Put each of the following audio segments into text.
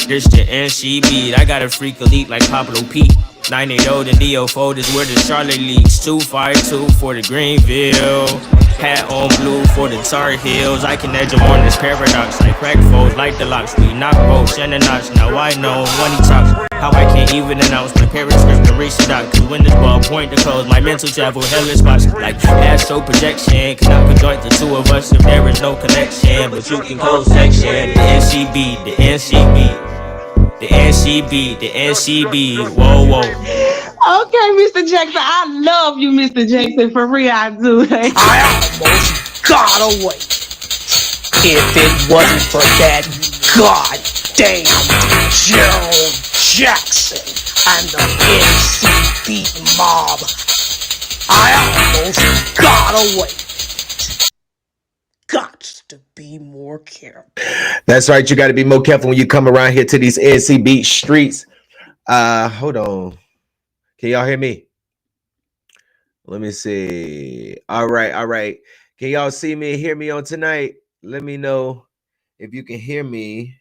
This the NCB. I got a freak elite like Pablo P. 980 and DO4 is where the Charlotte leaks. 252 for the Greenville. Hat on blue for the Tar Heels. I can edge them on this paradox. Like crack foes, like the locks. We knock bolts and the notch. Now I know when he talks how I can't even announce my parents' script to reach the dot. Cause when this ball point to close, my mental travel hellish spots. Like astro projection. Cannot conjoint the two of us if there is no connection. But you can close section. The NCB, the NCB. The NCB, the NCB, whoa, whoa. Okay, Mr. Jackson, I love you, Mr. Jackson. For real, I do. I almost got away. If it wasn't for that goddamn Gerald Jackson and the NCB mob, I almost got away. Got to be more careful. That's right. You got to be more careful when you come around here to these NCB streets. Hold on. Can y'all hear me? Let me see. All right. Can y'all see me and hear me on tonight? Let me know if you can hear me.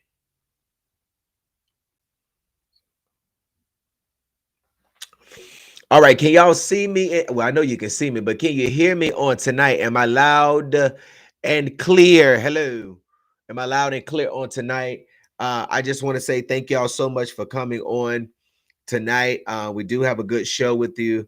All right. Can y'all see me? Well, I know you can see me, but can you hear me on tonight? Am I loud and clear? Hello. Am I loud and clear on tonight? I just want to say thank y'all so much for coming on tonight. We do have a good show with you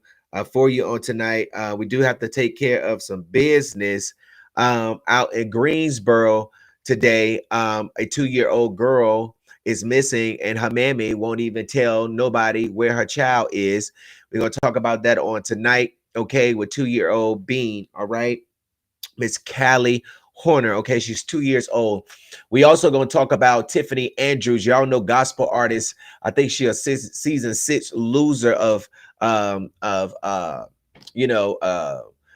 for you on tonight. We do have to take care of some business out in Greensboro today. A 2-year-old girl is missing and her mammy won't even tell nobody where her child is. We're going to talk about that on tonight, okay, with 2-year-old Bean, all right? Miss Callie Horner, okay, she's 2 years old. We also going to talk about Tiffany Andrews. Y'all know gospel artist. I think she a season 6 loser of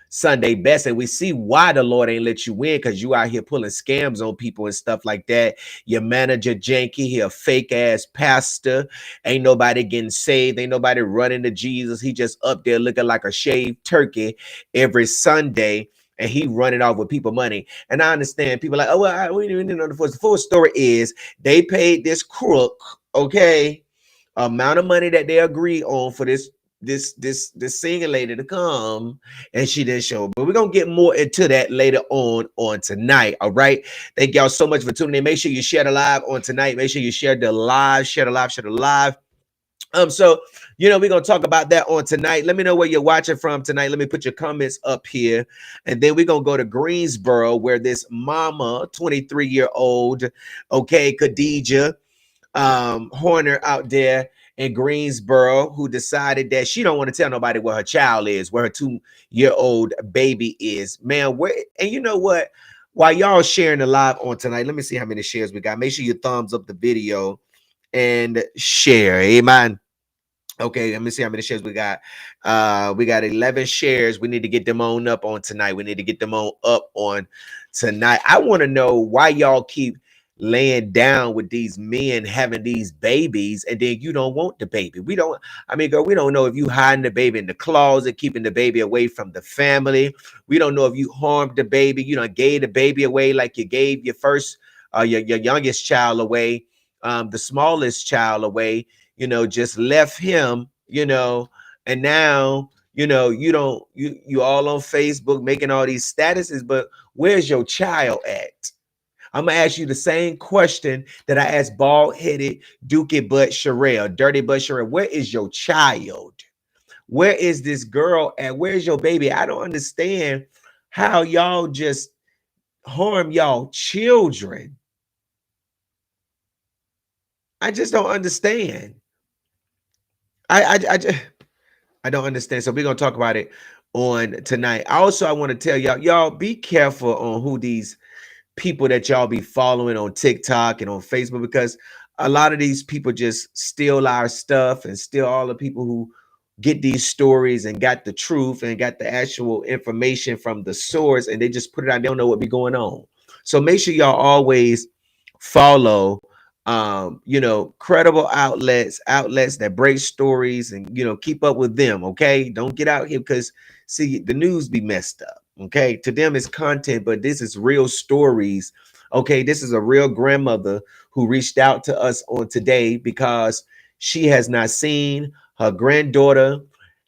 Sunday Best, and we see why the Lord ain't let you win, because you out here pulling scams on people and stuff like that. Your manager janky, he a fake ass pastor. Ain't nobody getting saved. Ain't nobody running to Jesus. He just up there looking like a shaved turkey every Sunday. And he running off with people money. And I understand people like, oh, well, we didn't know the full story is they paid this crook, okay, amount of money that they agreed on for this singing lady to come, and she didn't show. But we're gonna get more into that later on tonight. All right. Thank y'all so much for tuning in. Make sure you share the live on tonight. Make sure you share the live. So, we're going to talk about that on tonight. Let me know where you're watching from tonight. Let me put your comments up here. And then we're going to go to Greensboro, where this mama, 23-year-old, okay, Khadijah Horner out there in Greensboro, who decided that she don't want to tell nobody where her child is, where her 2-year-old baby is. Man, and you know what? While y'all sharing the live on tonight, let me see how many shares we got. Make sure you thumbs up the video and share. Amen. Okay, let me see how many shares we got. We got 11 shares. We need to get them on up on tonight. I want to know why y'all keep laying down with these men having these babies, and then you don't want the baby. Girl, we don't know if you hiding the baby in the closet, keeping the baby away from the family. We don't know if you harmed the baby. You done gave the baby away like you gave your first, your youngest child away, the smallest child away. Just left him, and now, you all on Facebook making all these statuses, but where's your child at? I'm gonna ask you the same question that I asked bald-headed Dookie Butt Sherelle, Dirty Butt Sherelle. Where is your child? Where is this girl at? Where's your baby? I don't understand how y'all just harm y'all children. I just don't understand. I don't understand. So we're gonna talk about it on tonight. Also, I want to tell y'all be careful on who these people that y'all be following on TikTok and on Facebook, because a lot of these people just steal our stuff and steal all the people who get these stories and got the truth and got the actual information from the source, and they just put it out. They don't know what be going on. So make sure y'all always follow credible outlets that break stories, and keep up with them. Okay, don't get out here, because see, the news be messed up. Okay, to them it's content, but this is real stories Okay, this is a real grandmother who reached out to us on today because she has not seen her granddaughter.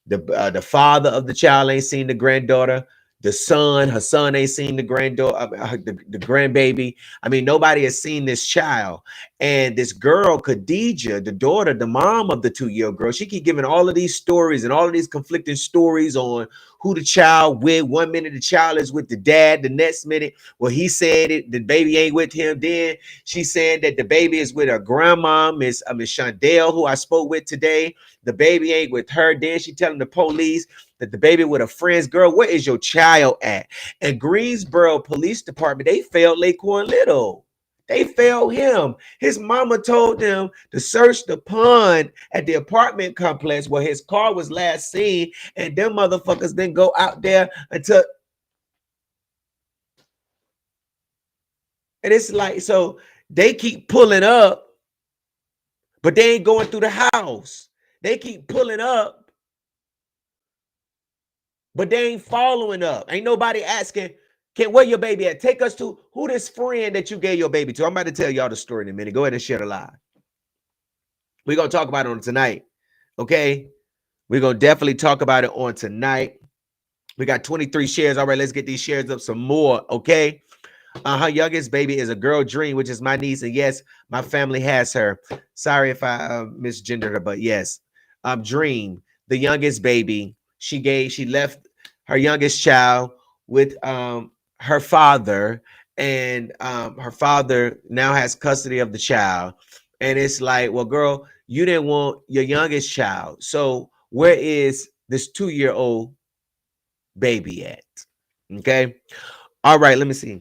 The father of the child ain't seen the granddaughter. Her son ain't seen the granddaughter, the grandbaby. I mean, nobody has seen this child. And this girl, Khadijah, the daughter, the mom of the 2-year-old girl, she keep giving all of these stories and all of these conflicting stories on who the child with. One minute the child is with the dad, the next minute, well, he said it, the baby ain't with him. Then she's saying that the baby is with her grandma, Miss Shondell, who I spoke with today. The baby ain't with her. Then she telling the police that the baby with a friend's girl. Where is your child at? And Greensboro Police Department, they failed Laquan Little. They failed him. His mama told them to search the pond at the apartment complex where his car was last seen, and them motherfuckers then go out there until. And it's like, so they keep pulling up, but they ain't going through the house. They keep pulling up, but they ain't following up. Ain't nobody asking, where your baby at? Take us to who this friend that you gave your baby to. I'm about to tell y'all the story in a minute. Go ahead and share the live. We're going to talk about it on tonight. Okay? We're going to definitely talk about it on tonight. We got 23 shares. All right, let's get these shares up some more. Okay? Her youngest baby is a girl, Dream, which is my niece. And yes, my family has her. Sorry if I misgendered her, but yes. Dream, the youngest baby, she left her youngest child with her father, and her father now has custody of the child. And it's like, well, girl, you didn't want your youngest child. So where is this 2-year-old baby at? Okay. All right, let me see.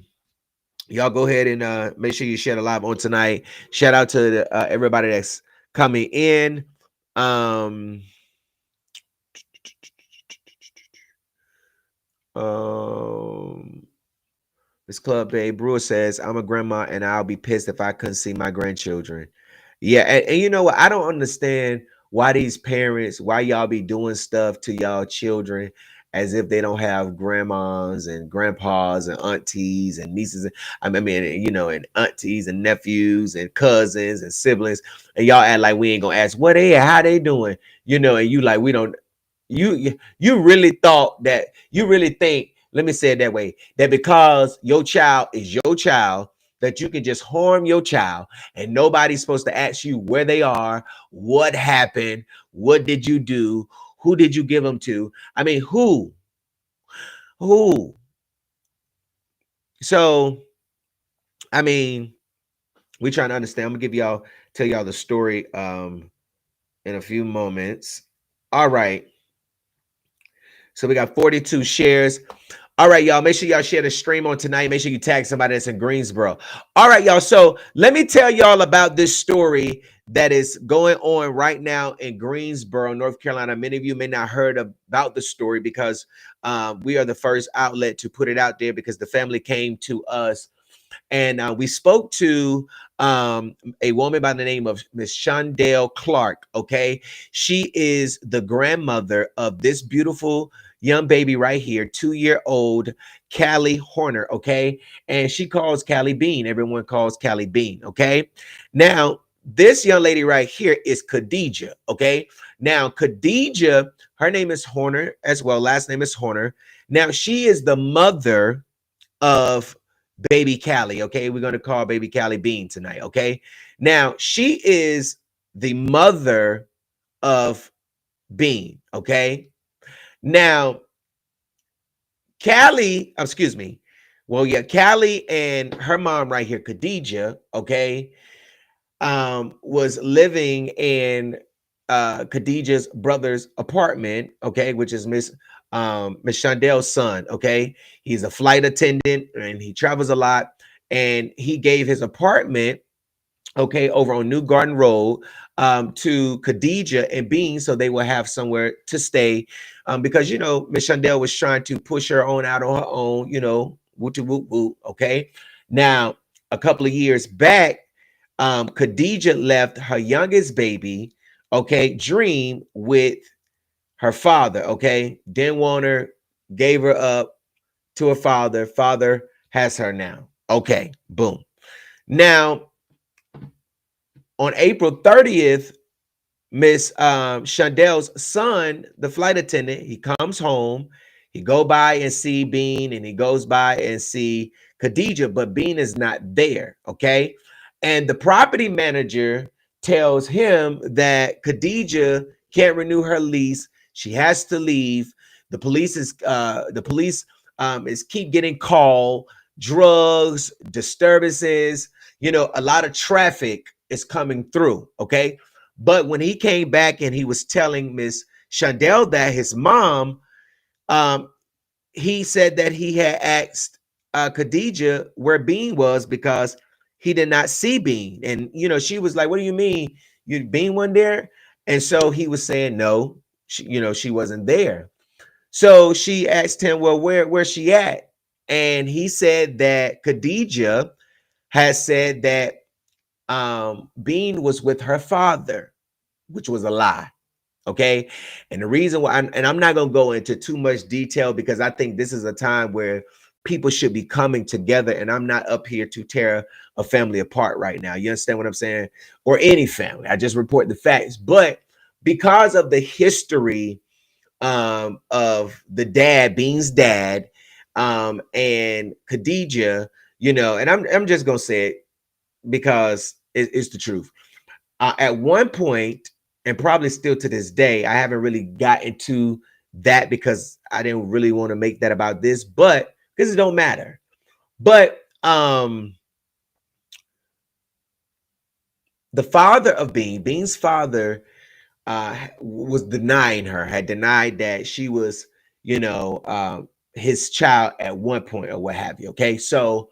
Y'all go ahead and make sure you share the live on tonight. Shout out to everybody that's coming in. This Club Bay Brewer says, I'm a grandma and I'll be pissed if I couldn't see my grandchildren. Yeah, and you know what? I don't understand why these parents, why y'all be doing stuff to y'all children as if they don't have grandmas and grandpas and aunties and nieces. I mean, you know, and aunties and nephews and cousins and siblings. And y'all act like we ain't gonna ask what they, how they doing, you know, and you like, we don't, you really thought that, you really think, let me say it that way, that because your child is your child, that you can just harm your child and nobody's supposed to ask you where they are, what happened, what did you do, who did you give them to? I mean, who? So, I mean, we trying to understand. I'm gonna tell y'all the story in a few moments. All right. So we got 42 shares. All right, y'all. Make sure y'all share the stream on tonight. Make sure you tag somebody that's in Greensboro. All right, y'all. So let me tell y'all about this story that is going on right now in Greensboro, North Carolina. Many of you may not heard about the story because we are the first outlet to put it out there because the family came to us. And we spoke to a woman by the name of Miss Shondell Clark. Okay. She is the grandmother of this beautiful young baby right here, 2-year-old Callie Horner. Okay. And she calls Callie Bean. Everyone calls Callie Bean. Okay. Now, this young lady right here is Khadijah. Okay. Now, Khadijah, her name is Horner as well. Last name is Horner. Now, she is the mother of baby Callie. Okay, we're going to call baby Callie Bean tonight. Okay, now she is the mother of Bean. Okay, now Callie, excuse me. Well, yeah, Callie and her mom right here, Khadijah, okay, was living in Khadijah's brother's apartment, okay, which is Miss Shondell's son, okay. He's a flight attendant and he travels a lot, and he gave his apartment, okay, over on New Garden Road to Khadijah and Bean so they will have somewhere to stay because, you know, Miss Shondell was trying to push her on out on her own, you know, woo, okay. Now, a couple of years back, Khadijah left her youngest baby, okay, Dream, with her father, okay, didn't want her, gave her up to her father. Father has her now. Okay, boom. Now, on April 30th, Miss Shondel's son, the flight attendant, he comes home. He go by and see Bean, and he goes by and see Khadijah, but Bean is not there. Okay, and the property manager tells him that Khadijah can't renew her lease. She has to leave. The police is keep getting called. Drugs, disturbances. A lot of traffic is coming through. Okay, but when he came back and he was telling Miss Shondell that his mom, um, he said that he had asked Khadijah where Bean was because he did not see Bean. And, she was like, what do you mean? Bean wasn't there? And so he was saying, no, she wasn't there. So she asked him, well, where's she at? And he said that Khadijah has said that Bean was with her father, which was a lie. Okay. And the reason why, and I'm not going to go into too much detail because I think this is a time where people should be coming together. And I'm not up here to tear a family apart right now. You understand what I'm saying? Or any family. I just report the facts. But because of the history of the dad, Bean's dad, and Khadijah, and I'm just going to say it because it's the truth. At one point, and probably still to this day, I haven't really got into that because I didn't really want to make that about this, but because it don't matter. But the father of Bean's father, was denying her, had denied that she was, his child at one point or what have you. Okay, so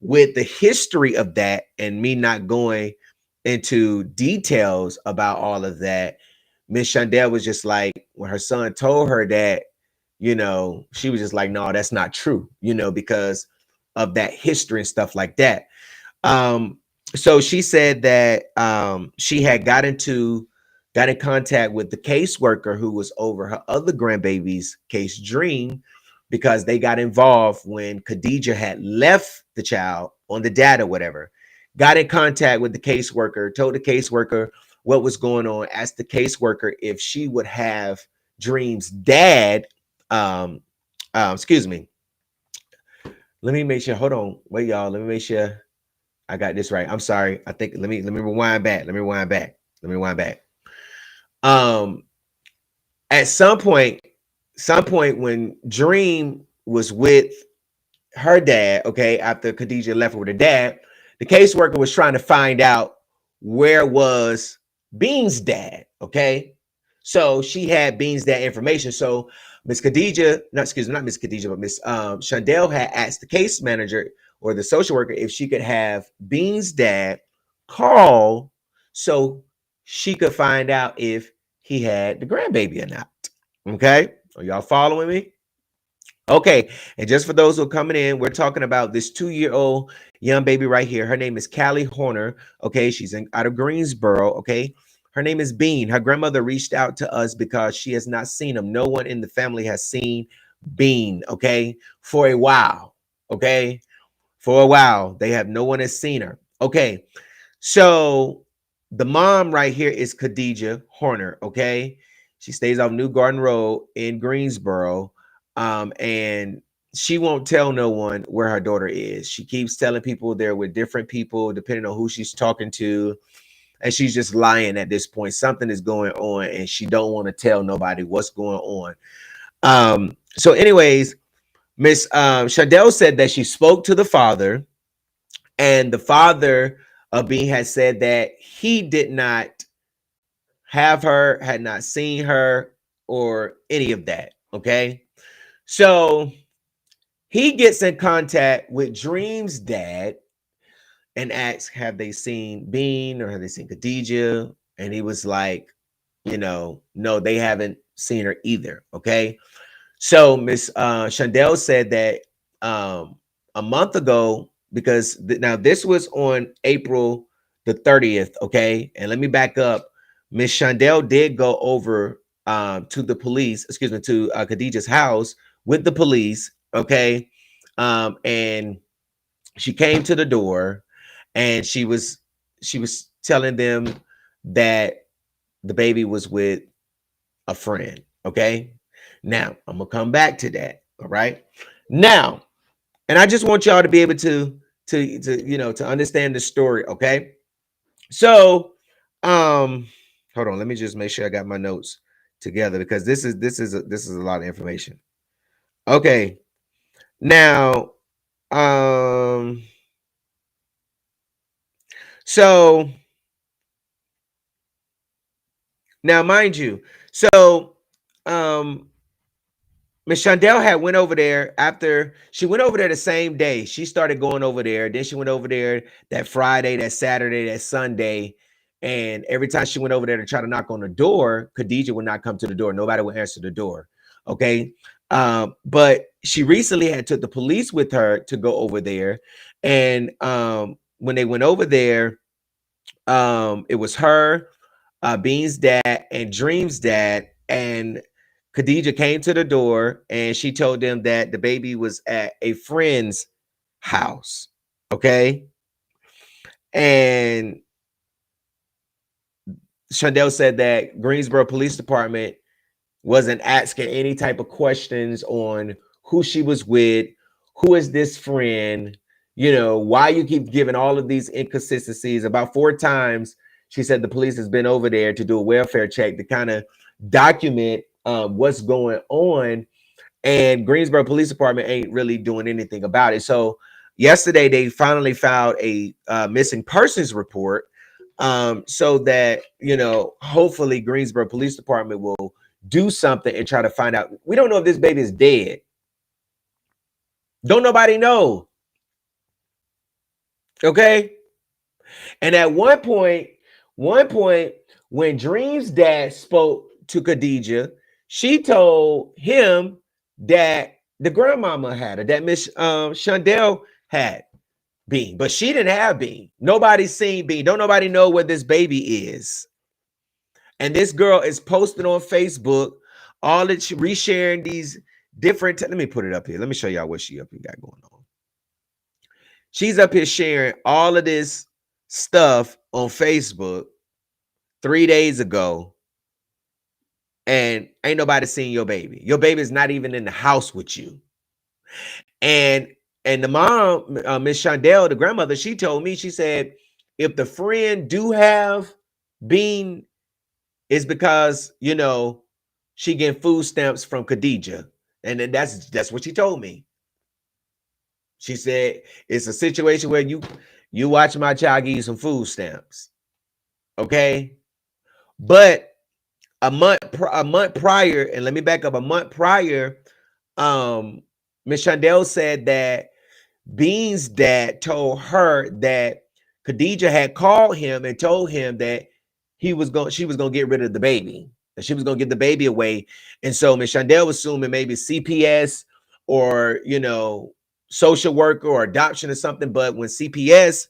with the history of that and me not going into details about all of that, Miss Shondell was just like, when her son told her that, she was just like, no, that's not true, because of that history and stuff like that. So she said that she had got in contact with the caseworker who was over her other grandbaby's case, Dream, because they got involved when Khadijah had left the child on the data, whatever. Got in contact with the caseworker, told the caseworker what was going on, asked the caseworker if she would have Dream's dad. Excuse me. Let me make sure. Hold on. Wait, y'all. Let me make sure I got this right. I'm sorry. I think let me rewind back. Let me rewind back. At some point when Dream was with her dad, okay, after Khadijah left with her dad, the caseworker was trying to find out where was Bean's dad, okay? So she had Bean's dad information. So Miss Khadijah, not Miss Khadijah, but Miss Shondell had asked the case manager or the social worker if she could have Bean's dad call so she could find out if he had the grandbaby or not. Okay, are y'all following me? Okay, and just for those who are coming in, we're talking about this 2-year-old young baby right here. Her name is Callie Horner. Okay, she's out of Greensboro. Okay, her name is Bean. Her grandmother reached out to us because she has not seen him. No one in the family has seen Bean. Okay, for a while. Okay, for a while, no one has seen her. Okay, so the mom right here is Khadijah Horner. Okay, she stays off New Garden Road in Greensboro. And she won't tell no one where her daughter is. She keeps telling people they're with different people, depending on who she's talking to. And she's just lying at this point. Something is going on, and she don't want to tell nobody what's going on. So anyways, Miss Shadell said that she spoke to the father, and the father of Bean had said that he did not have her, had not seen her, or any of that. Okay. So he gets in contact with Dream's dad and asks, have they seen Bean or have they seen Khadijah? And he was like, no, they haven't seen her either. Okay. So Miss Shondell said that a month ago, because now this was on April the 30th. Okay. And let me back up. Miss Shondell did go over to the police, to Khadijah's house with the police. Okay. And she came to the door and she was telling them that the baby was with a friend. Okay. Now I'm gonna come back to that. All right. Now, and I just want y'all to be able to understand the story. Okay. So, hold on. Let me just make sure I got my notes together because this is a lot of information. Okay. Now, so now, mind you, so um Miss Shondell had went over there after she went over there the same day. She started going over there. Then she went over there that Friday, that Saturday, that Sunday. And every time she went over there to try to knock on the door, Khadijah would not come to the door. Nobody would answer the door. Okay. But she recently had took the police with her to go over there. And when they went over there, it was her, Bean's dad, and Dream's dad. And Khadijah came to the door and she told them that the baby was at a friend's house. Okay. And Shondell said that Greensboro Police Department wasn't asking any type of questions on who she was with, who is this friend, why you keep giving all of these inconsistencies. About 4 times, she said the police has been over there to do a welfare check to kind of document what's going on. And Greensboro Police Department ain't really doing anything about it. So yesterday, they finally filed a missing persons report, so that, hopefully Greensboro Police Department will do something and try to find out. We don't know if this baby is dead. Don't nobody know. Okay. And at one point, when Dream's dad spoke to Khadijah, she told him that the grandmama had her, that Miss Shondell had Bean, but she didn't have Bean. Nobody's seen Bean. Don't nobody know where this baby is. And this girl is posting on Facebook, all that she resharing these different. Let me put it up here. Let me show y'all what she up here got going on. She's up here sharing all of this stuff on Facebook 3 days ago, and ain't nobody seen your baby. Your baby is not even in the house with you. And the mom, Miss Shondell, the grandmother, she told me, she said, if the friend do have Bean, it's because, she getting food stamps from Khadijah. And then that's what she told me. She said, it's a situation where you watch my child give you some food stamps. Okay. But a month prior, and let me back up, a month prior, Miss Shondell said that Bean's dad told her that Khadijah had called him and told him that she was going to get rid of the baby, that she was going to get the baby away. And so Miss Shondell was assuming maybe CPS or, social worker or adoption or something. But when CPS,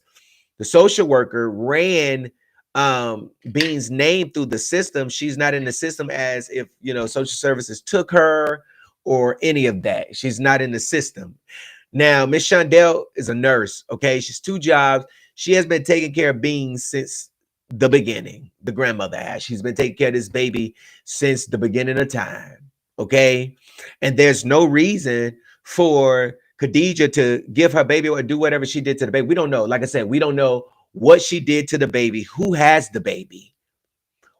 the social worker, ran Bean's name through the system, she's not in the system as if, social services took her or any of that. She's not in the system. Now, Miss Shondell is a nurse. Okay. She's 2 jobs. She has been taking care of Bean since the beginning. The grandmother has. She's been taking care of this baby since the beginning of time. Okay. And there's no reason for Khadijah to give her baby or do whatever she did to the baby. We don't know. Like I said, we don't know what she did to the baby, who has the baby.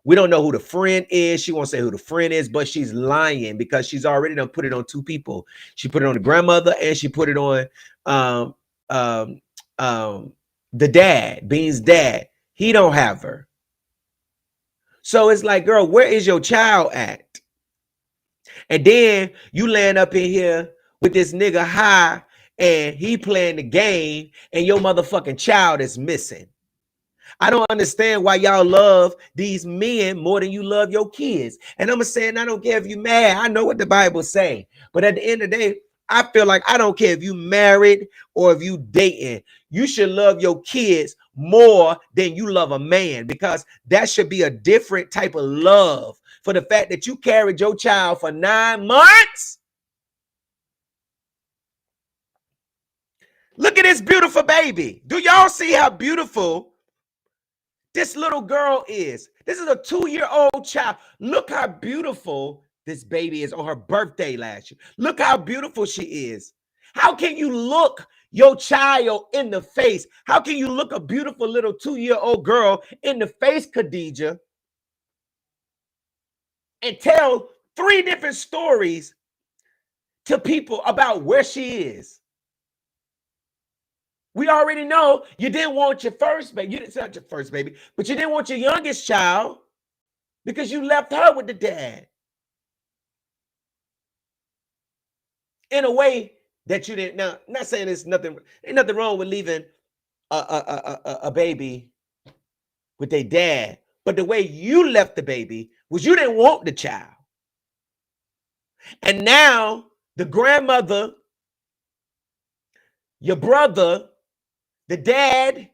We don't know who the friend is. She won't say who the friend is, but she's lying because she's already done put it on 2 people. She put it on the grandmother and she put it on the dad, Bean's dad. He don't have her. So it's like, girl, where is your child at? And then you land up in here with this nigga high and he playing the game and your motherfucking child is missing. I don't understand why y'all love these men more than you love your kids. And I'm saying, I don't care if you mad. I know what the Bible say. But at the end of the day, I feel like I don't care if you married or if you dating. You should love your kids more than you love a man, because that should be a different type of love. For the fact that you carried your child for 9 months. Look at this beautiful baby. Do y'all see how beautiful this little girl is? This is a 2-year-old child. Look how beautiful this baby is on her birthday last year. Look how beautiful she is. How can you look your child in the face? How can you look a beautiful little 2-year-old girl in the face, Khadijah, and tell 3 different stories to people about where she is? We already know you didn't want your first baby. You didn't not your first baby, but you didn't want your youngest child because you left her with the dad in a way that you didn't. Now, I'm not saying there's nothing, ain't nothing wrong with leaving a baby with their dad, but the way you left the baby was you didn't want the child. And now the grandmother, your brother, the dad,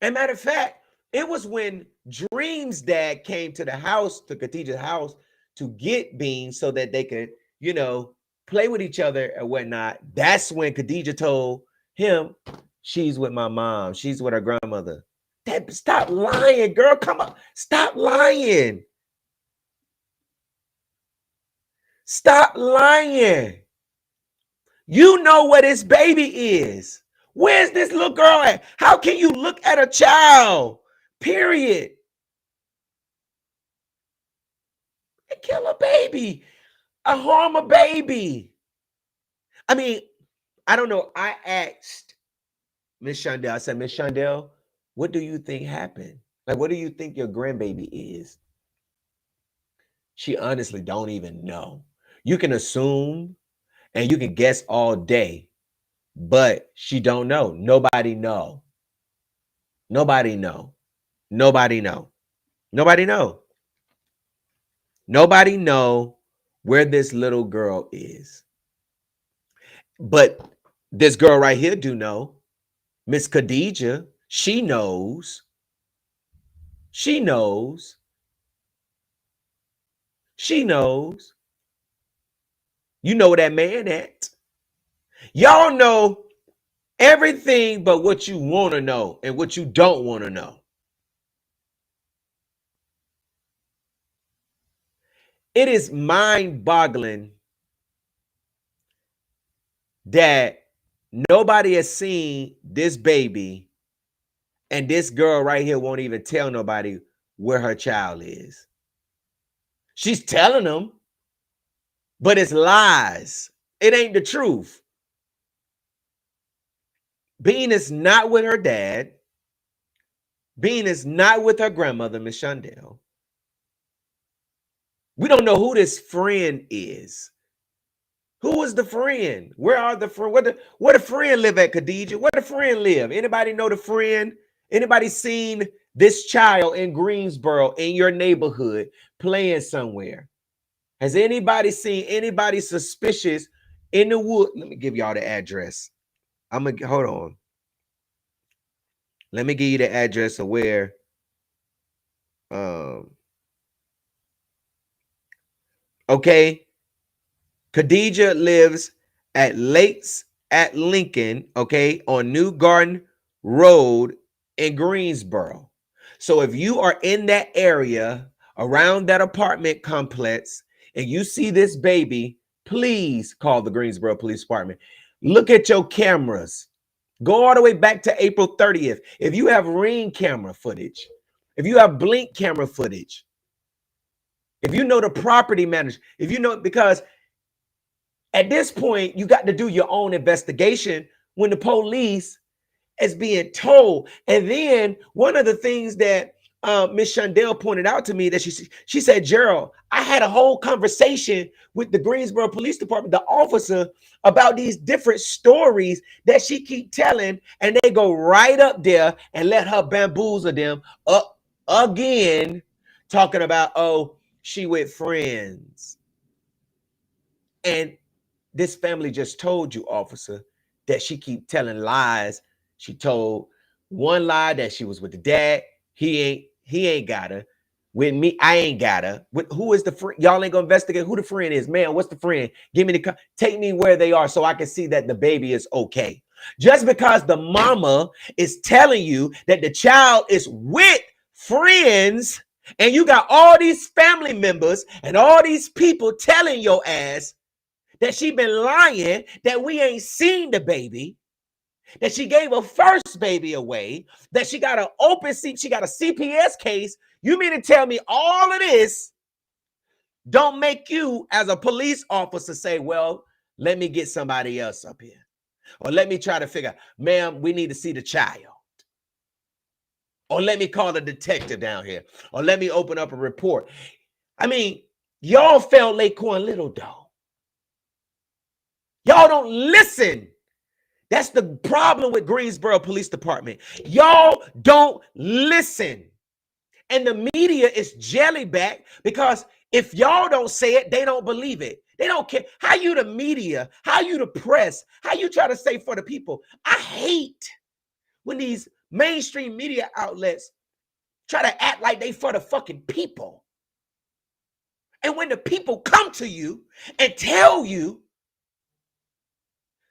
and matter of fact, it was when Dream's dad came to the house, to Khadijah's house, to get Beans so that they could, you know, play with each other and whatnot. That's when Khadijah told him, she's with my mom. She's with her grandmother. Dad, stop lying, girl. Come on. Stop lying. Stop lying. You know what this baby is. Where's this little girl at? How can you look at a child? Period. And kill a baby. Harm a baby. I mean, I don't know. I asked Miss Shondell, I said, Miss Shondell, what do you think happened? Like, what do you think your grandbaby is? She honestly don't even know. You can assume and you can guess all day, but she don't know. Nobody know. Nobody know. Nobody know. Nobody know. Nobody know where this little girl is. But this girl right here do know. Miss Khadijah, she knows. She knows. She knows. You know that man at. Y'all know everything but what you want to know and what you don't want to know. It is mind-boggling that nobody has seen this baby and this girl right here won't even tell nobody where her child is. She's telling them, but it's lies. It ain't the truth. Bean is not with her dad. Bean is not with her grandmother, Miss Shondell. We don't know who this friend is. Who is the friend? Where are the friend? Where the friend live at, Khadijah? Where the friend live? Anybody know the friend? Anybody seen this child in Greensboro in your neighborhood playing somewhere? Has anybody seen anybody suspicious in the wood? Let me give y'all the address. I'm gonna hold on. Let me give you the address of where. Okay. Khadijah lives at Lakes at Lincoln, okay, on New Garden Road in Greensboro. So if you are in that area around that apartment complex and you see this baby, please call the Greensboro Police Department. Look at your cameras. Go all the way back to April 30th. If you have Ring camera footage, if you have Blink camera footage, if you know the property manager, if you know, because at this point, you got to do your own investigation when the police is being told. And then one of the things that Miss Shondell pointed out to me that she said, Gerald, I had a whole conversation with the Greensboro Police Department, the officer, about these different stories that she keep telling, and they go right up there and let her bamboozle them up again, talking about, oh, she with friends. And this family just told you, officer, that she keep telling lies. She told one lie that she was with the dad. He ain't got her. With me, I ain't got her. With who is the friend? Y'all ain't gonna investigate who the friend is. Man, what's the friend? Give me the take me where they are so I can see that the baby is okay. Just because the mama is telling you that the child is with friends, and you got all these family members and all these people telling your ass that she been lying, that we ain't seen the baby, that she gave her first baby away, that she got an open seat, she got a CPS case. You mean to tell me all of this don't make you as a police officer say, well, let me get somebody else up here. Or let me try to figure out, ma'am, we need to see the child. Or let me call a detective down here. Or let me open up a report. I mean, y'all failed Laquan Little, though. Y'all don't listen. That's the problem with Greensboro Police Department. Y'all don't listen. And the media is jellyback because if y'all don't say it, they don't believe it. They don't care. How you the media, how you the press, how you try to say for the people. I hate when these mainstream media outlets try to act like they for the fucking people. And when the people come to you and tell you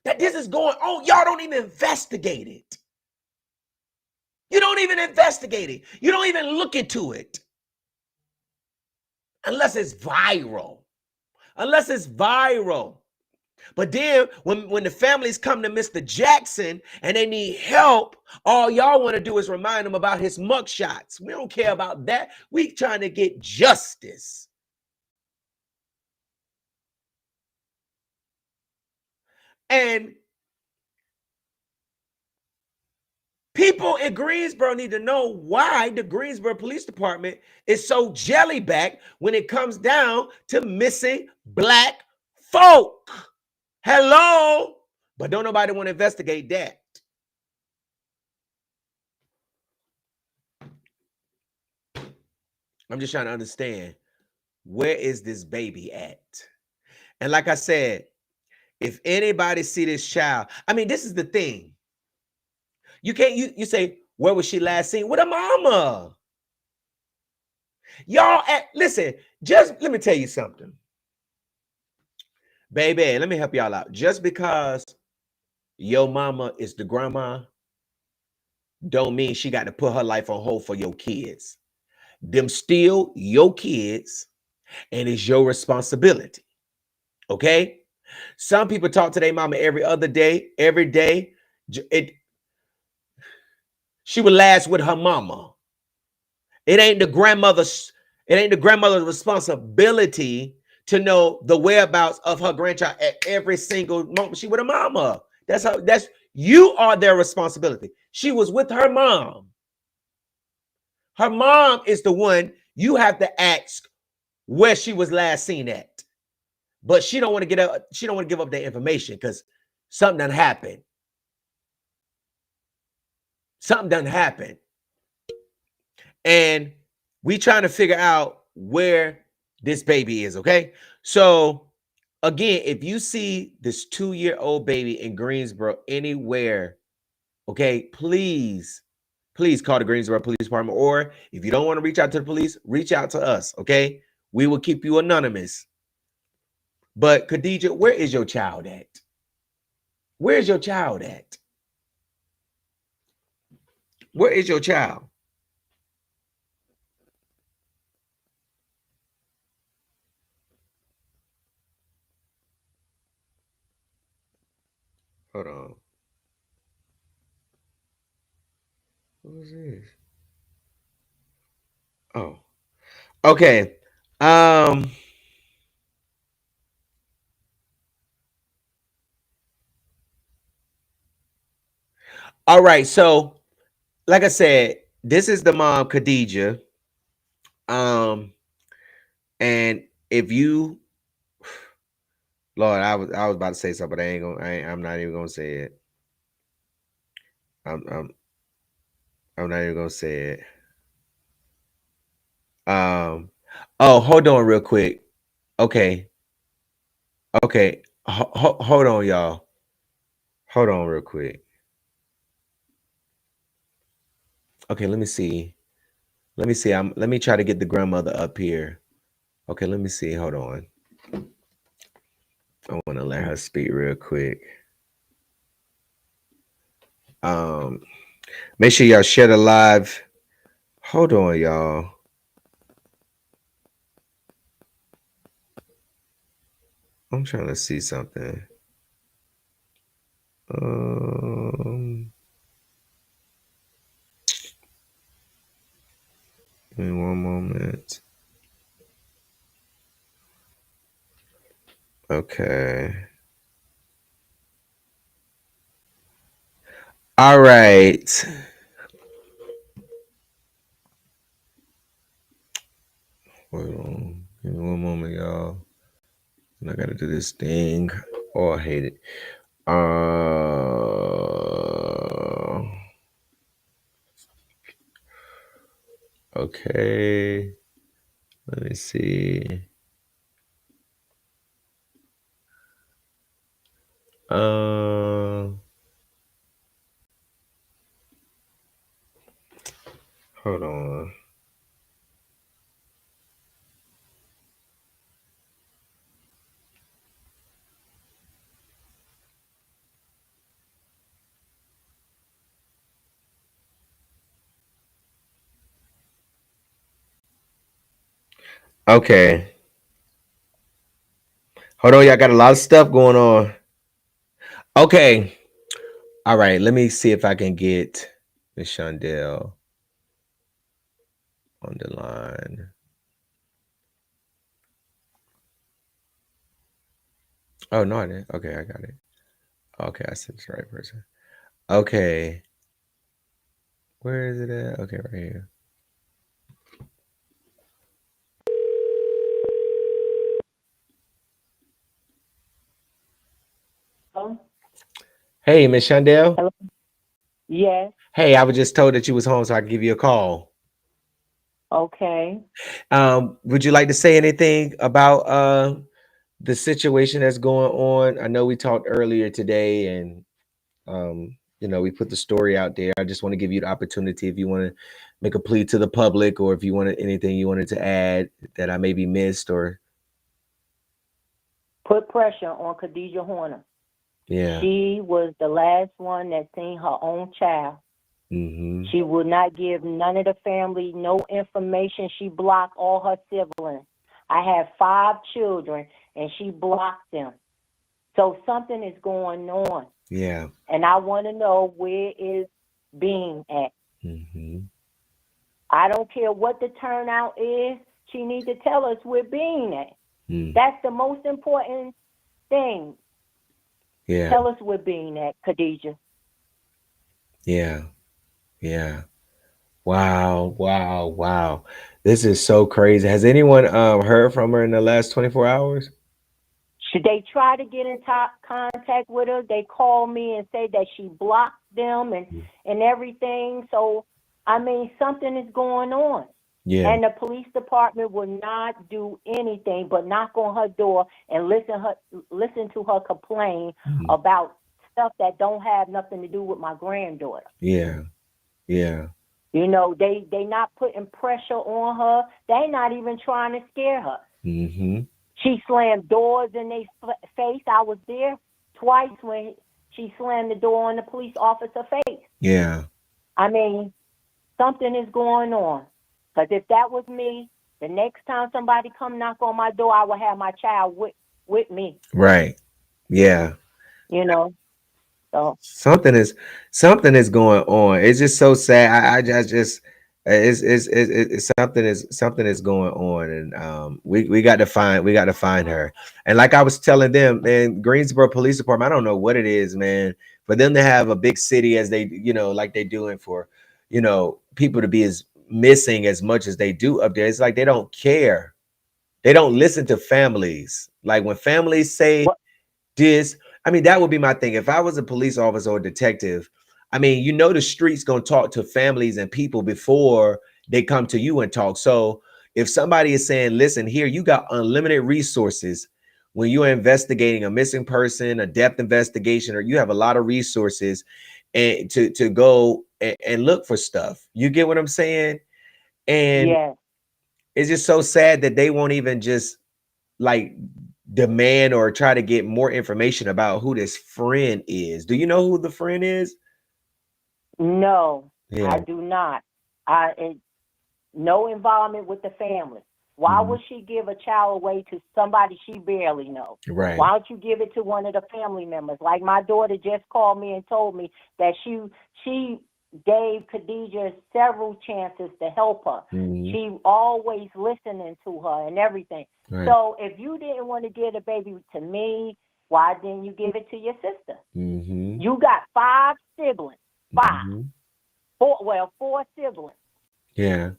that this is going on, y'all don't even investigate it. You don't even investigate it. You don't even look into it. Unless it's viral. Unless it's viral. But then when the families come to Mr. Jackson and they need help, all y'all want to do is remind them about his mugshots. We don't care about that. We trying to get justice. And people in Greensboro need to know why the Greensboro Police Department is so jellyback when it comes down to missing black folk. Hello? But don't nobody want to investigate that. I'm just trying to understand, where is this baby at? And like I said, if anybody see this child, I mean, this is the thing. You can't, you say, where was she last seen? With her mama. Y'all, listen, just let me tell you something. Baby, let me help y'all out. Just because your mama is the grandma, don't mean she got to put her life on hold for your kids. Them still your kids, and it's your responsibility. Okay? Some people talk to their mama every other day, every day. She would last with her mama. It ain't the grandmother's responsibility to know the whereabouts of her grandchild at every single moment. She with her mama. That's you are their responsibility. She was with her mom. Her mom is the one you have to ask where she was last seen at. But she don't want to get up, she don't want to give up that information because something done happened. Something done happened. And we trying to figure out where this baby is, okay? So again, if you see this 2-year-old baby in Greensboro anywhere, okay, please call the Greensboro Police Department. Or if you don't want to reach out to the police, reach out to us, okay? We will keep you anonymous. But Khadijah, where is your child at? Where's your child at? Where is your child? Hold on. What is this? Oh, okay. All right. So, like I said, this is the mom, Khadijah. And if you, Lord, I was about to say something, but I'm not even gonna say it. I'm not even gonna say it. Oh, hold on real quick. Okay. Hold on, y'all. Hold on real quick. Okay, let me see. Let me see. Let me try to get the grandmother up here. Okay, let me see. Hold on. I want to let her speak real quick. Make sure y'all share the live. Hold on, y'all. I'm trying to see something. Give me one moment. Okay. All right. Hold on. Give me one moment, y'all. And I gotta do this thing. Oh, I hate it. Okay. Let me see. Hold on. Okay. Hold on, y'all got a lot of stuff going on. Okay. All right. Let me see if I can get Miss Shondell on the line. Oh no, I didn't. Okay, I got it. Okay, I said the right person. Okay. Where is it at? Okay, right here. Hello? Hey, Miss Shondell. Hello? Yes. Hey, I was just told that you was home, so I could give you a call. Okay. Would you like to say anything about the situation that's going on? I know we talked earlier today, and we put the story out there. I just want to give you the opportunity if you want to make a plea to the public, or if you wanted anything you wanted to add that I maybe missed, or Put pressure on Khadijah Horner. yeah. She was the last one that seen her own child. Mm-hmm. She would not give none of the family no information. She blocked all her siblings. I have 5 children, and she blocked them. So something is going on. Yeah. And I want to know where is Bean at. Mm-hmm. I don't care what the turnout is. She needs to tell us where Bean at. Mm. That's the most important thing. Yeah. Tell us where Bean at, Khadijah. Yeah. Yeah. Wow. This is so crazy. Has anyone heard from her in the last 24 hours? Should they try to get in contact with her? They call me and say that she blocked them and everything. So, I mean, something is going on. Yeah. And the police department will not do anything but knock on her door and listen to her complain about stuff that don't have nothing to do with my granddaughter. Yeah. Yeah. You know, they not putting pressure on her. They not even trying to scare her. Mm-hmm. She slammed doors in their face. I was there twice when she slammed the door in the police officer face. Yeah. I mean, something is going on. Because if that was me, the next time somebody come knock on my door, I would have my child with me. Right. Yeah. You know. So Something is going on. It's just so sad. I just it's something is going on, and we got to find her. And like I was telling them, man, Greensboro Police Department, I don't know what it is, man, for them to have a big city as they like they doing for people to be as missing as much as they do up there. It's like they don't care. They don't listen to families. Like when families say this, I mean, that would be my thing. If I was a police officer or detective, I mean, the streets gonna talk to families and people before they come to you and talk. So if somebody is saying, listen, here, you got unlimited resources when you're investigating a missing person, a depth investigation, or you have a lot of resources and to go and look for stuff. You get what I'm saying? And Yes. it's just so sad that they won't even just like demand or try to get more information about who this friend is. Do you know who the friend is? No, Yeah. I do not. No involvement with the family. Why Mhm. would she give a child away to somebody she barely knows? Right. Why don't you give it to one of the family members? Like my daughter just called me and told me that she gave Khadijah several chances to help her. Mhm. She always listening to her and everything. Right. So if you didn't want to give the baby to me, why didn't you give it to your sister? Mhm. You got five siblings. Five. Mhm. Four siblings. Yeah.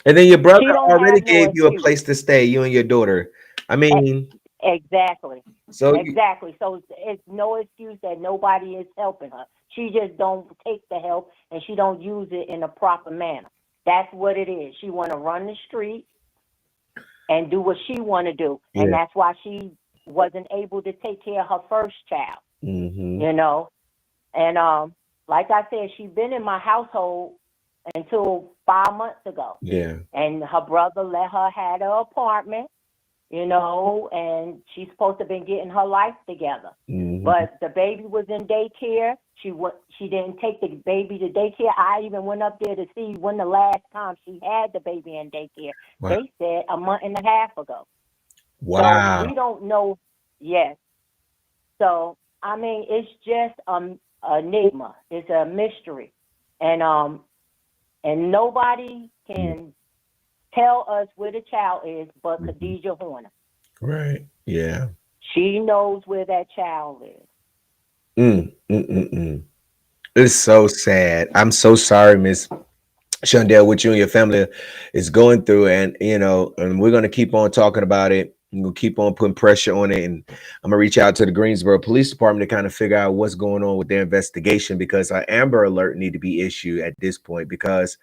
And then your brother She don't already have no gave you a excuse. place to stay, you and your daughter. I mean, Exactly. so you, Exactly. So it's no excuse that nobody is helping her. She just don't take the help and she don't use it in a proper manner. That's what it is. She want to run the street and do what she want to do, and yeah. that's why she wasn't able to take care of her first child. Mhm. You know, and like I said, she's been in my household until 5 months ago, Yeah. and her brother let her have her apartment, and she's supposed to have been getting her life together. Mhm. But the baby was in daycare. She didn't take the baby to daycare. I even went up there to see when the last time she had the baby in daycare. Wow. They said a month and a half ago. So Wow. we don't know. Yes. So I mean, it's just a enigma. It's a mystery, and nobody Mm. can tell us where the child is but Mhm. Khadijah Horner. Right. Yeah. She knows where that child is. Mm. It's so sad. I'm so sorry, Miss Shondell, what you and your family is going through, and and we're gonna keep on talking about it. We'll keep on putting pressure on it, and I'm gonna reach out to the Greensboro Police Department to kind of figure out what's going on with their investigation because an Amber Alert need to be issued at this point. Because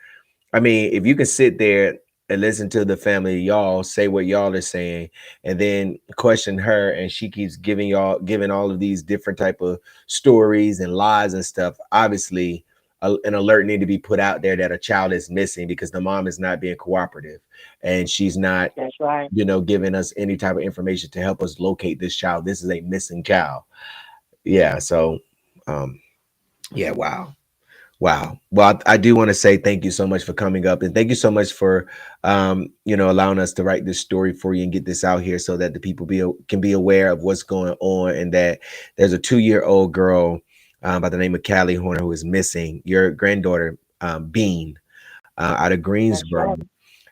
I mean, if you can sit there and listen to the family, y'all say what y'all are saying, and then question her, and she keeps giving all of these different type of stories and lies and stuff. Obviously, an alert need to be put out there that a child is missing because the mom is not being cooperative, and she's not, That's right. giving us any type of information to help us locate this child. This is a missing child. Yeah. So, um, yeah. Wow. Wow. Well, I do want to say thank you so much for coming up, and thank you so much for, allowing us to write this story for you and get this out here so that the people can be aware of what's going on, and that there's a 2-year-old girl by the name of Callie Horner who is missing. Your granddaughter, Bean, out of That's Greensboro, right.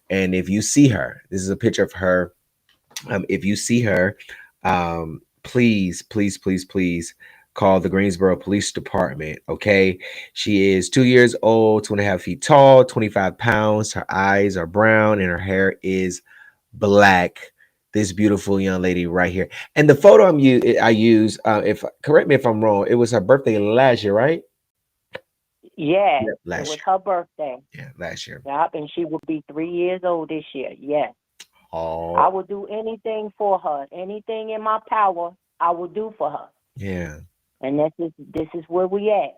and if you see her, this is a picture of her. If you see her, please, please, please, please call the Greensboro Police Department. Okay. She is 2 years old, 2.5 feet tall, 25 pounds. Her eyes are brown and her hair is black. This beautiful young lady right here. And the photo I use, if correct me if I'm wrong, it was her birthday last year, right? Yes, Yep, it last was year. her birthday. Yeah, last year. Yep, and she will be 3 years old this year. Yes. Oh, I will do anything for her. Anything in my power, I will do for her. yeah. And this is where we at.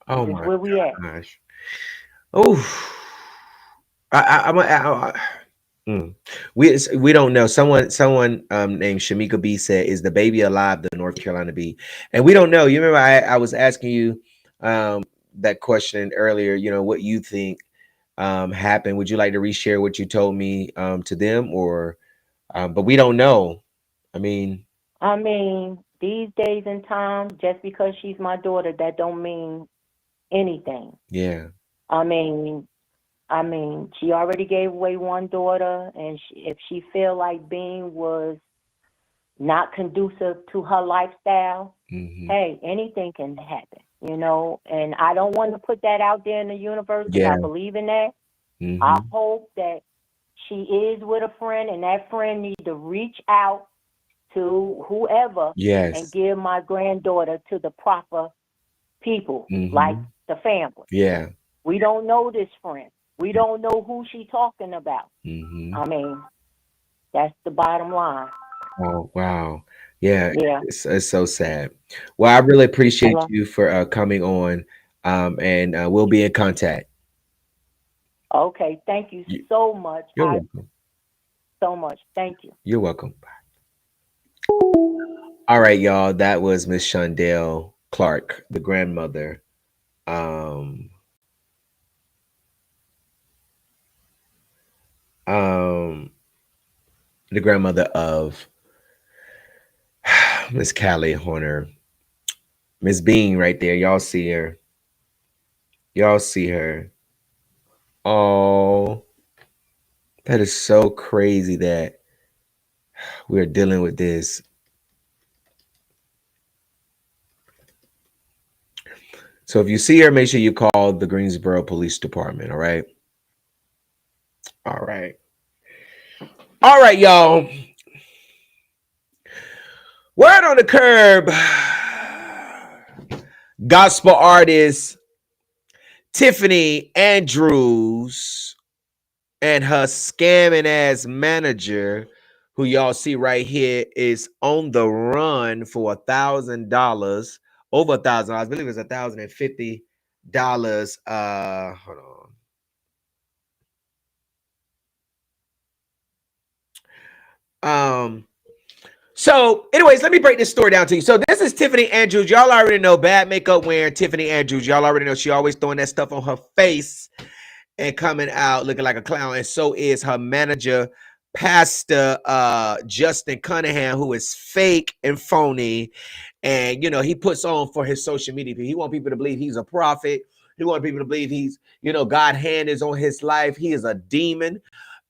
This Oh is my where we at. gosh. Oh, I mm. We don't know. Someone named Shamika B said, "Is the baby alive?" The North Carolina B, and we don't know. You remember I was asking you that question earlier. You know what you think happened. Would you like to reshare what you told me to them, or? But we don't know. I mean, I mean, these days and times, just because she's my daughter, that don't mean anything. yeah, I mean, she already gave away one daughter, and if she feel like being was not conducive to her lifestyle, hmm, hey, anything can happen. And I don't want to put that out there in the universe because I yeah, believe in that. I hmm, hope that she is with a friend, and that friend needs to reach out to whoever and yes, give my granddaughter to the proper people, like hmm, the family. yeah, We don't know this friend. We don't know who she talking about. hmm. I mean, that's the bottom line. Oh, wow. Yeah, Yeah. it's so sad. Well, I really appreciate Hello. you for coming on, and we'll be in contact. Okay, thank you so much. You're welcome. So much. Thank you. You're welcome. All right, y'all. That was Miss Shondell Clark, the grandmother. Um, um, the grandmother of Miss Callie Horner. Miss Bean right there. Y'all see her. Y'all see her. Oh, that is so crazy that we're dealing with this. So if you see her, make sure you call the Greensboro Police Department. All right. All right. All right, y'all. Word on the curb. Gospel artist Tiffany Andrews and her scamming ass manager, who y'all see right here, is on the run for $1,000, over $1,000. I believe it's $1,050. Hold on. So, anyways, let me break this story down to you. So, this is Tiffany Andrews. Y'all already know, bad makeup wearing Tiffany Andrews. Y'all already know she always throwing that stuff on her face and coming out looking like a clown. And so is her manager, Pastor Justin Cunningham, who is fake and phony. And, you know, he puts on for his social media. He wants people to believe he's a prophet. He wants people to believe he's, you know, God's hand is on his life. He is a demon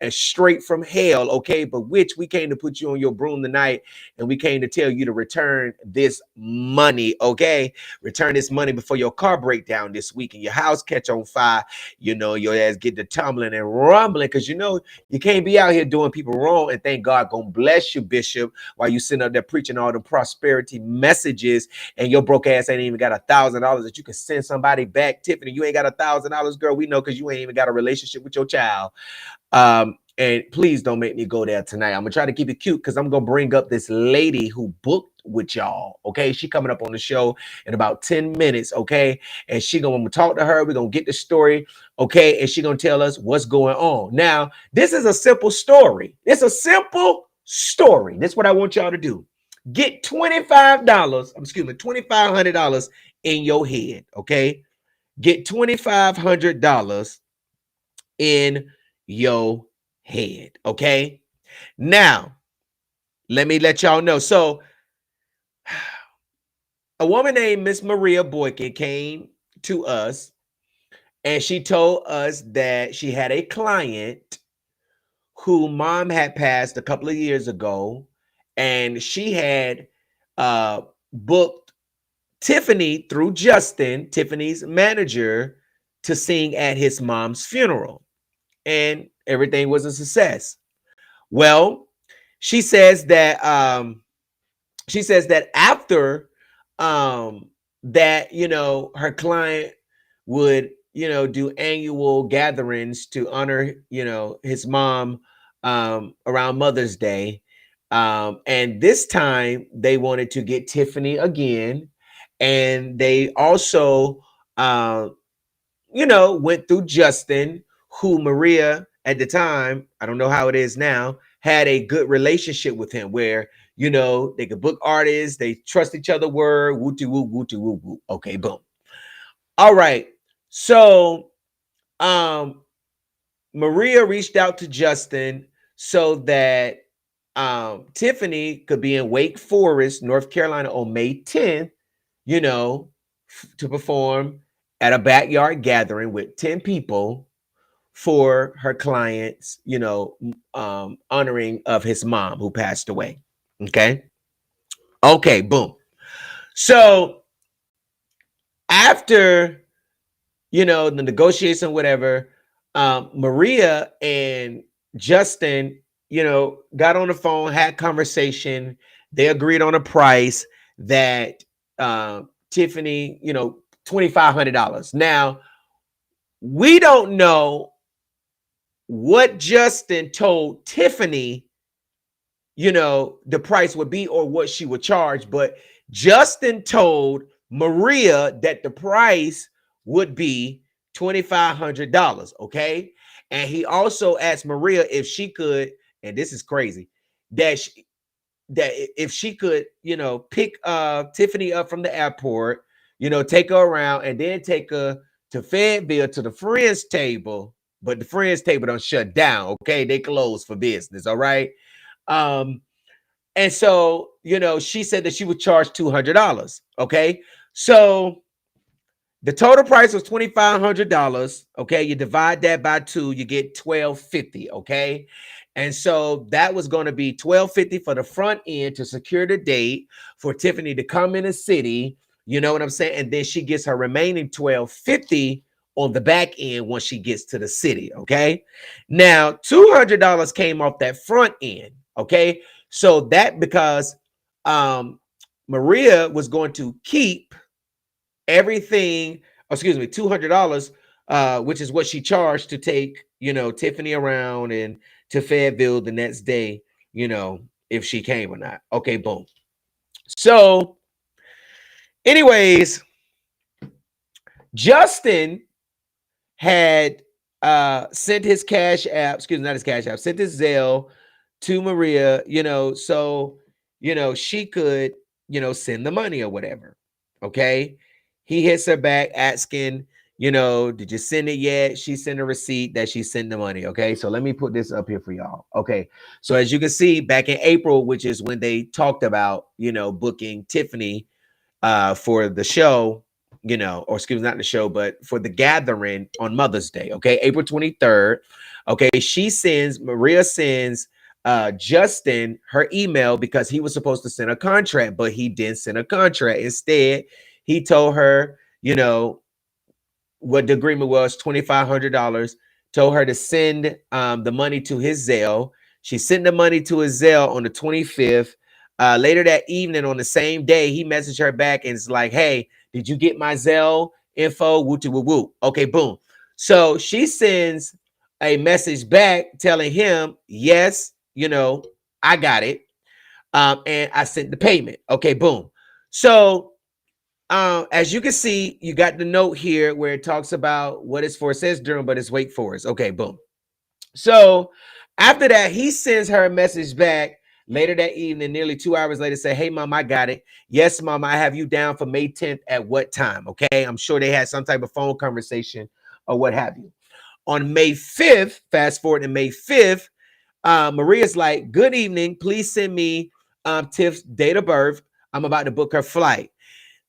and straight from hell, okay? But which we came to put you on your broom tonight, and we came to tell you to return this money, okay? Return this money before your car break down this week and your house catch on fire. You know, your ass get to tumbling and rumbling, because you know you can't be out here doing people wrong and thank God gonna bless you, Bishop, while you sitting up there preaching all the prosperity messages, and your broke ass ain't even got $1,000 that you can send somebody back. Tiffany, you ain't got $1,000, girl. We know, because you ain't even got a relationship with your child. And please don't make me go there tonight. I'm gonna try to keep it cute, because I'm gonna bring up this lady who booked with y'all. Okay, she coming up on the show in about 10 minutes. Okay, and she gonna talk to her. We're gonna get the story. Okay, and she gonna tell us what's going on. Now, this is a simple story. It's a simple story. This is what I want y'all to do. Get $2,500 in your head. Okay, get $2,500 in your head. Okay, now let me let y'all know. So a woman named Miss Maria Boykin came to us, and she told us that she had a client who mom had passed a couple of years ago, and she had booked Tiffany through Justin, Tiffany's manager, to sing at his mom's funeral, and everything was a success. Well, she says that after that, you know, her client would, you know, do annual gatherings to honor, you know, his mom around Mother's Day. And this time they wanted to get Tiffany again. And they also you know, went through Justin, who Maria at the time, I don't know how it is now, had a good relationship with him, where, you know, they could book artists, they trust each other word, wooty woo, wooty woo woo. Okay, boom. All right. So Maria reached out to Justin so that Tiffany could be in Wake Forest, North Carolina on May 10th, you know, to perform at a backyard gathering with 10 people for her clients, you know, honoring of his mom who passed away. Okay. Okay, boom. So after, you know, the negotiation, whatever, Maria and Justin, you know, got on the phone, had conversation. They agreed on a price that Tiffany, you know, $2,500. Now, we don't know what Justin told Tiffany, you know, the price would be or what she would charge, but Justin told Maria that the price would be $2,500. Okay. And he also asked Maria if she could, and this is crazy, that if she could, pick Tiffany up from the airport, take her around and then take her to Fayetteville to the friends table. But the friends table don't shut down. Okay, they closed for business. All right. And so, she said that she would charge $200. Okay. So the total price was $2,500. Okay. You divide that by 2, you get $1,250. Okay. And so that was going to be $1,250 for the front end to secure the date for Tiffany to come in the city. You know what I'm saying? And then she gets her remaining $1,250 on the back end once she gets to the city. Okay. Now, $200 came off that front end. Okay. So that because Maria was going to keep everything, $200, which is what she charged to take, Tiffany around and to Fayetteville the next day, if she came or not. Okay, boom. So, anyways, Justin had sent his cash app, not his cash app, sent his Zelle to Maria, so, she could, send the money or whatever. Okay. He hits her back asking, did you send it yet? She sent a receipt that she sent the money. Okay. So let me put this up here for y'all. Okay. So as you can see, back in April, which is when they talked about, booking Tiffany for the show, or not the show, but for the gathering on Mother's Day. Okay. April 23rd. Okay. Maria sends Justin her email because he was supposed to send a contract, but he didn't send a contract. Instead, he told her, what the agreement was, $2,500, told her to send the money to his Zelle. She sent the money to his Zelle on the 25th. Later that evening on the same day, he messaged her back and it's like, hey, did you get my Zelle info? Woo woo woo. Okay, boom. So she sends a message back telling him, yes, I got it. And I sent the payment. Okay, boom. So as you can see, you got the note here where it talks about what it's for. It says Durham, but it's Wake Forest. Okay, boom. So after that, he sends her a message back later that evening, nearly 2 hours later, say, hey, mom, I got it. Yes, mom, I have you down for May 10th at what time? Okay, I'm sure they had some type of phone conversation or what have you. On May 5th, fast forward to May 5th, Maria's like, good evening. Please send me Tiff's date of birth. I'm about to book her flight.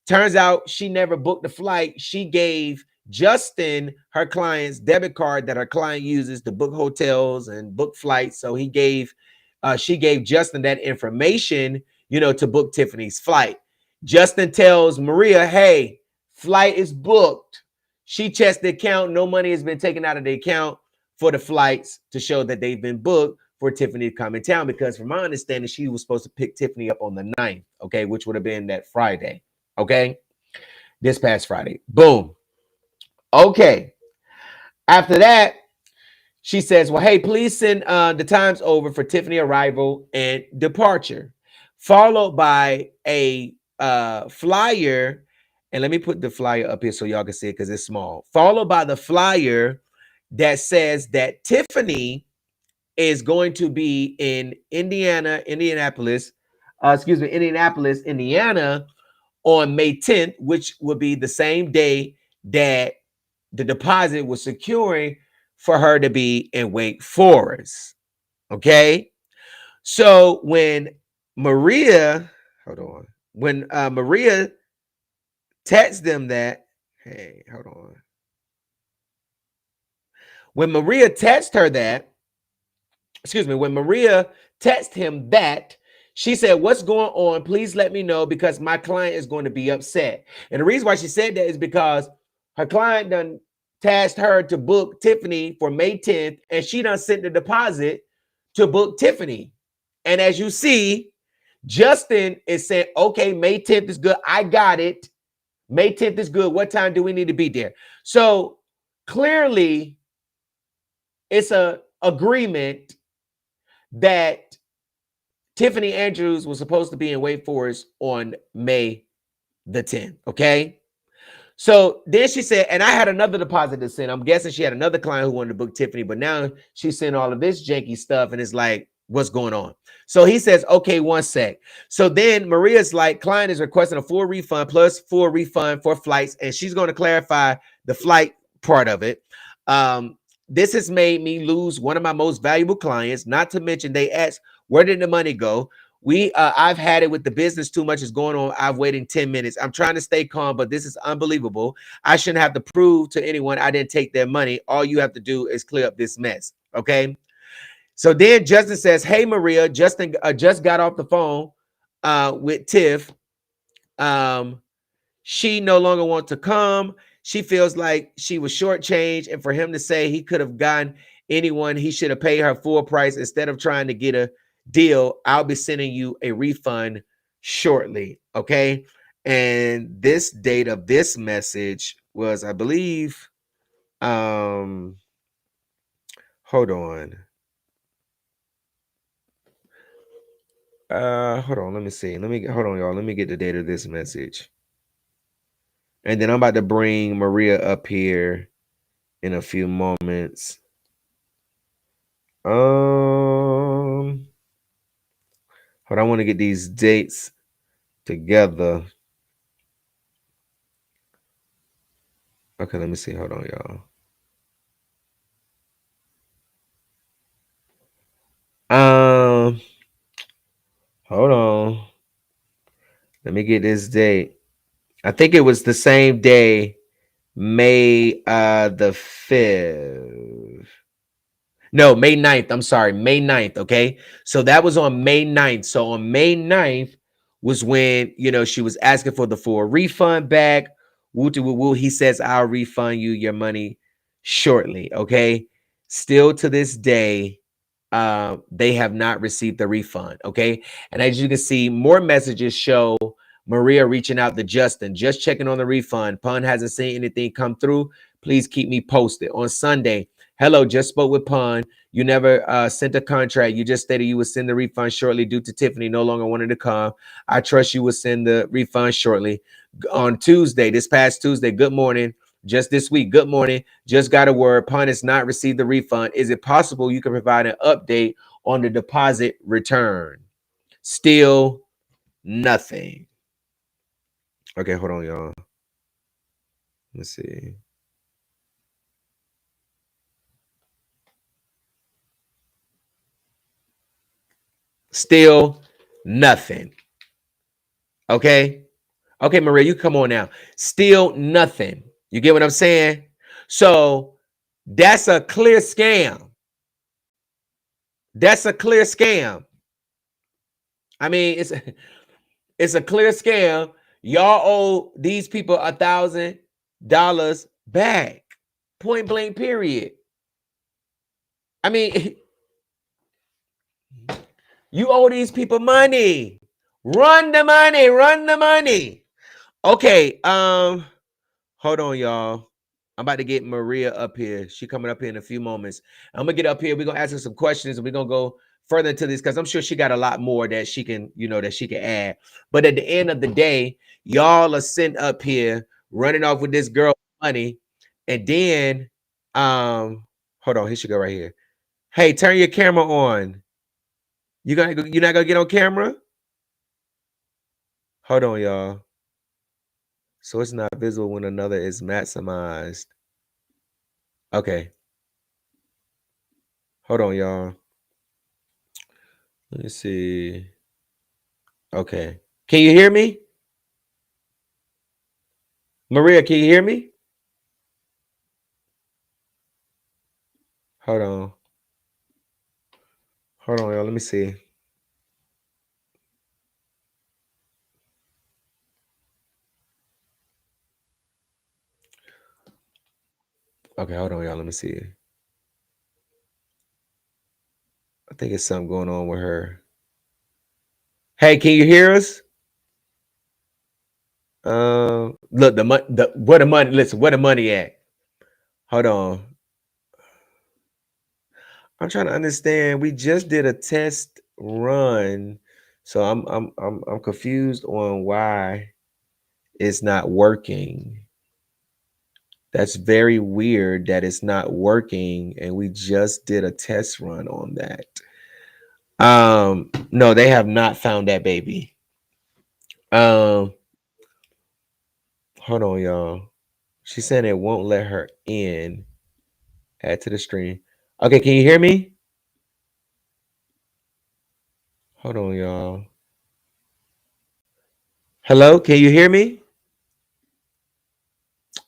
Turns out she never booked the flight. She gave Justin her client's debit card that her client uses to book hotels and book flights. So she gave Justin that information, to book Tiffany's flight. Justin tells Maria, hey, flight is booked. She checks the account. No money has been taken out of the account for the flights to show that they've been booked for Tiffany to come in town. Because from my understanding, she was supposed to pick Tiffany up on the 9th, okay, which would have been that Friday. Okay, this past Friday. Boom. Okay. After that, she says, well, hey, please send the times over for Tiffany arrival and departure, followed by a flyer. And let me put the flyer up here so y'all can see it because it's small. Followed by the flyer that says that Tiffany is going to be in Indianapolis, Indiana, on May 10th, which would be the same day that the deposit was securing for her to be in Wake Forest. Okay. So when Maria texts them that, when Maria texts her that, when Maria texted him that, she said, what's going on? Please let me know because my client is going to be upset. And the reason why she said that is because her client done tasked her to book Tiffany for May 10th, and she done sent the deposit to book Tiffany. And as you see, Justin is saying, okay, May 10th is good. I got it. May 10th is good. What time do we need to be there? So clearly, it's an agreement that Tiffany Andrews was supposed to be in Wake Forest on May the 10th. Okay. So then she said, and I had another deposit to send. I'm guessing she had another client who wanted to book Tiffany, but now she's sending all of this janky stuff, and it's like, what's going on? So he says, okay, one sec. So then Maria's like, client is requesting a full refund plus full refund for flights, and she's going to clarify the flight part of it. This has made me lose one of my most valuable clients, not to mention they asked, where did the money go? I've had it with the business too much is going on. I've waited 10 minutes. I'm trying to stay calm, but this is unbelievable. I shouldn't have to prove to anyone I didn't take their money. All you have to do is clear up this mess. Okay. So then Justin says, hey, Maria, Justin just got off the phone with Tiff. She no longer wants to come. She feels like she was shortchanged. And for him to say he could have gotten anyone, he should have paid her full price instead of trying to get a deal. I'll be sending you a refund shortly. Okay. And this date of this message was, I believe, hold on. Hold on. Let me see. Hold on, y'all. Let me get the date of this message. And then I'm about to bring Maria up here in a few moments. Hold on, I want to get these dates together. Okay, let me see. Hold on, y'all. Hold on. Let me get this date. I think it was the same day, May the 5th. No, May 9th. I'm sorry, May 9th. Okay. So that was on May 9th. So on May 9th was when, she was asking for the full refund back. Woo woo woo. He says, I'll refund you your money shortly. Okay. Still to this day, they have not received the refund. Okay. And as you can see, more messages show Maria reaching out to Justin, just checking on the refund. Pun hasn't seen anything come through. Please keep me posted. On Sunday, hello, just spoke with Pun. You never sent a contract. You just stated you would send the refund shortly due to Tiffany no longer wanting to come. I trust you will send the refund shortly. On Tuesday, this past Tuesday, good morning. Just this week, good morning. Just got a word. Pun has not received the refund. Is it possible you can provide an update on the deposit return? Still nothing. Okay, hold on, y'all. Let's see. Still nothing. Okay. Okay, Maria, you come on now. Still nothing. You get what I'm saying? So that's a clear scam. That's a clear scam. I mean, it's a clear scam. Y'all owe these people $1,000 back. Point blank, period. I mean, you owe these people money. Run the money. Run the money. Okay. Hold on, y'all. I'm about to get Maria up here. She coming up here in a few moments. I'm gonna get up here. We're gonna ask her some questions, and we're gonna go further into this because I'm sure she got a lot more that she can, that she can add. But at the end of the day, y'all are sent up here running off with this girl money, and then, hold on, here she go right here. Hey, turn your camera on. You're not gonna get on camera? Hold on, y'all. So it's not visible when another is maximized. Okay. Hold on, y'all. Let me see. Okay. Can you hear me? Maria, can you hear me? Hold on. Hold on, y'all. Let me see. Okay, hold on, y'all. Let me see. I think it's something going on with her. Hey, can you hear us? Look, where the money? Listen, where the money at? Hold on. I'm trying to understand. We just did a test run, so I'm confused on why it's not working. That's very weird that it's not working, and we just did a test run on that. No, they have not found that baby. Um, hold on, y'all. She said it won't let her in. Add to the stream. Okay, can you hear me? Hold on, y'all. Hello, can you hear me?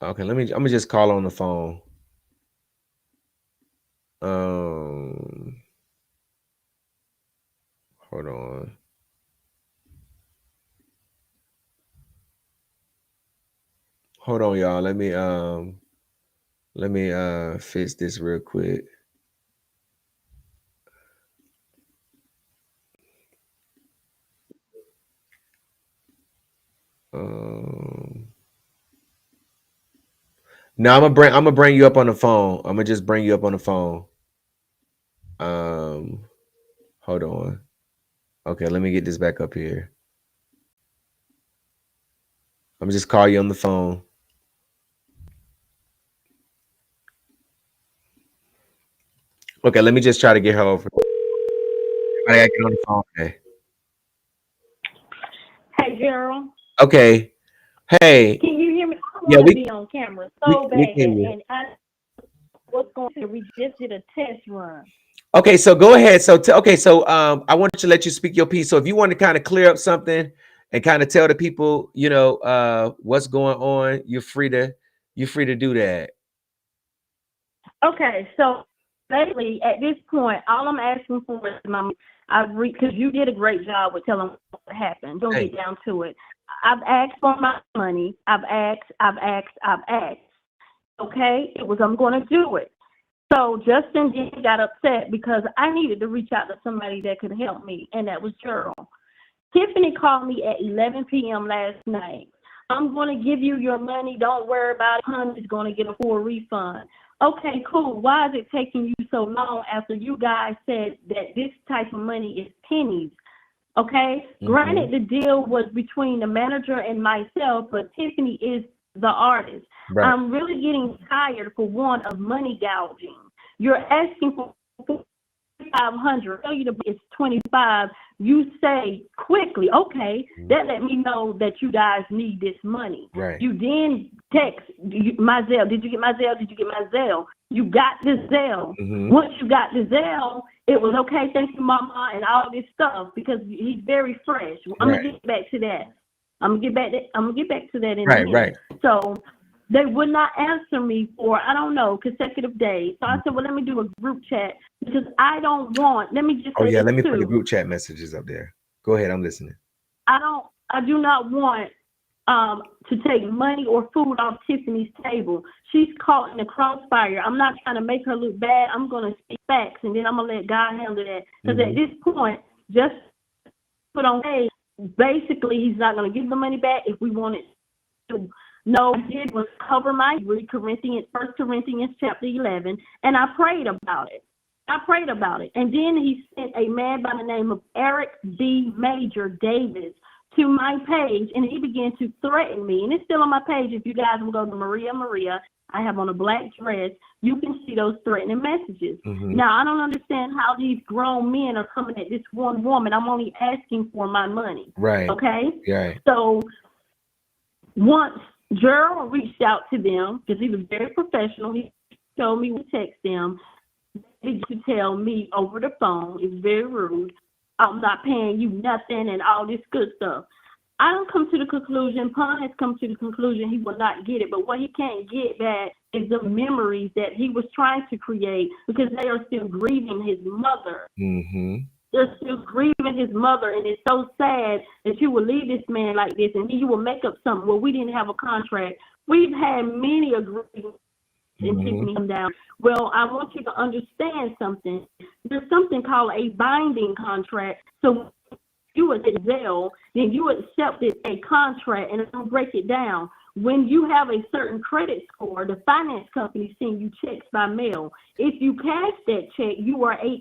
Okay, I'm gonna just call on the phone. Um, hold on. Hold on, y'all. Let me fix this real quick. No, I'm gonna bring you up on the phone. I'm gonna just bring you up on the phone. Um, hold on. Okay, let me get this back up here. I'm gonna just call you on the phone. Okay, let me just try to get her over. I gotta get on the phone. Okay. Hey, Gerald. Okay. Hey. Can you hear me? I Yeah, want to be on camera so we bad, can. and I was going to. We just did a test run. Okay, so go ahead. So I wanted to let you speak your piece. So if you want to kind of clear up something and kind of tell the people, what's going on, you're free to do that. Okay, so basically, at this point, all I'm asking for is my. Because you did a great job with telling what happened. Don't get down to it. I've asked for my money. I've asked. Okay, I'm going to do it. So Justin got upset because I needed to reach out to somebody that could help me, and that was Gerald. Tiffany called me at 11 p.m. last night. I'm going to give you your money. Don't worry about it. Honey's going to get a full refund. Okay, cool. Why is it taking you so long after you guys said that this type of money is pennies? Okay? Mm-hmm. Granted, the deal was between the manager and myself, but Tiffany is the artist. Right. I'm really getting tired, for one, of money gouging. You're asking for $500. Tell you to it's $25. You say quickly, okay, that let me know that you guys need this money. Right. You then text my Zelle. Did you get my Zelle? Did you get my Zelle? You got the Zelle. Mm-hmm. Once you got the Zelle, it was okay. Thank you, Mama, and all this stuff because he's very fresh. I'm gonna get back to that. I'm gonna get back to that in a minute. Right. So they would not answer me for, I don't know, consecutive days. So I said, well, let me do a group chat because I don't want, let me just say let me put the group chat messages up there. Go ahead, I'm listening. I do not want to take money or food off Tiffany's table. She's caught in the crossfire. I'm not trying to make her look bad. I'm going to speak facts, and then I'm going to let God handle that. Because at this point, just put on, hey, basically, he's not going to give the money back if we wanted to. No, I did was cover my 1 Corinthians chapter 11, and I prayed about it. And then he sent a man by the name of Eric B. Major Davis to my page, and he began to threaten me. And it's still on my page. If you guys will go to Maria, I have on a black dress. You can see those threatening messages. Mm-hmm. Now, I don't understand how these grown men are coming at this one woman. I'm only asking for my money. Right. Okay? Right. So once Gerald reached out to them, because he was very professional, he told me to text them. He could tell me over the phone. It was very rude. I'm not paying you nothing and all this good stuff. I don't come to the conclusion, Pun has come to the conclusion he will not get it, but what he can't get back is the memories that he was trying to create because they are still grieving his mother. Mm-hmm. They're still grieving his mother, and it's so sad that you will leave this man like this, and then you will make up something. Well, we didn't have a contract. We've had many agreements. And Tiffany come down. Well, I want you to understand something. There's something called a binding contract. So you would Zelle, then you accepted a contract, and I'll break it down. When you have a certain credit score, the finance company send you checks by mail. If you cash that check, you are in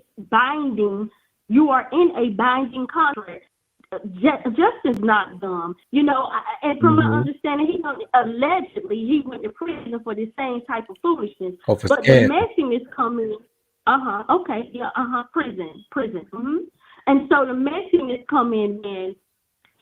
a binding contract. Justin's not dumb, you know. And from my understanding, allegedly he went to prison for the same type of foolishness. Oh, for But the messiness coming, prison. And so the messiness come in when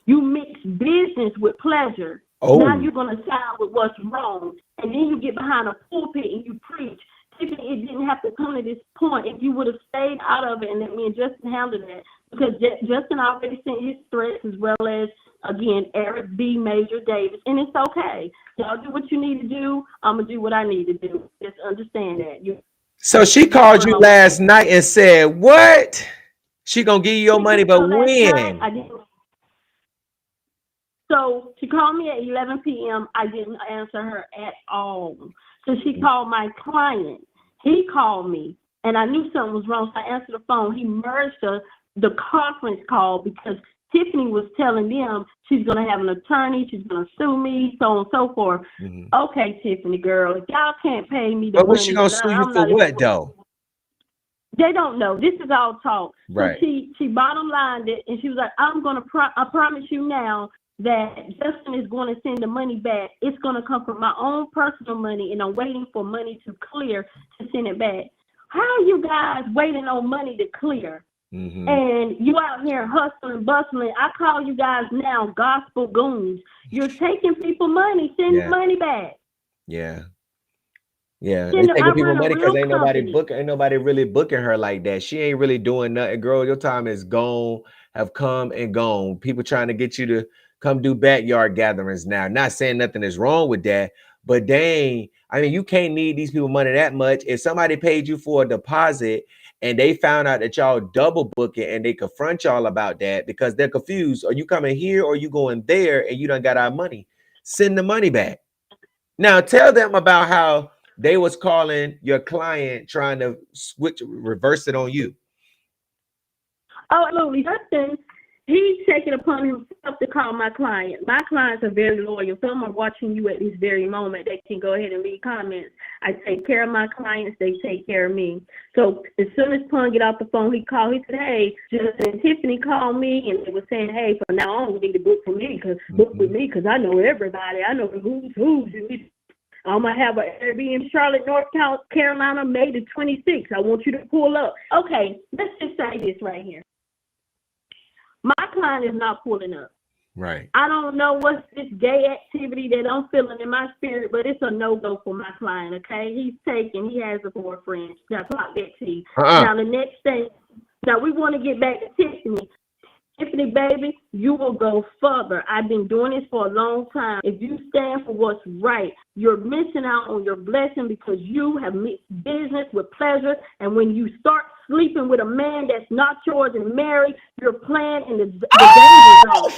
you mix business with pleasure. Now you're gonna side with what's wrong, and then you get behind a pulpit and you preach. Tiffany, it didn't have to come to this point if you would have stayed out of it and let me and Justin handle that. Because Justin already sent his threats, as well as, again, Eric B. Major Davis. And it's okay. Y'all do what you need to do. I'm going to do what I need to do. Just understand that. So she called you last night and said, what? She going to give you your money, but when? I didn't. So she called me at 11 p.m. I didn't answer her at all. So she called my client. He called me, and I knew something was wrong, so I answered the phone. He merged the conference call because Tiffany was telling them she's going to have an attorney, she's going to sue me, so on and so forth. Okay, Tiffany, girl, if y'all can't pay me the money. But what's she going to sue you for what, though? They don't know. This is all talk. Right. So she bottom lined it, and she was like, I promise you now that Justin is going to send the money back. It's going to come from my own personal money, and I'm waiting for money to clear to send it back. How are you guys waiting on money to clear? And you out here hustling, bustling. I call you guys now gospel goons. You're taking people money, send the money back. Yeah. They taking people money because ain't nobody really booking her like that. She ain't really doing nothing, girl. Your time is gone, have come and gone. People trying to get you to come do backyard gatherings now. Not saying nothing is wrong with that, but dang, I mean, you can't need these people money that much. If somebody paid you for a deposit and they found out that y'all double book it and they confront y'all about that because they're confused, are you coming here or you going there and you done got our money? Send the money back. Now tell them about how they was calling your client trying to reverse it on you. Oh, absolutely. Justin, he's taking upon himself to call my client. My clients are very loyal. Some are watching you at this very moment. They can go ahead and leave comments. I take care of my clients. They take care of me. So as soon as Pun get off the phone, he called. He said, hey, Justin and Tiffany called me, and they were saying, hey, from now on, we need to book for me book with me because I know everybody. I know the who's. I'm going to have an Airbnb in Charlotte, North Carolina, May the 26th. I want you to pull up. Okay, let's just say this right here. My client is not pulling up. Right. I don't know what's this gay activity that I'm feeling in my spirit, but it's a no-go for my client, okay? He has a boyfriend. Now, clock that T. Now, the next thing, we want to get back to Tiffany. Tiffany, baby, you will go further. I've been doing this for a long time. If you stand for what's right, you're missing out on your blessing because you have mixed business with pleasure. And when you start sleeping with a man that's not yours and married, you're playing in the danger zone.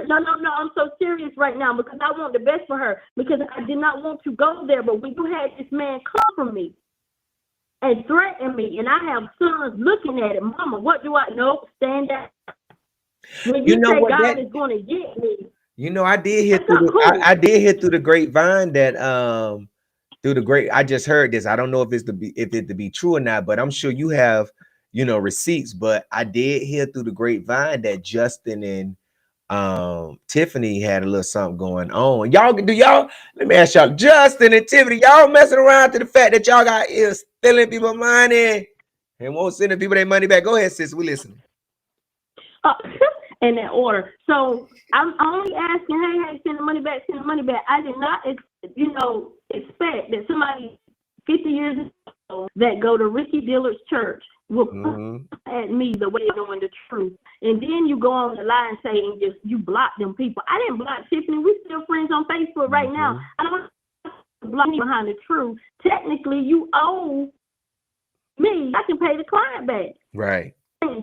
No, I'm so serious right now because I want the best for her because I did not want to go there. But when you had this man come for me and threaten me, and I have sons looking at it, Mama, what do I know? Stand down. When you say God is going to get me, you know, I did hear through the grapevine that I just heard this. I don't know if it to be true or not, but I'm sure you have, receipts. But I did hear through the grapevine that Justin and Tiffany had a little something going on. Let me ask y'all, Justin and Tiffany, y'all messing around to the fact that y'all got is stealing people money and won't send the people their money back? Go ahead, sis, we listening. In that order. So I'm only asking, hey, send the money back. I did not, expect that somebody 50 years ago that go to Ricky Dillard's church will come at me the way they're knowing the truth. And then you go on the line and say, you block them people. I didn't block Tiffany. We're still friends on Facebook right now. I don't want to block me behind the truth. Technically, you owe me. I can pay the client back. Right.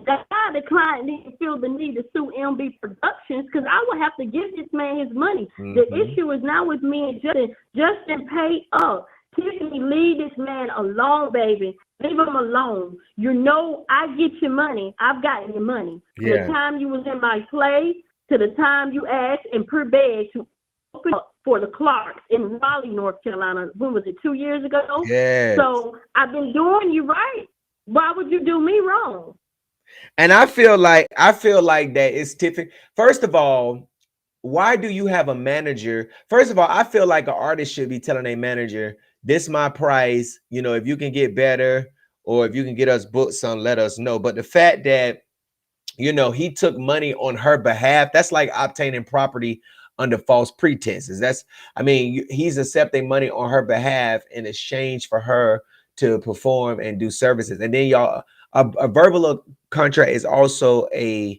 That's why the client didn't feel the need to sue MB Productions because I would have to give this man his money. The issue is now with me and Justin. Justin, pay up. Tiffany, leave this man alone, baby. Leave him alone. I get your money. I've gotten your money. Yeah. From the time you was in my place to the time you asked and begged to open up for the Clarks in Raleigh, North Carolina. When was it, 2 years ago? Yes. So I've been doing you right. Why would you do me wrong? And I feel like that it's Tiffany. First of all, why do you have a manager? First of all, I feel like an artist should be telling a manager, this my price, you know, if you can get better or if you can get us booked some, let us know. But the fact that, you know, he took money on her behalf, that's like obtaining property under false pretenses. That's, I mean, he's accepting money on her behalf in exchange for her to perform and do services. And then y'all, a verbal contract is also a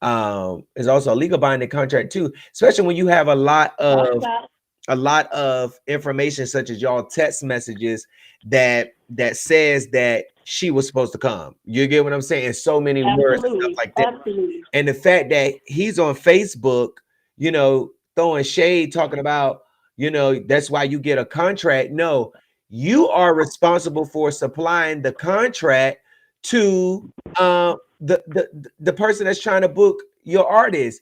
legal binding contract too, especially when you have a lot of information such as y'all text messages that says that she was supposed to come. You get what I'm saying? And so many words and stuff like that. Absolutely. And the fact that he's on Facebook, you know, throwing shade, talking about, you know, that's why you get a contract. No, you are responsible for supplying the contract to the person that's trying to book your artist.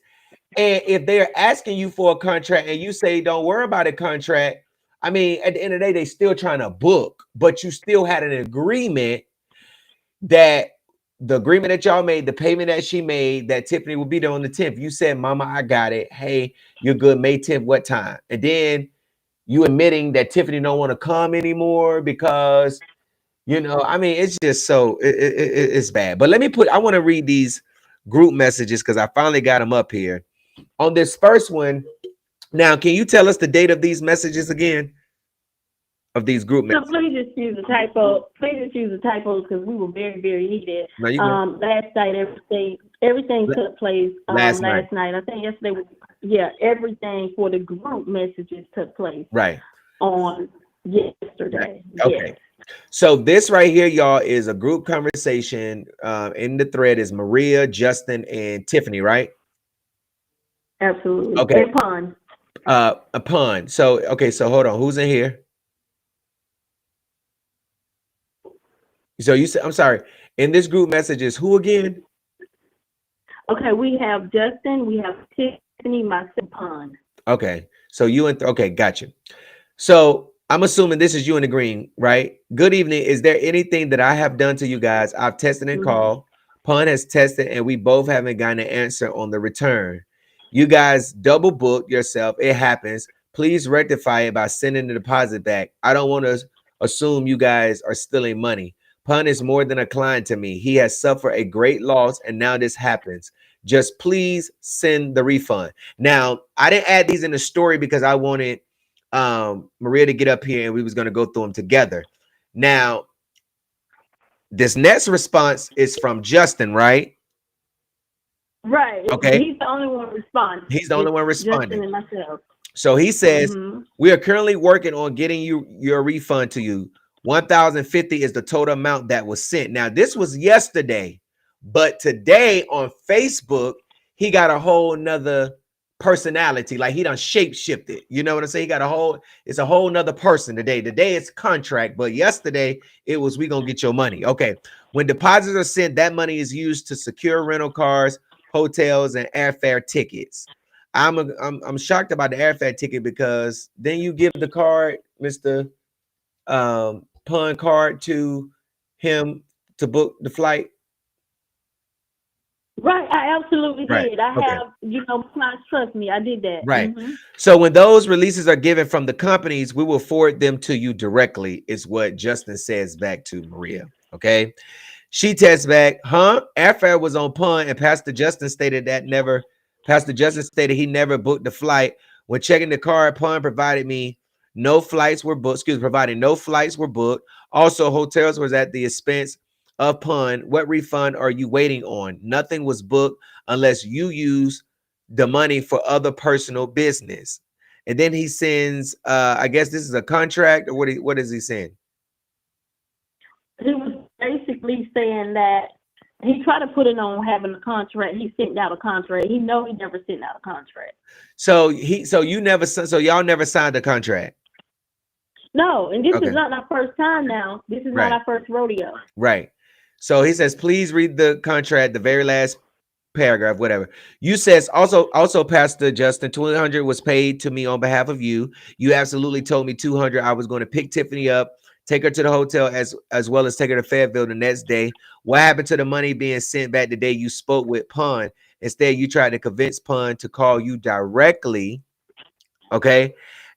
And if they're asking you for a contract and you say don't worry about a contract, I mean, at the end of the day, they still trying to book, but you still had an agreement that the agreement that y'all made, the payment that she made, that Tiffany will be there on the 10th. You said, Mama, I got it. Hey, you're good. May 10th, what time? And then you admitting that Tiffany don't want to come anymore because, you know, I mean, it's just so, it's bad. But I want to read these group messages because I finally got them up here. On this first one, now, can you tell us the date of these messages again? Of these group messages? So please just use a typo. Please just use a typo because we were very, very heated. No, last night, everything took place last night. I think yesterday was, everything for the group messages took place. Right. On yesterday. Right. Okay. Yes. So this right here, y'all, is a group conversation. In the thread is Maria, Justin, and Tiffany, right? Absolutely. Okay. And Pun. So, okay, so hold on. Who's in here? So you said, I'm sorry, in this group messages, who again? Okay, we have Justin, we have Tiffany, myself, Pun. Okay, so you and, okay, gotcha. So I'm assuming this is you and the green, right? Good evening. Is there anything that I have done to you guys? I've tested and called. Pun has tested and we both haven't gotten an answer on the return. You guys double booked yourself. It happens. Please rectify it by sending the deposit back. I don't want to assume you guys are stealing money. Pun is more than a client to me. He has suffered a great loss and now this happens. Just please send the refund. Now, I didn't add these in the story because I wanted Maria to get up here and we was going to go through them together. Now, this next response is from Justin, right? Right. Okay. He's the only one responding. He's the only one responding. Justin and myself. So he says, we are currently working on getting you your refund to you. 1,050 is the total amount that was sent. Now, this was yesterday, but today on Facebook, he got a whole nother personality. Like he done shape shifted. You know what I'm saying? It's a whole nother person today. Today it's contract, but yesterday it was, we gonna get your money. Okay. When deposits are sent, that money is used to secure rental cars, hotels, and airfare tickets. I'm shocked about the airfare ticket because then you give the card, Mr. Pun card to him to book the flight. Right, I absolutely did. I have, clients trust me, I did that. Right. So when those releases are given from the companies, we will forward them to you directly, is what Justin says back to Maria. Okay. She texts back, airfare was on Pun, and Pastor Justin stated he never booked the flight. When checking the card, Pun provided no flights were booked. Also, hotels was at the expense of Pun. What refund are you waiting on? Nothing was booked unless you use the money for other personal business. And then he sends, I guess this is a contract, or what is he saying? He was basically saying that he tried to put it on having a contract. He sent out a contract. He never sent out a contract. So y'all never signed a contract. No, and this is not our first time now. This is not our first rodeo. Right. So he says, please read the contract, the very last paragraph, whatever. You says also Pastor Justin, 200 was paid to me on behalf of you. You absolutely told me 200. I was going to pick Tiffany up take her to the hotel as well as take her to Fayetteville the next day. What happened to the money being sent back the day you spoke with Pun? Instead, you tried to convince Pun to call you directly. Okay.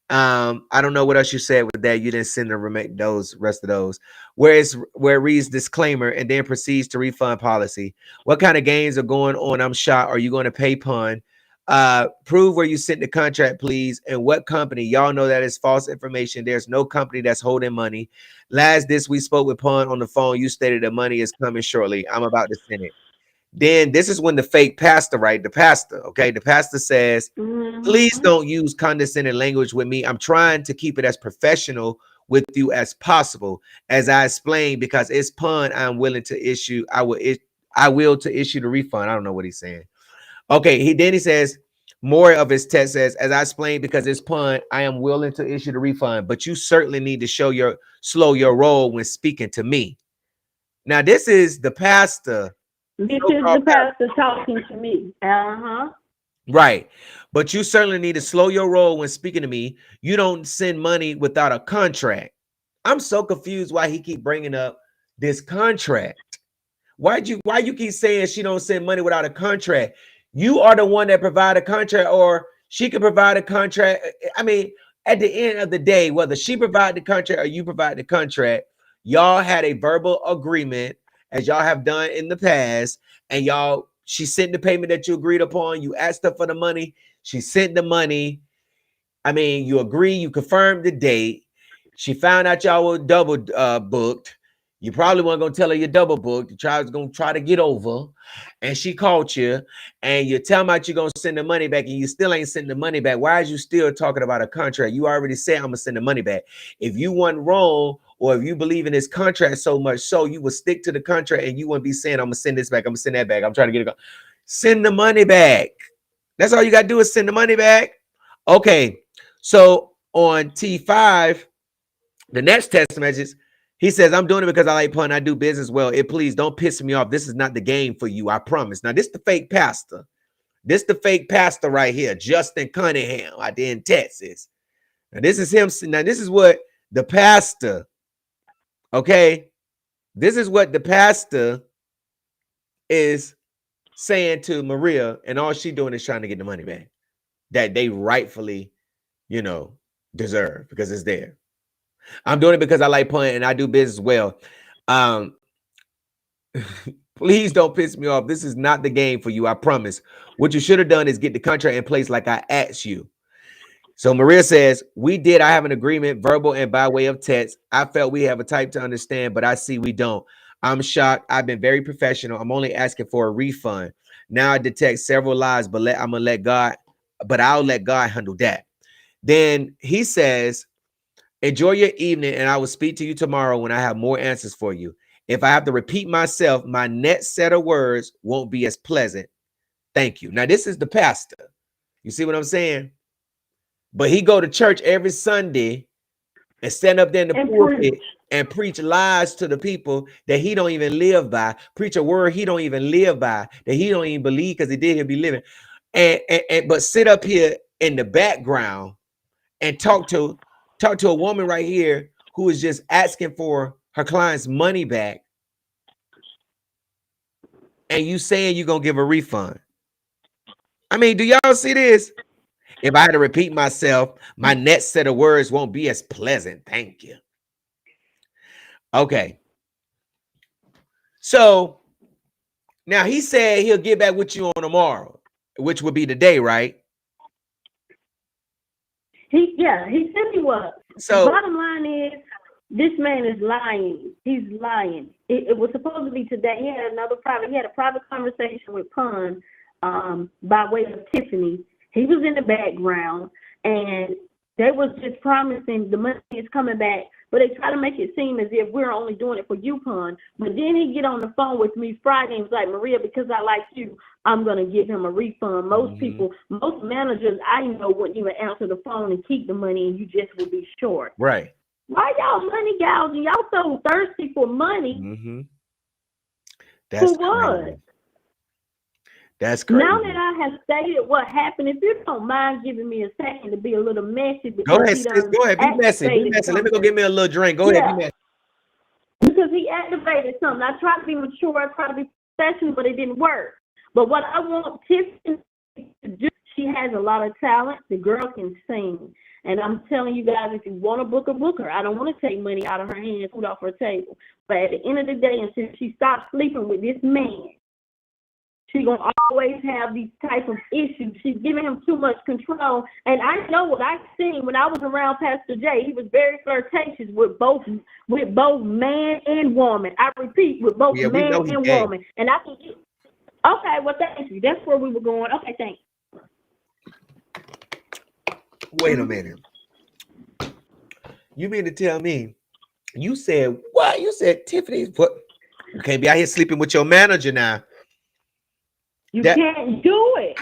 I don't know what else you said with that. You didn't send those rest of those. Where it reads disclaimer and then proceeds to refund policy. What kind of games are going on? I'm shocked. Are you going to pay Pun? Prove where you sent the contract, please. And what company? Y'all know that is false information. There's no company that's holding money. This we spoke with Pun on the phone. You stated the money is coming shortly. I'm about to send it. Then this is when the fake pastor, right? The pastor, okay? The pastor says, please don't use condescending language with me. I'm trying to keep it as professional with you as possible. As I explained, because it's Pun, I'm willing to issue. I will to issue the refund. I don't know what he's saying. Okay, he says, more of his text says, as I explained, because it's Pun, I am willing to issue the refund, but you certainly need to slow your roll when speaking to me. Now, this is the pastor. This is the pastor talking to me. Right. But you certainly need to slow your roll when speaking to me. You don't send money without a contract. I'm so confused why he keep bringing up this contract. Why you keep saying she don't send money without a contract? You are the one that provide a contract, or she can provide a contract. I mean, at the end of the day, whether she provide the contract or you provide the contract, y'all had a verbal agreement, as y'all have done in the past, and she sent the payment that you agreed upon. You asked her for the money. She sent the money. I mean, you agree, you confirmed the date. She found out y'all were double booked. You probably weren't going to tell her you're double booked. You was going to try to get over. And she called you. And you tell me you're going to send the money back. And you still ain't sending the money back. Why is you still talking about a contract? You already said I'm going to send the money back. If you weren't wrong, or if you believe in this contract so much so, you would stick to the contract and you wouldn't be saying, I'm going to send this back. I'm going to send that back. I'm trying to get it. Send the money back. That's all you got to do is send the money back. Okay. So on T5, the next text message, he says, I'm doing it because I like Pun. I do business well. Please don't piss me off. This is not the game for you. I promise. Now, this is the fake pastor. This the fake pastor right here, Justin Cunningham out there in Texas. Now, this is him. Now, this is what the pastor, okay? This is what the pastor is saying to Maria, and all she doing is trying to get the money back that they rightfully, deserve because it's there. I'm doing it because I like Pun and I do business well. Please don't piss me off. This is not the game for you. I promise. What you should have done is get the contract in place like I asked you. So Maria says, I have an agreement, verbal and by way of text. I felt we have a type to understand, but I see we don't. I'm shocked. I've been very professional. I'm only asking for a refund. Now I detect several lies, but I'll let God handle that. Then he says, enjoy your evening, and I will speak to you tomorrow when I have more answers for you. If I have to repeat myself, my next set of words won't be as pleasant. Thank you. Now, this is the pastor. You see what I'm saying? But he go to church every Sunday and stand up there in the pulpit and preach lies to the people that he don't even live by. Preach a word he don't even live by, that he don't even believe because he did, he'll be living. But sit up here in the background and talk to a woman right here who is just asking for her client's money back, and you saying you're gonna give a refund. I mean, do y'all see this? If I had to repeat myself, my next set of words won't be as pleasant. Thank you. Okay. So now he said he'll get back with you on tomorrow, which would be today, right? He said he was. So the bottom line is, this man is lying. He's lying. It was supposed to be today. He had a private conversation with Pun by way of Tiffany. He was in the background, and they was just promising the money is coming back, but they try to make it seem as if we're only doing it for you, Pun. But then he get on the phone with me Friday and was like, Maria, because I like you, I'm going to give him a refund. Most people, most managers I know wouldn't even answer the phone and keep the money, and you just would be short. Right. Why y'all money gouging? Y'all so thirsty for money. That's for what? Crazy. That's crazy. Now that I have stated what happened, if you don't mind giving me a second to be a little messy. Go ahead, sis. Go ahead. Be messy. Be messy. Let me go get me a little drink. Go ahead. Be messy. he activated something. I tried to be mature, I tried to be professional, but it didn't work. But what I want Tiffany to do, she has a lot of talent. The girl can sing. And I'm telling you guys, if you want to book her. I don't want to take money out of her hands, put off her table. But at the end of the day, until she stops sleeping with this man, she's going to always have these type of issues. She's giving him too much control. And I know what I've seen when I was around Pastor Jay. He was very flirtatious with both man and woman. I repeat, with both man and woman. And I can get, okay, well, thank you. That's where we were going. Okay, thanks. Wait a minute. You mean to tell me you said what? You said Tiffany, what? You can't be out here sleeping with your manager now. You can't do it.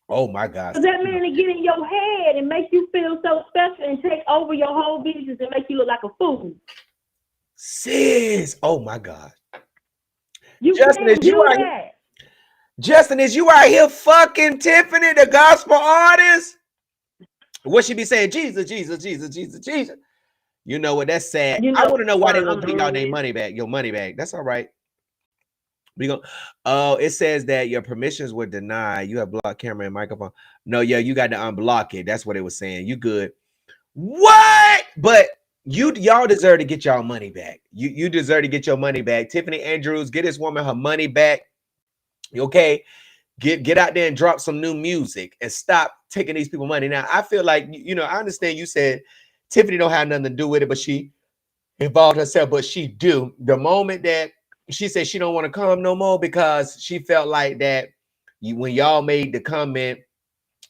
Oh my God. That man to get in your head and make you feel so special and take over your whole business and make you look like a fool. Sis. Oh my God. Justin, is you out here? Justin, is you out here fucking Tiffany, the gospel artist? What she be saying? Jesus, Jesus, Jesus, Jesus, Jesus. You know what? That's sad. I want to know why they won't pay y'all their money back. Your money back. That's all right. We go. Oh, it says that your permissions were denied. You have blocked camera and microphone. No, yeah, you got to unblock it. That's what it was saying. You good? What? But y'all deserve to get y'all money back. You deserve to get your money back. Tiffany Andrews, get this woman her money back. Okay, get out there and drop some new music and stop taking these people money. Now, I feel like, you know, I understand you said Tiffany don't have nothing to do with it, but she involved herself, but she do. The moment that she said she don't want to come no more because she felt like that when y'all made the comment,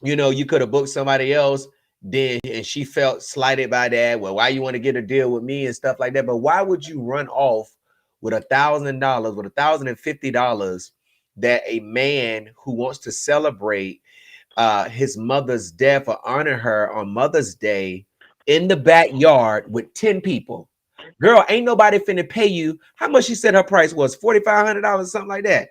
you know, you could have booked somebody else, then, and she felt slighted by that. Well, why you want to get a deal with me and stuff like that? But why would you run off with $1,000, with $1,050 that a man who wants to celebrate his mother's death or honor her on Mother's Day in the backyard with 10 people? Girl, ain't nobody finna pay you. How much she said her price was? $4,500, something like that.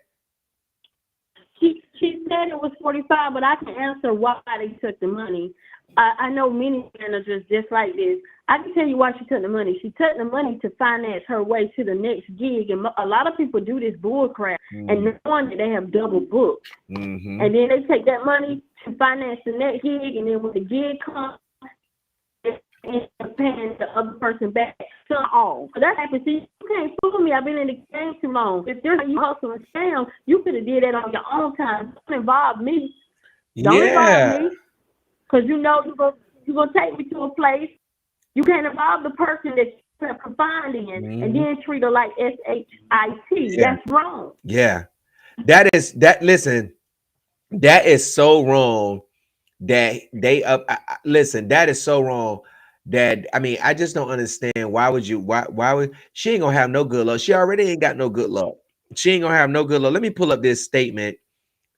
She said it was $45, but I can answer why they took the money. I know many managers just like this. I can tell you why she took the money. She took the money to finance her way to the next gig, and a lot of people do this bull crap and knowing that they have double booked, and then they take that money to finance the next gig, and then when the gig comes, and paying the other person back. So that happens. See, you can't fool me. I've been in the game too long. If there's a hustle and scam, you could have did that on your own time. Don't involve me. Don't involve me. Because you know you're gonna take me to a place. You can't involve the person that you're confined in and then treat her like SHIT. Yeah. That's wrong. Yeah. Listen, that is so wrong that they listen, that is so wrong that, I mean, I just don't understand. Why would she ain't gonna have no good luck. She already ain't got no good luck. She ain't gonna have no good luck. Let me pull up this statement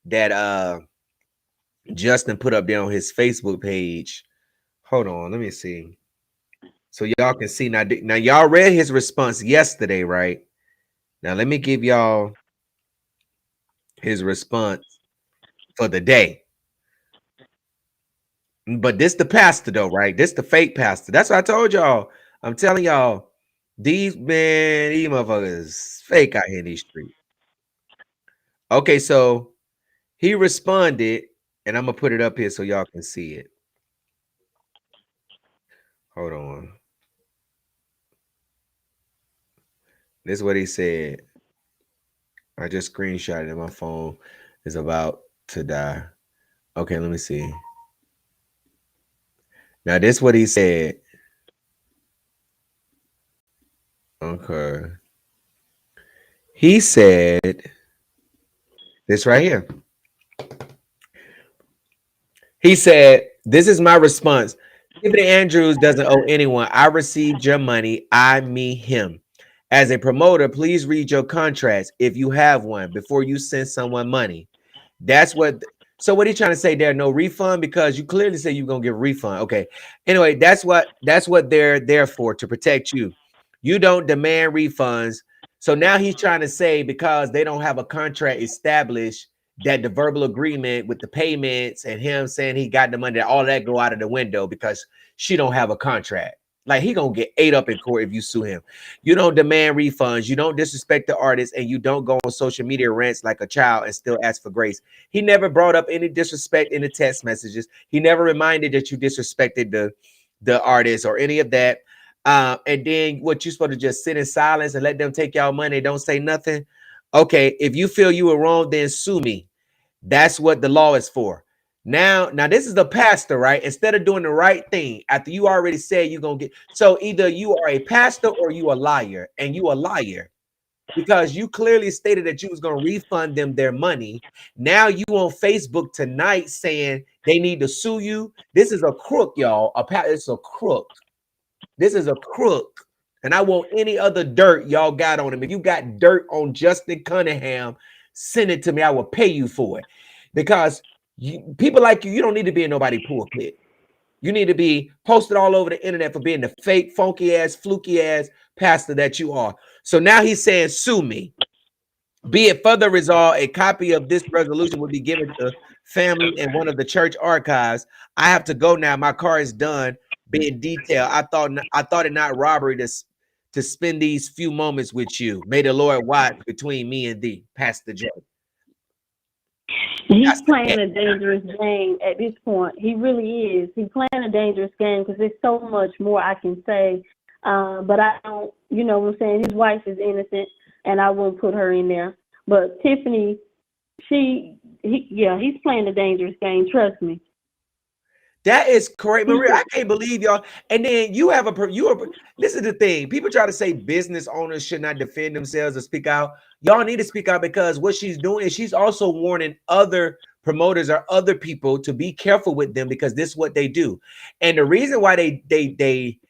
that Justin put up there on his Facebook page. Hold on, let me see. So y'all can see now y'all read his response yesterday, right? Now let me give y'all his response for the day. But this the pastor though, right? This the fake pastor. That's what I told y'all. I'm telling y'all, these motherfuckers fake out here in these streets. Okay, so he responded, and I'm gonna put it up here so y'all can see it. Hold on. This is what he said. I just screenshotted it. My phone is about to die. Okay, let me see. Now, this is what he said. Okay. He said this right here. He said, this is my response. Tiffany Andrews doesn't owe anyone. I received your money. I, me, him. As a promoter, please read your contracts if you have one before you send someone money. That's what. So what are you trying to say? There's no refund because you clearly say you're gonna give a refund. Okay. Anyway, that's what they're there for, to protect you. You don't demand refunds. So now he's trying to say because they don't have a contract established, that the verbal agreement with the payments and him saying he got the money, that all that go out of the window because she don't have a contract. Like he gonna get ate up in court if you sue him. You don't demand refunds. You don't disrespect the artist, and you don't go on social media rants like a child and still ask for grace. He never brought up any disrespect in the text messages. He never reminded that you disrespected the artist or any of that. And then what, you supposed to just sit in silence and let them take y'all money? Don't say nothing. Okay, if you feel you were wrong, then sue me. That's what the law is for. Now this is the pastor, right? Instead of doing the right thing after you already said you're gonna get, so either you are a pastor or you a liar, and you a liar because you clearly stated that you was gonna refund them their money. Now you on Facebook tonight saying they need to sue you. This is a crook, y'all. It's a crook. This is a crook. And I want any other dirt y'all got on him. If you got dirt on Justin Cunningham, send it to me. I will pay you for it. Because people like you don't need to be in nobody's pulpit. You need to be posted all over the internet for being the fake, funky ass, fluky ass pastor that you are. So now he's saying, sue me. Be it further resolved, a copy of this resolution will be given to family in one of the church archives. I have to go now. My car is done being detailed. I thought it not robbery to spend these few moments with you. May the Lord watch between me and thee, Pastor Joe. He's playing a dangerous game at this point. He really is. He's playing a dangerous game because there's so much more I can say. But I don't, you know what I'm saying? His wife is innocent, and I won't put her in there. But Tiffany, he's playing a dangerous game. Trust me. That is correct, Maria. I can't believe y'all. And then listen to the thing. People try to say business owners should not defend themselves or speak out. Y'all need to speak out, because what she's doing is she's also warning other promoters or other people to be careful with them, because this is what they do. And the reason why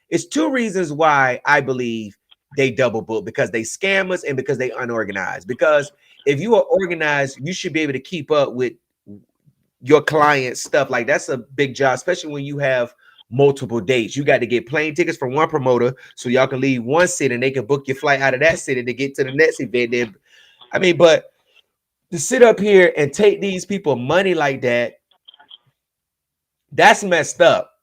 it's two reasons why I believe they double book: because they scam us and because they unorganized. Because if you are organized, you should be able to keep up with your client stuff. Like, that's a big job, especially when you have multiple dates. You got to get plane tickets from one promoter so y'all can leave one city and they can book your flight out of that city to get to the next event. Then, I mean, but to sit up here and take these people money like that, that's messed up.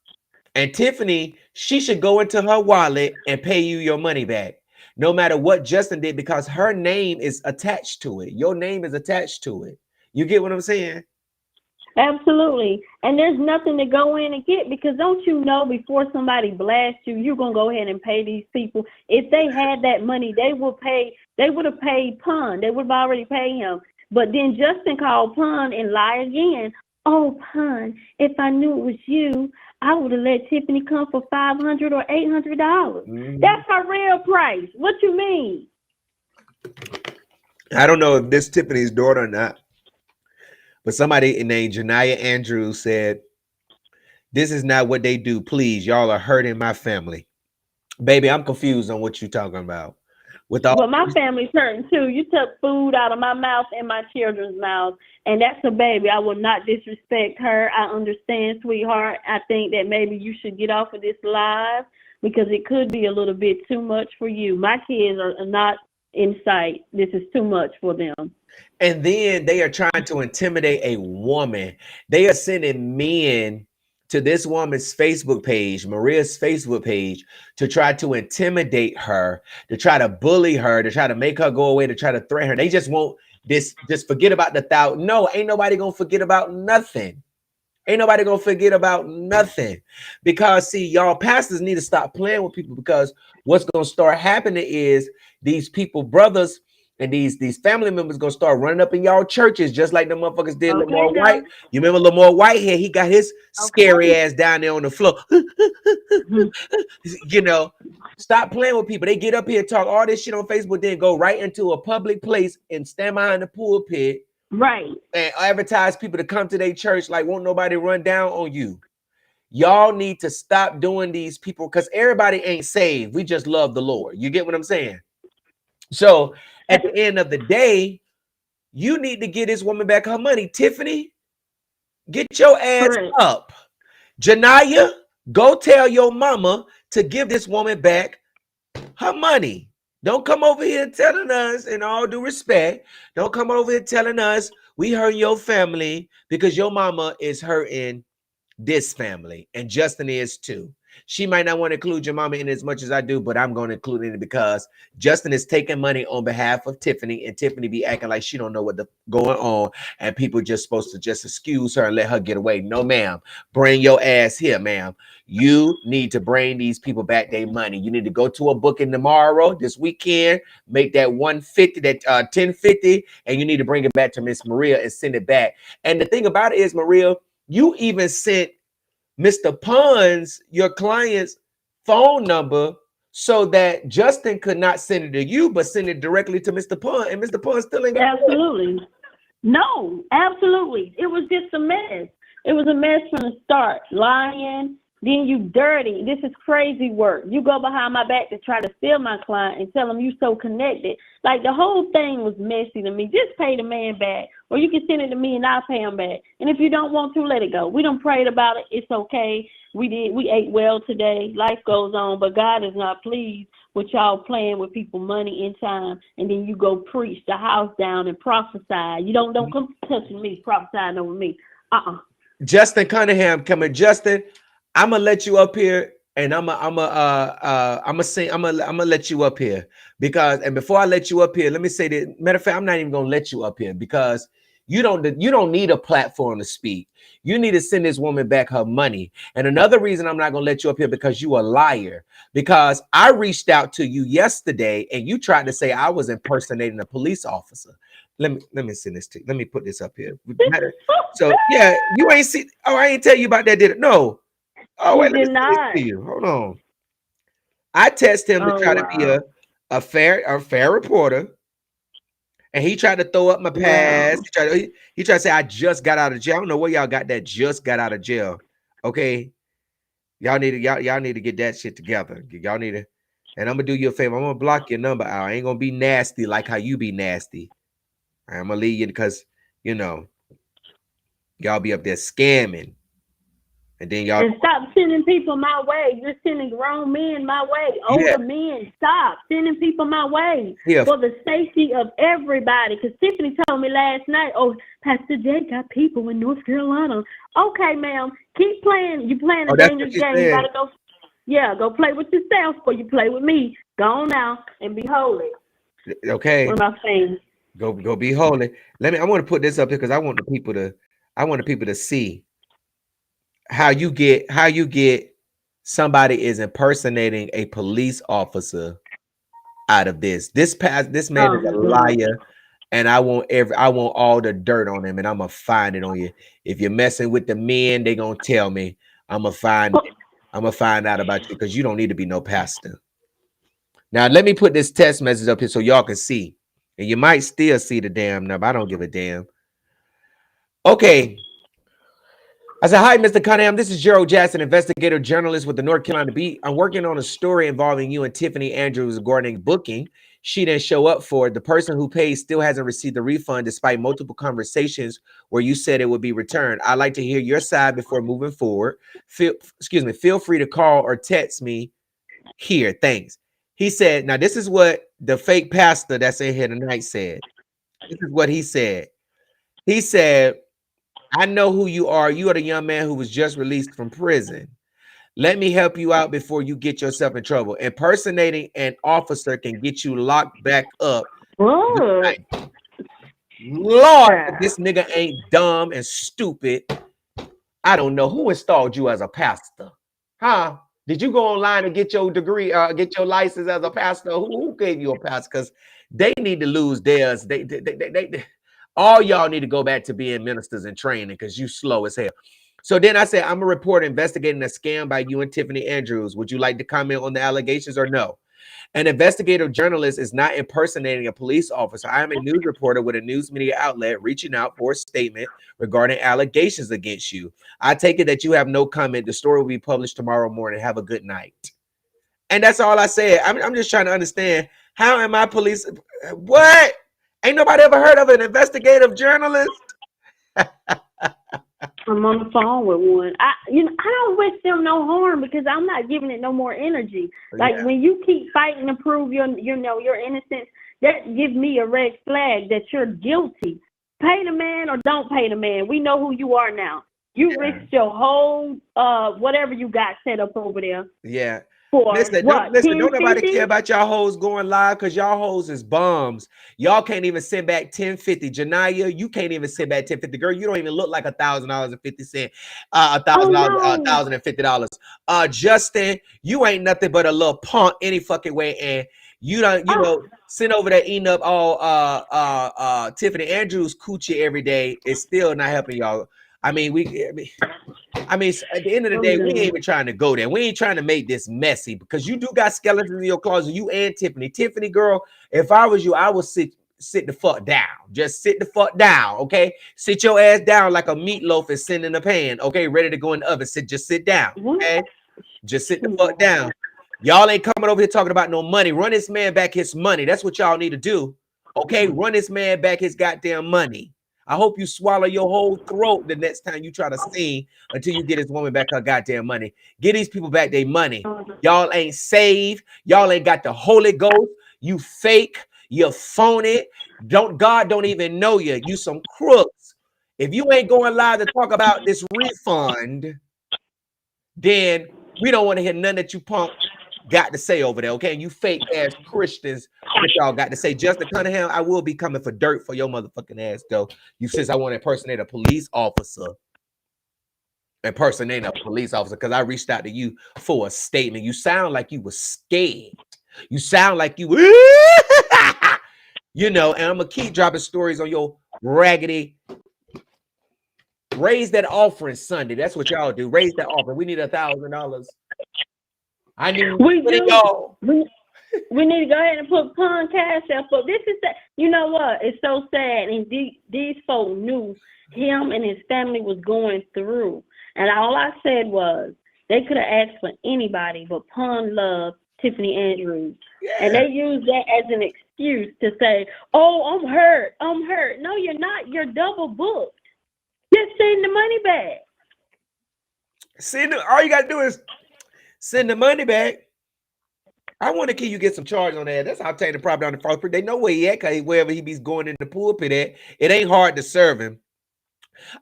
And Tiffany, she should go into her wallet and pay you your money back, no matter what Justin did, because her name is attached to it. Your name is attached to it. You get what I'm saying? Absolutely. And there's nothing to go in and get, because don't you know, before somebody blasts you, you're going to go ahead and pay these people. If they had that money, they would have paid Pun. They would have already paid him. But then Justin called Pun and lied again. Oh, Pun, if I knew it was you, I would have let Tiffany come for $500 or $800. Mm-hmm. That's her real price. What you mean? I don't know if this Tiffany's daughter or not, but somebody named Tiffany Andrews said, this is not what they do. Please, y'all are hurting my family. Baby, I'm confused on what you're talking about. Well, my family's hurting too. You took food out of my mouth and my children's mouth, and that's a baby. I will not disrespect her. I understand, sweetheart. I think that maybe you should get off of this live, because it could be a little bit too much for you. My kids are not in sight. This is too much for them. And then they are trying to intimidate a woman. They are sending men to this woman's Facebook page, Maria's Facebook page, to try to intimidate her, to try to bully her, to try to make her go away, to try to threaten her. They just want this, just forget about the $1,000. No, ain't nobody gonna forget about nothing. Ain't nobody gonna forget about nothing. Because see, y'all pastors need to stop playing with people, because what's gonna start happening is these people, brothers, and these family members gonna start running up in y'all churches, just like the motherfuckers did. Lamar White. You remember Lamar Whitehead? He got his scary ass down there on the floor. You know, stop playing with people. They get up here, talk all this shit on Facebook, then go right into a public place and stand behind the pulpit, right, and advertise people to come to their church like won't nobody run down on you. Y'all need to stop doing these people, because everybody ain't saved. We just love the Lord. You get what I'm saying? So at the end of the day, you need to get this woman back her money. Tiffany, get your ass up. Janaya, go tell your mama to give this woman back her money. Don't come over here telling us, in all due respect, don't come over here telling us we hurt your family, because your mama is hurting this family, and Justin is too. She might not want to include your mama in as much as I do, but I'm going to include in it because Justin is taking money on behalf of Tiffany, and Tiffany be acting like she don't know what the going on, and people just supposed to just excuse her and let her get away. No, ma'am. Bring your ass here, ma'am. You need to bring these people back their money. You need to go to a booking tomorrow, this weekend, make that 150, that 1050, and you need to bring it back to Miss Maria and send it back. And the thing about it is, Maria, you even sent Mr. Pons, your client's phone number, so that Justin could not send it to you, but send it directly to Mr. Pons, and Mr. Pons still ain't got it. Absolutely. No, absolutely. It was just a mess. It was a mess from the start. Lying, then you dirty. This is crazy work. You go behind my back to try to steal my client and tell him you so connected. Like, the whole thing was messy to me. Just pay the man back, or you can send it to me and I'll pay him back. And if you don't want to, let it go. We done prayed about it. It's okay. We ate well today. Life goes on, but God is not pleased with y'all playing with people money in time, and then you go preach the house down and prophesy. You don't come touching me, prophesying over me. Justin Cunningham coming. Justin, I'm gonna let you up here, and I'm gonna let you up here because. And before I let you up here, let me say that. Matter of fact, I'm not even gonna let you up here because you don't need a platform to speak. You need to send this woman back her money. And another reason I'm not gonna let you up here because you a liar. Because I reached out to you yesterday and you tried to say I was impersonating a police officer. Let me send this to you. Let me put this up here. So yeah, you ain't see. Oh, I ain't tell you about that, did it? No. Oh, wait, let me send this to you. Hold on. I test him to try to be a fair reporter. And he tried to throw up my past. He tried to say I just got out of jail. I don't know where y'all got that just got out of jail. Okay. Y'all need to get that shit together. Y'all need to, and I'm gonna do you a favor. I'm gonna block your number out. I ain't gonna be nasty like how you be nasty. I'm gonna leave you because y'all be up there scamming. And then y'all stop sending people my way. You're sending grown men my way. Older men, stop sending people my way for the safety of everybody. Because Tiffany told me last night, oh, Pastor Jay got people in North Carolina. Okay, ma'am, keep playing. You playing a dangerous game. You gotta go. Yeah, go play with yourself or you play with me. Go on now and be holy. Okay. What am I saying? Go be holy. I want to put this up here because I want the people to see how you get somebody is impersonating a police officer out of this. This man is a liar, and I want all the dirt on him, and I'm gonna find it on you. If you're messing with the men, they gonna tell me. I'm gonna find out about you because you don't need to be no pastor. Now let me put this text message up here so y'all can see, and you might still see the damn number. I don't give a damn. Okay. I said, hi, Mr. Cunningham. This is Gerald Jackson, investigator journalist with the North Carolina Beat. I'm working on a story involving you and Tiffany Andrews regarding booking. She didn't show up for it. The person who paid still hasn't received the refund despite multiple conversations where you said it would be returned. I'd like to hear your side before moving forward. Feel free to call or text me here. Thanks. He said, now this is what the fake pastor that's in here tonight said. This is what he said. He said, I know who you are. You are the young man who was just released from prison. Let me help you out before you get yourself in trouble. Impersonating an officer can get you locked back up. Lord, this nigga ain't dumb and stupid. I don't know who installed you as a pastor. Huh? Did you go online and get your degree, get your license as a pastor? Who gave you a pastor? Because they need to lose theirs. They all y'all need to go back to being ministers and training because you slow as hell. So then I said, I'm a reporter investigating a scam by you and Tiffany Andrews. Would you like to comment on the allegations or no? An investigative journalist is not impersonating a police officer. I am a news reporter with a news media outlet reaching out for a statement regarding allegations against you. I take it that you have no comment. The story will be published tomorrow morning. Have a good night. And that's all I said. I'm just trying to understand, how am I police? What? Ain't nobody ever heard of an investigative journalist? I'm on the phone with one. I don't wish them no harm because I'm not giving it no more energy. Like when you keep fighting to prove your innocence, that gives me a red flag that you're guilty. Pay the man or don't pay the man. We know who you are now. You risked your whole whatever you got set up over there. Yeah. For listen, what? don't nobody 1050? care about y'all hoes going live because y'all hoes is bums. Y'all can't even send back 1050. Janaya, you can't even send back 1050. Girl, you don't even look like $1,000.50. $1,050. Justin, you ain't nothing but a little punk any fucking way. And you don't, send over there eating up all Tiffany Andrews coochie every day. It's still not helping y'all. I mean, at the end of the day, we ain't even trying to go there. We ain't trying to make this messy because you do got skeletons in your closet. You and Tiffany. Tiffany, girl, if I was you, I would sit the fuck down. Just sit the fuck down, okay? Sit your ass down like a meatloaf is sitting in a pan, okay? Ready to go in the oven. Just sit down, okay? Just sit the fuck down. Y'all ain't coming over here talking about no money. Run this man back his money. That's what y'all need to do, okay? Run this man back his goddamn money. I hope you swallow your whole throat the next time you try to sing until you get this woman back her goddamn money. Get these people back their money. Y'all ain't saved. Y'all ain't got the Holy Ghost. You fake. You phony. God don't even know you. You some crooks. If you ain't going live to talk about this refund, then we don't want to hear none that you punk got to say over there, okay? You fake ass Christians, what y'all got to say. Justin Cunningham, I will be coming for dirt for your motherfucking ass, though. You says I want to impersonate a police officer. Impersonate a police officer because I reached out to you for a statement. You sound like you were scared. You sound like you, and I'm gonna keep dropping stories on your raggedy. Raise that offering Sunday. That's what y'all do. Raise that offering. We need $1,000. I need we do. Y'all. We need to go ahead and put Pun Cash up. But this is that. You know what? It's so sad. And these folks knew him and his family was going through. And all I said was they could have asked for anybody, but Pun loved Tiffany Andrews. Yeah. And they used that as an excuse to say, "Oh, I'm hurt. I'm hurt." No, you're not. You're double booked. Just send the money back. All you gotta do is send the money back. I want to keep you get some charge on that. That's how I take the property on the first. They know where he at, cause wherever he be going in the pulpit at, it ain't hard to serve him.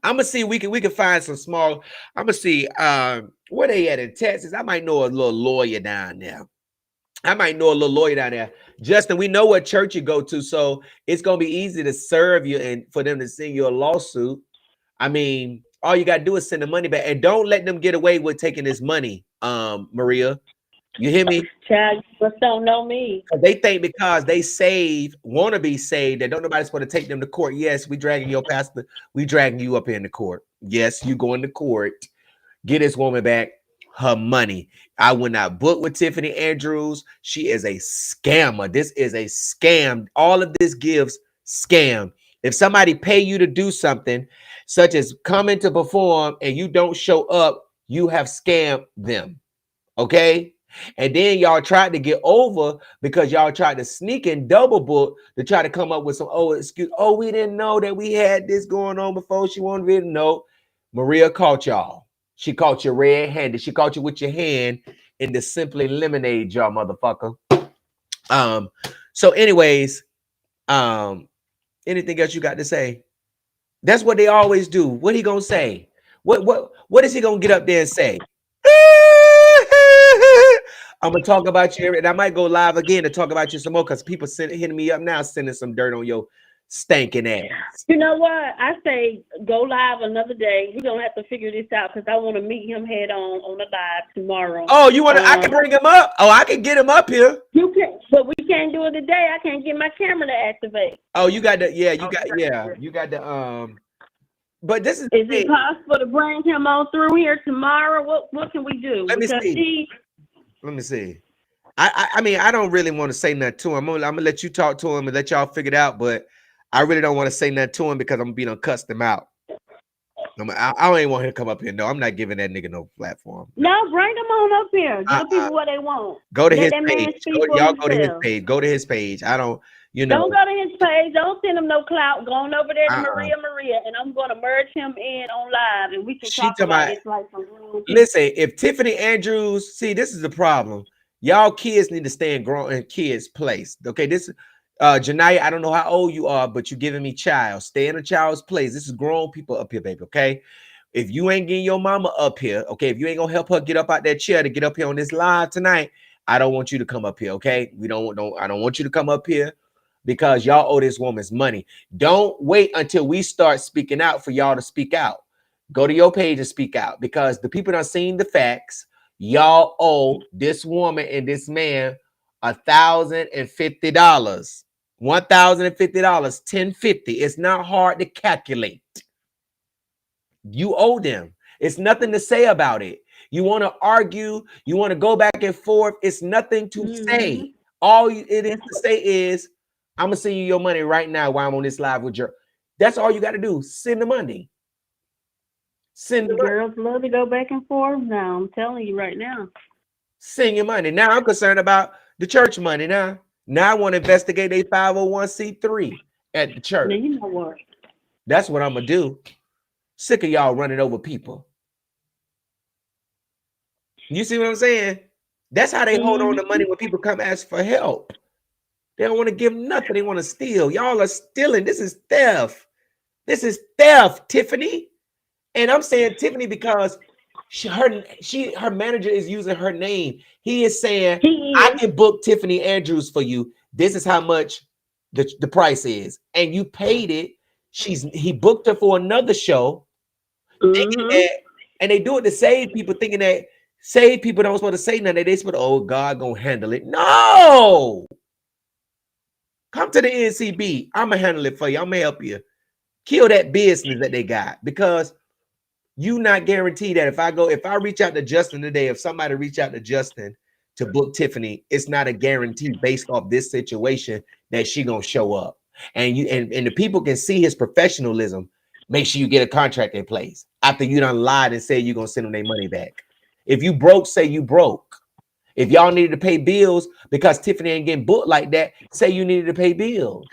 I'm gonna see we can find some small. I'm gonna see where they at in Texas. I might know a little lawyer down there. Justin, we know what church you go to, so it's gonna be easy to serve you and for them to send you a lawsuit. I mean, all you gotta do is send the money back, and don't let them get away with taking this money, Maria. You hear me? Child, you just don't know me. They think because they want to be saved, that don't nobody's going to take them to court. Yes, we dragging your pastor. We dragging you up in the court. Yes, you going to court. Get this woman back her money. I will not book with Tiffany Andrews. She is a scammer. This is a scam. All of this gives scam. If somebody pay you to do something, such as coming to perform, and you don't show up, you have scammed them. Okay? And then y'all tried to get over because y'all tried to sneak in double book to try to come up with some excuse. Oh, we didn't know that we had this going on before. She wanted to know. Maria caught y'all. She caught you red-handed. She caught you with your hand in the Simply Lemonade jar, motherfucker. So anyways, anything else you got to say? That's what they always do. What he gonna say? What is he gonna get up there and say? I'm gonna talk about you, and I might go live again to talk about you some more because people hitting me up now, sending some dirt on your stinking ass. You know what? I say go live another day. We're gonna have to figure this out because I want to meet him head on the live tomorrow. Oh, you want to? I can bring him up. Oh, I can get him up here. You can, but we can't do it today. I can't get my camera to activate. Oh, you got the you got the But this is it possible to bring him on through here tomorrow? What can we do? Let me see. Let me see. I mean, I don't really want to say nothing to him. I'm gonna let you talk to him and let y'all figure it out. But I really don't want to say nothing to him because I'm being cussed him out. I don't even want him to come up here. No, I'm not giving that nigga no platform. No, bring them on up here. Give people what they want. Go to his page. Y'all go to his page. Go to his page. I don't. Don't go to his page. Don't send him no clout. Go on over there to Maria, and I'm going to merge him in on live, and we can talk about it like some real. Listen, if Tiffany Andrews, see, this is the problem. Y'all kids need to stay in grown kids' place. Okay, this Janaya, I don't know how old you are, but you're giving me child. Stay in a child's place. This is grown people up here, baby. Okay. if you ain't getting your mama up here, okay, if you ain't gonna help her get up out that chair to get up here on this live tonight, I don't want you to come up here, okay? I don't want you to come up here because y'all owe this woman's money. Don't wait until we start speaking out for y'all to speak out. Go to your page and speak out, because the people done seen the facts. Y'all owe this woman and this man $1,050, $1,050, $1,050. It's not hard to calculate. You owe them. It's nothing to say about it. You want to argue, you want to go back and forth. It's nothing to say. All it is to say is, I'm gonna send you your money right now while I'm on this live with you. That's all you got to do. Send the money. Send the girls love to go back and forth. Now I'm telling you right now. Send your money. Now I'm concerned about the church money. Now I want to investigate a 501c3 at the church. Now you know what? That's what I'm gonna do. Sick of y'all running over people. You see what I'm saying? That's how they hold on to money when people come ask for help. They don't want to give nothing. They want to steal. Y'all are stealing. This is theft. This is theft, Tiffany. And I'm saying Tiffany because her manager is using her name. He is saying, I can book Tiffany Andrews for you. This is how much the price is. And you paid it. He booked her for another show. Thinking that, and they do it to save people, thinking that save people don't supposed to say nothing. They supposed to, oh, God gonna handle it. No. Come to the NCB. I'm gonna handle it for you. I'm gonna help you. Kill that business that they got, because you not guaranteed that if I reach out to Justin today, if somebody reach out to Justin to book Tiffany, it's not a guarantee based off this situation that she gonna show up. And the people can see his professionalism. Make sure you get a contract in place after you done lied and said you're gonna send them their money back. If you broke, say you broke. If y'all needed to pay bills because Tiffany ain't getting booked like that, say you needed to pay bills.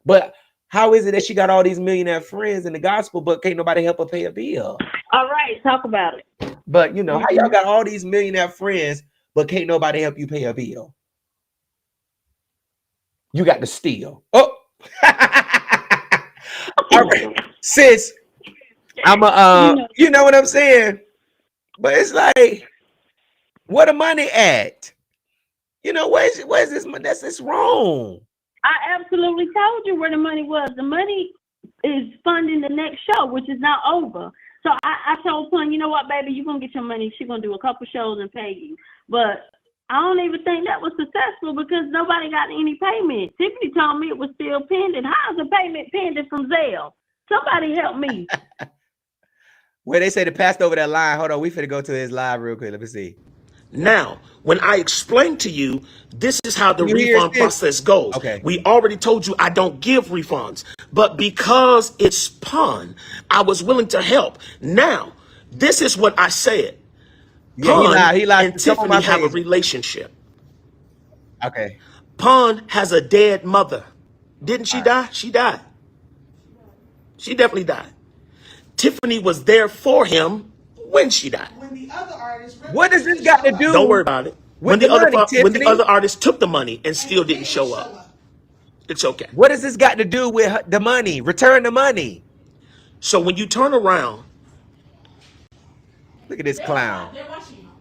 But how is it that she got all these millionaire friends in the gospel, but can't nobody help her pay a bill? All right, talk about it. But you know, how y'all got all these millionaire friends, but can't nobody help you pay a bill? You got to steal. Oh, all right, sis. You know what I'm saying? But it's like, where the money at? You know, where's this money? That's wrong. I absolutely told you where the money was. The money is funding the next show, which is not over. So I told Pun, you know what, baby, you're going to get your money. She's going to do a couple shows and pay you. But I don't even think that was successful because nobody got any payment. Tiffany told me it was still pending. How's the payment pending from Zelle? Somebody help me. Where they say the passed over that line. Hold on, we finna go to his live real quick. Let me see. Now, when I explain to you, this is how the refund process goes. Okay. We already told you I don't give refunds, but because it's Pun, I was willing to help. Now, this is what I said. Pun he lied. and Tiffany have a relationship. Okay. Pun has a dead mother. Didn't she die? She died. She definitely died. Tiffany was there for him when she died. What does this got to do? Don't worry about it. When the other artist took the money and still didn't show up, it's okay. What does this got to do with the money? Return the money. So when you turn around, look at this clown.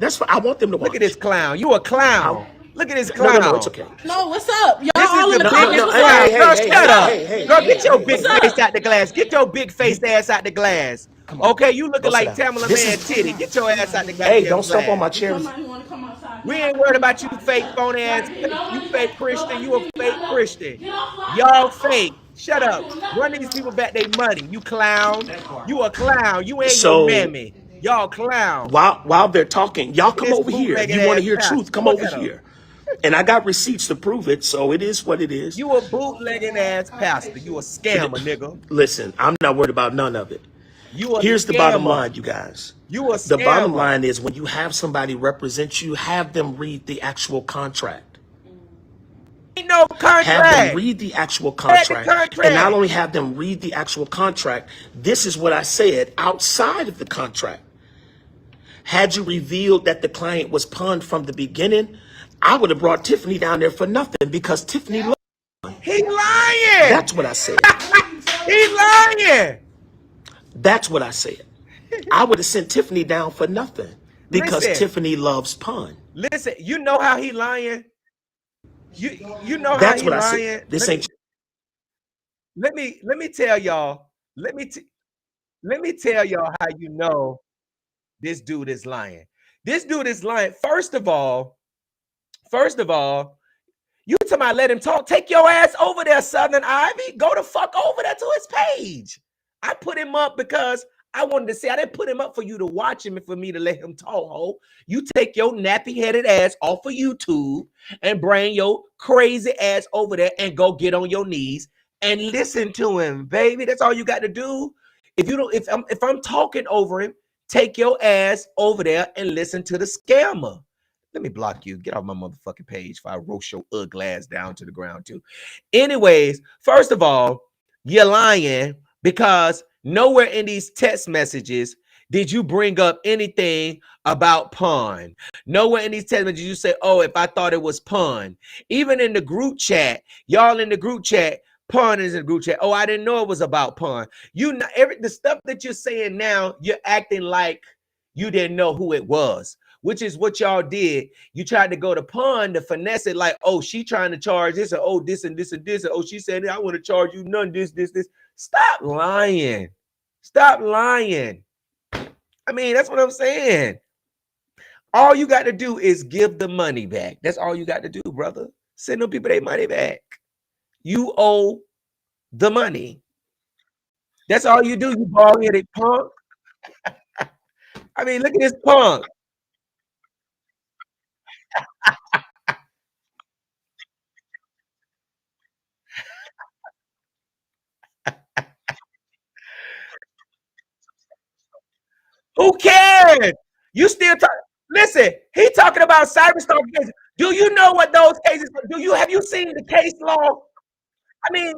That's what I want them to watch. Look at this clown. You a clown. Look at this clown. No, it's okay. No, what's up? Y'all this all is in the the biggest clown. Girl, shut up. Girl, get your big face out the glass. Get your big face ass out the glass. Okay, you looking like Tamala Man Titty. Get your ass out the glass. Hey, don't step on my chair. We ain't worried about you fake phone ass. You fake Christian. You a fake Christian. Y'all fake. Shut up. Run these people back their money. You clown. You a clown. You ain't your mammy. Y'all clown. While they're talking, y'all come over here. You want to hear truth? Come over here. And I got receipts to prove it, so it is what it is. You a bootlegging ass pastor. You a scammer, nigga. Listen, I'm not worried about none of it. Here's the bottom line, you guys. You a scammer. The bottom line is when you have somebody represent you, have them read the actual contract. Ain't no contract. Have them read the actual contract. And not only have them read the actual contract, this is what I said outside of the contract. Had you revealed that the client was Pun from the beginning, I would have brought Tiffany down there for nothing because Tiffany lied. He lying. That's what I said. He lying. That's what I said. I would have sent Tiffany down for nothing because Listen, Tiffany loves pun. listen. You know how he lying. You know how That's he what I said. lying. This ain't. Let me tell y'all. Let me tell y'all how you know this dude is lying. This dude is lying. First of all, you talking about let him talk. Take your ass over there, Southern Ivy. Go the fuck over there to his page. I put him up because I wanted to say I didn't put him up for you to watch him and for me to let him talk, ho. You take your nappy-headed ass off of YouTube and bring your crazy ass over there and go get on your knees and listen to him, baby. That's all you got to do. If I'm talking over him, take your ass over there and listen to the scammer. Let me block you. Get off my motherfucking page if I roast your ugly ass down to the ground too. Anyways, first of all, you're lying because nowhere in these text messages did you bring up anything about pun. Nowhere in these text messages you say, oh, if I thought it was pun. Even in the group chat, y'all in the group chat, pun is in the group chat. Oh, I didn't know it was about pun. The stuff that you're saying now, you're acting like you didn't know who it was, which is what y'all did. You tried to go to pun to finesse it like, oh, she trying to charge this, or oh, this and this and this, and oh, she said, I want to charge you none, this. Stop lying. Stop lying. I mean, that's what I'm saying. All you got to do is give the money back. That's all you got to do, brother. Send them people their money back. You owe the money. That's all you do, you bald-headed punk. I mean, look at this punk. Who cares? You still talk. Listen, he talking about cyberstalk cases. Do you know what those cases? Have you seen the case law? I mean,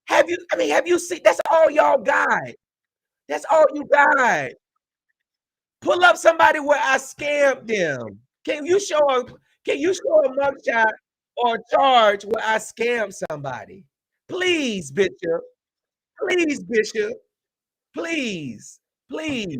have you seen? That's all y'all got. That's all you got. Pull up somebody where I scammed them. Can you show a mugshot or a charge where I scammed somebody? Please, Bishop. Please, Bishop. Please. Please.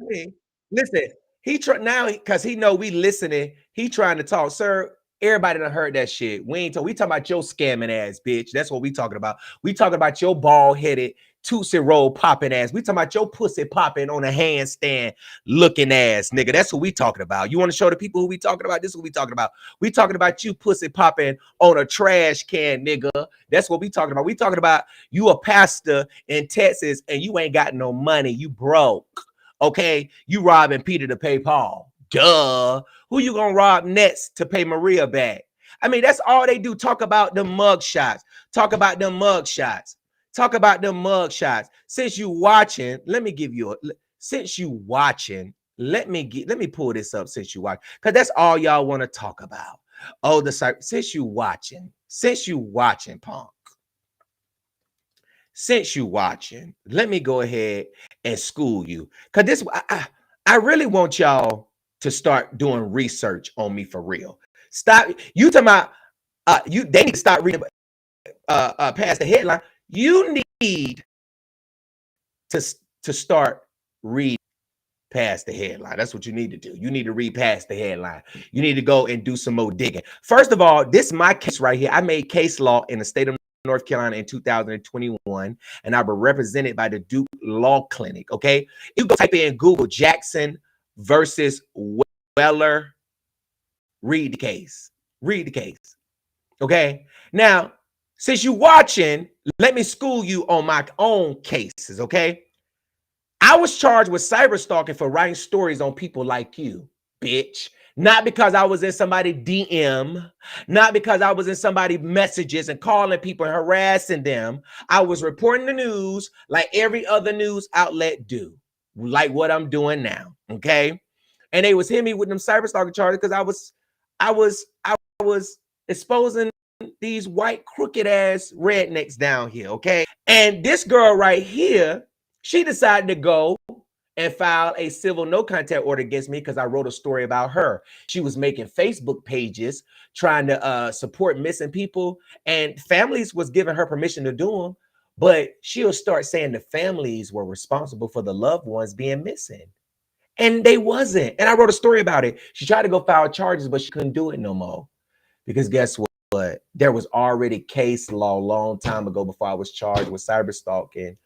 Hey, listen, now because he know we listening. He trying to talk, sir. Everybody done heard that shit. We talking about your scamming ass, bitch. That's what we talking about. We talking about your bald headed Tootsie Roll popping ass. We talking about your pussy popping on a handstand looking ass, nigga. That's what we talking about. You want to show the people who we talking about? This is what we talking about. We talking about you pussy popping on a trash can, nigga. That's what we talking about. We talking about you a pastor in Texas and you ain't got no money. You broke. Okay, you robbing Peter to pay Paul. Duh. Who you gonna rob next to pay Maria back? I mean, that's all they do. Talk about them mug shots. Talk about them mug shots. Talk about them mug shots. Since you watching, let me give you a. Since you watching, let me pull this up. Since you watch, because that's all y'all want to talk about. Oh, since you watching, punk. Since you watching, let me go ahead and school you. Because this, I really want y'all to start doing research on me for real. Stop. You talking about, they need to start reading past the headline. You need to start reading past the headline. That's what you need to do. You need to read past the headline. You need to go and do some more digging. First of all, this is my case right here. I made case law in the state of North Carolina in 2021, and I was represented by the Duke Law Clinic. Okay, you go type in Google Jackson versus Weller. Read the case. Read the case. Okay. Now, since you watching, let me school you on my own cases. Okay. I was charged with cyber stalking for writing stories on people like you, bitch. Not because I was in somebody's DM, not because I was in somebody's messages and calling people and harassing them. I was reporting the news like every other news outlet do, like what I'm doing now, okay? And they was hitting me with them cyber stalking charges because I was exposing these white crooked ass rednecks down here, okay? And this girl right here, she decided to go and filed a civil no contact order against me because I wrote a story about her. She was making Facebook pages trying to support missing people, and families was giving her permission to do them, but she'll start saying the families were responsible for the loved ones being missing. And they wasn't. And I wrote a story about it. She tried to go file charges, but she couldn't do it no more. Because guess what? There was already case law a long time ago before I was charged with cyber stalking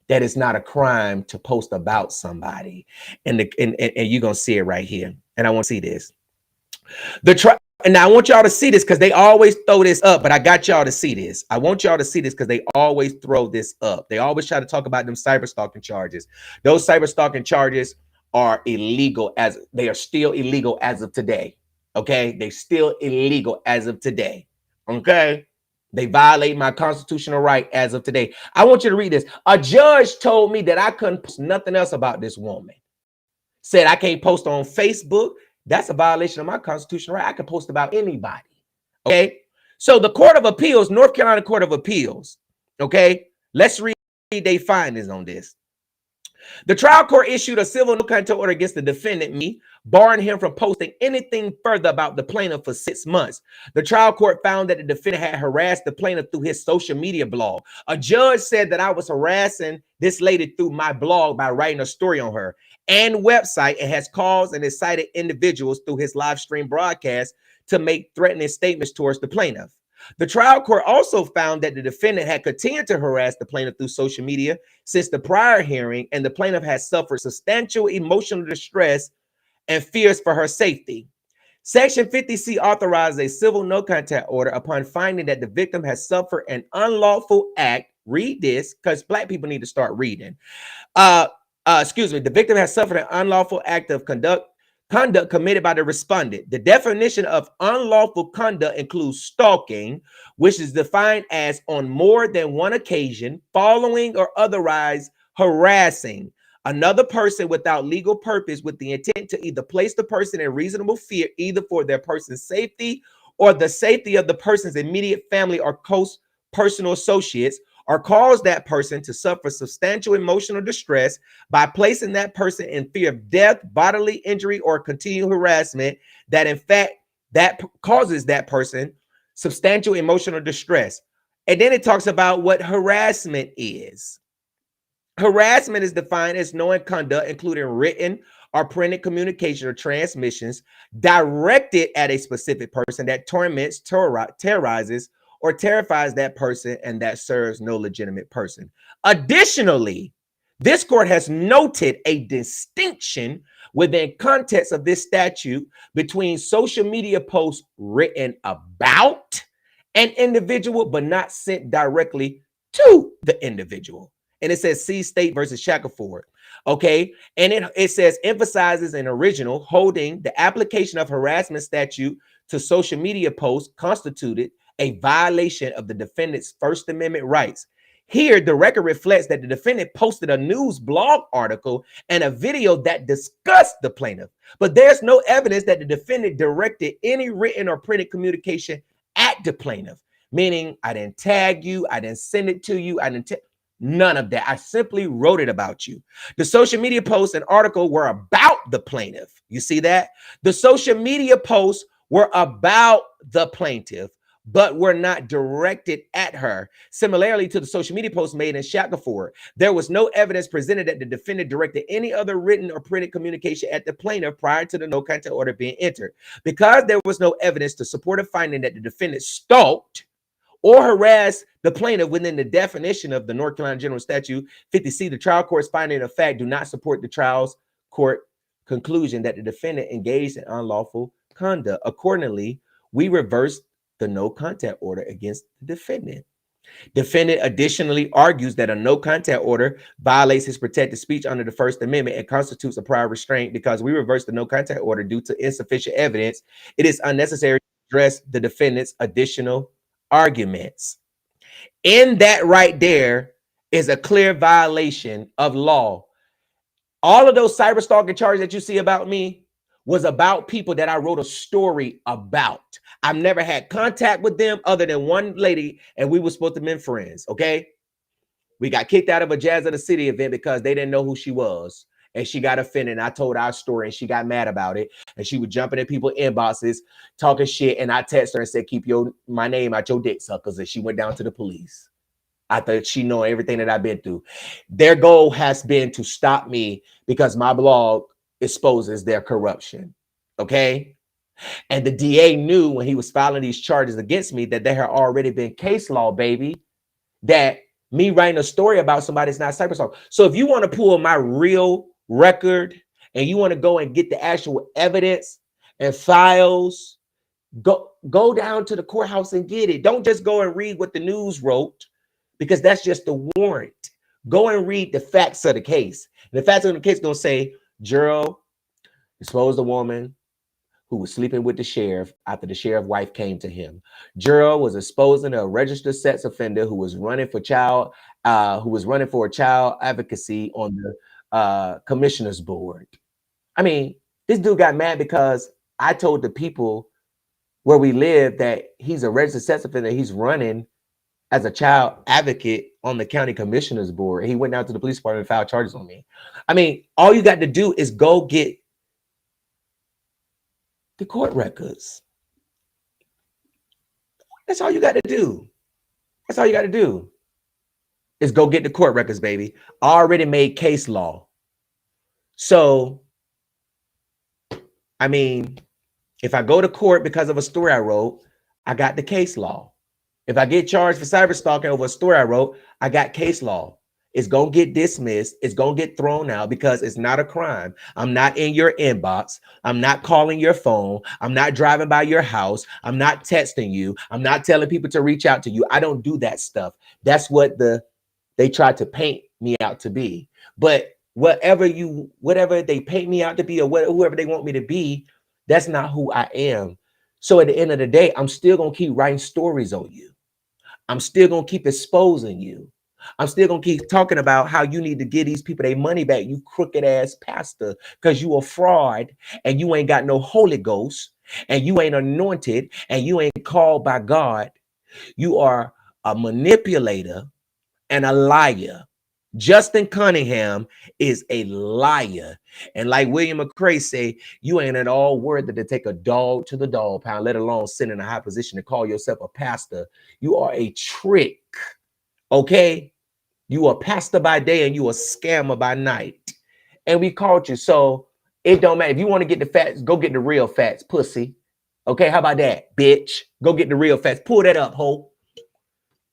that it's not a crime to post about somebody. And you're going to see it right here. And I want to see this. And I want y'all to see this because they always throw this up, but I got y'all to see this. I want y'all to see this because they always throw this up. They always try to talk about them cyber stalking charges. Those cyber stalking charges are illegal they are still illegal as of today. Okay. They're still illegal as of today. Okay. They violate my constitutional right as of today. I want you to read this. A judge told me that I couldn't post nothing else about this woman. Said I can't post on Facebook. That's a violation of my constitutional right. I can post about anybody. Okay. So the Court of Appeals, North Carolina Court of Appeals. Okay. Let's read their findings on this. The trial court issued a civil no contact order against the defendant, me, barring him from posting anything further about the plaintiff for 6 months. The trial court found that the defendant had harassed the plaintiff through his social media blog. A judge said that I was harassing this lady through my blog by writing a story on her and website, and has caused and incited individuals through his live stream broadcast to make threatening statements towards the plaintiff. The trial court also found that the defendant had continued to harass the plaintiff through social media since the prior hearing, and the plaintiff has suffered substantial emotional distress and fears for her safety. Section 50C authorizes a civil no contact order upon finding that the victim has suffered an unlawful act. Read this, because Black people need to start reading. The victim has suffered an unlawful act of conduct committed by the respondent. The definition of unlawful conduct includes stalking, which is defined as on more than one occasion, following or otherwise harassing another person without legal purpose with the intent to either place the person in reasonable fear, either for their person's safety or the safety of the person's immediate family or close personal associates, or cause that person to suffer substantial emotional distress by placing that person in fear of death, bodily injury, or continued harassment that in fact that causes that person substantial emotional distress. And then it talks about what harassment is. Harassment is defined as knowing conduct, including written or printed communication or transmissions directed at a specific person that torments, terrorizes, or terrifies that person and that serves no legitimate person. Additionally, this court has noted a distinction within context of this statute between social media posts written about an individual but not sent directly to the individual. And it says C State versus Shackelford. Okay. And it says emphasizes an original holding the application of harassment statute to social media posts constituted a violation of the defendant's First Amendment rights. Here, the record reflects that the defendant posted a news blog article and a video that discussed the plaintiff, but there's no evidence that the defendant directed any written or printed communication at the plaintiff, meaning I didn't tag you, I didn't send it to you, none of that. I simply wrote it about you. The social media posts and article were about the plaintiff. You see that? The social media posts were about the plaintiff, but were not directed at her. Similarly to the social media posts made in Shackelford, there was no evidence presented that the defendant directed any other written or printed communication at the plaintiff prior to the no contact order being entered. Because there was no evidence to support a finding that the defendant stalked or harassed the plaintiff within the definition of the North Carolina General Statute 50C, the trial court's finding of fact do not support the trial's court conclusion that the defendant engaged in unlawful conduct. Accordingly, we reversed the no contact order against the defendant. Defendant additionally argues that a no contact order violates his protected speech under the First Amendment and constitutes a prior restraint. Because we reversed the no contact order due to insufficient evidence, it is unnecessary to address the defendant's additional arguments. In that right there is a clear violation of law. All of those cyber stalking charges that you see about me was about people that I wrote a story about. I've never had contact with them other than one lady, and we were supposed to be friends, okay? We got kicked out of a Jazz of the City event because they didn't know who she was. and she got offended. And I told our story and she got mad about it. And she was jumping in people's inboxes, talking shit. And I texted her and said, keep my name out your dick suckers. And she went down to the police. I thought she know everything that I've been through. Their goal has been to stop me because my blog exposes their corruption. Okay. And the DA knew when he was filing these charges against me that there had already been case law, baby, that me writing a story about somebody is not cyberstalking. So if you want to pull my real record and you want to go and get the actual evidence and files, go down to the courthouse and get it. Don't just go and read what the news wrote, because that's just the warrant. Go and read the facts of the case. And the facts of the case going to say, Gerald exposed a woman who was sleeping with the sheriff after the sheriff's wife came to him. Gerald was exposing a registered sex offender who was running for a child advocacy on the commissioner's board. I mean, this dude got mad because I told the people where we live that he's a registered sex offender. He's running as a child advocate on the county commissioner's board. He went down to the police department and filed charges on me. I mean, all you got to do is go get the court records. That's all you got to do. That's all you got to do is go get the court records, baby. I already made case law. So, I mean, if I go to court because of a story I wrote, I got the case law. If I get charged for cyber stalking over a story I wrote, I got case law. It's going to get dismissed. It's going to get thrown out because it's not a crime. I'm not in your inbox. I'm not calling your phone. I'm not driving by your house. I'm not texting you. I'm not telling people to reach out to you. I don't do that stuff. That's what they tried to paint me out to be. But whatever they paint me out to be, or whoever they want me to be, that's not who I am. So at the end of the day, I'm still going to keep writing stories on you. I'm still going to keep exposing you. I'm still going to keep talking about how you need to give these people their money back, you crooked ass pastor, because you a fraud and you ain't got no Holy Ghost and you ain't anointed and you ain't called by God. You are a manipulator and a liar. Justin Cunningham is a liar. And like William McCrae say, you ain't at all worthy to take a dog to the dog pound, let alone sit in a high position to call yourself a pastor. You are a trick. Okay? You a pastor by day and you a scammer by night. And we caught you. So it don't matter. If you want to get the facts, go get the real facts, pussy. Okay, how about that, bitch? Go get the real facts. Pull that up, ho.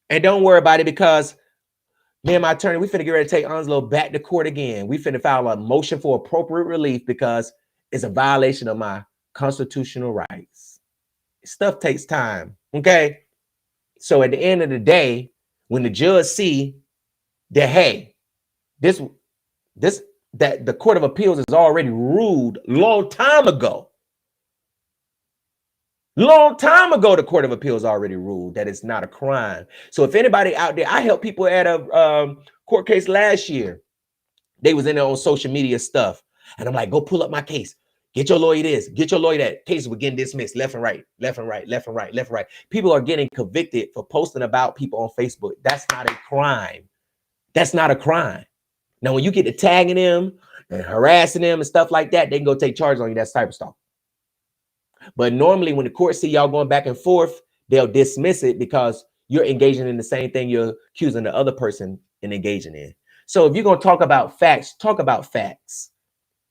And don't worry about it, because me and my attorney, we finna get ready to take Onslow back to court again. We finna file a motion for appropriate relief because it's a violation of my constitutional rights. Stuff takes time, okay? So at the end of the day, when the judge see that, hey, that the Court of Appeals has already ruled long time ago. Long time ago, the Court of Appeals already ruled that it's not a crime. So if anybody out there, I helped people at a court case last year. They was in their own social media stuff. And I'm like, go pull up my case. Get your lawyer this, get your lawyer that. Cases were getting dismissed left and right, left and right, left and right, left and right. People are getting convicted for posting about people on Facebook. That's not a crime. That's not a crime. Now, when you get to tagging them and harassing them and stuff like that, they can go take charge on you. That's cyberstalking. But normally when the court see y'all going back and forth, they'll dismiss it because you're engaging in the same thing you're accusing the other person in engaging in. So if you're going to talk about facts, talk about facts.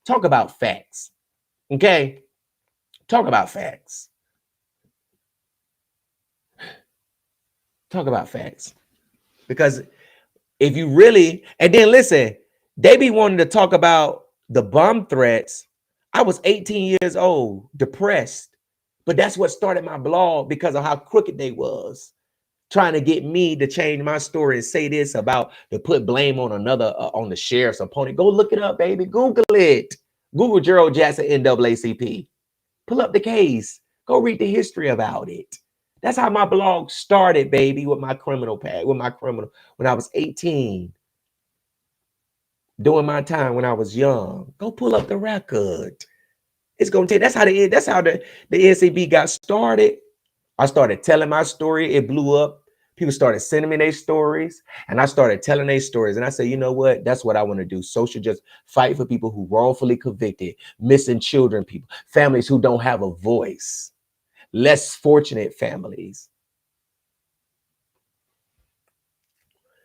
Talk about facts. Okay? Talk about facts. Talk about facts. Because if you really, and then listen, they be wanting to talk about the bomb threats. I was 18 years old, depressed, but that's what started my blog because of how crooked they was, trying to get me to change my story and say this about to put blame on another, on the sheriff's opponent. Go look it up, baby. Google it. Google Gerald Jackson NAACP. Pull up the case. Go read the history about it. That's how my blog started, baby, with my criminal pad, when I was 18. During my time when I was young. Go pull up the record. It's gonna take, that's how the NCB got started. I started telling my story. It blew up. People started sending me their stories, and I started telling their stories. And I said, you know what? That's what I want to do. Social justice, fight for people who wrongfully convicted, missing children, people, families who don't have a voice, less fortunate families.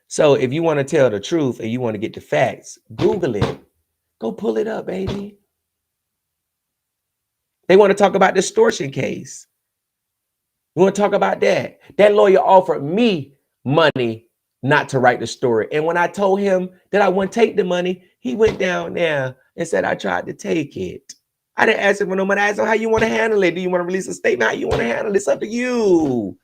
So if you want to tell the truth and you want to get the facts, Google it. Go pull it up, baby. They want to talk about the extortion case. You want to talk about that? That lawyer offered me money not to write the story. And when I told him that I wouldn't take the money, he went down there and said, I tried to take it. I didn't ask him for no money. I asked him how you want to handle it. Do you want to release a statement? How you want to handle it? It's up to you.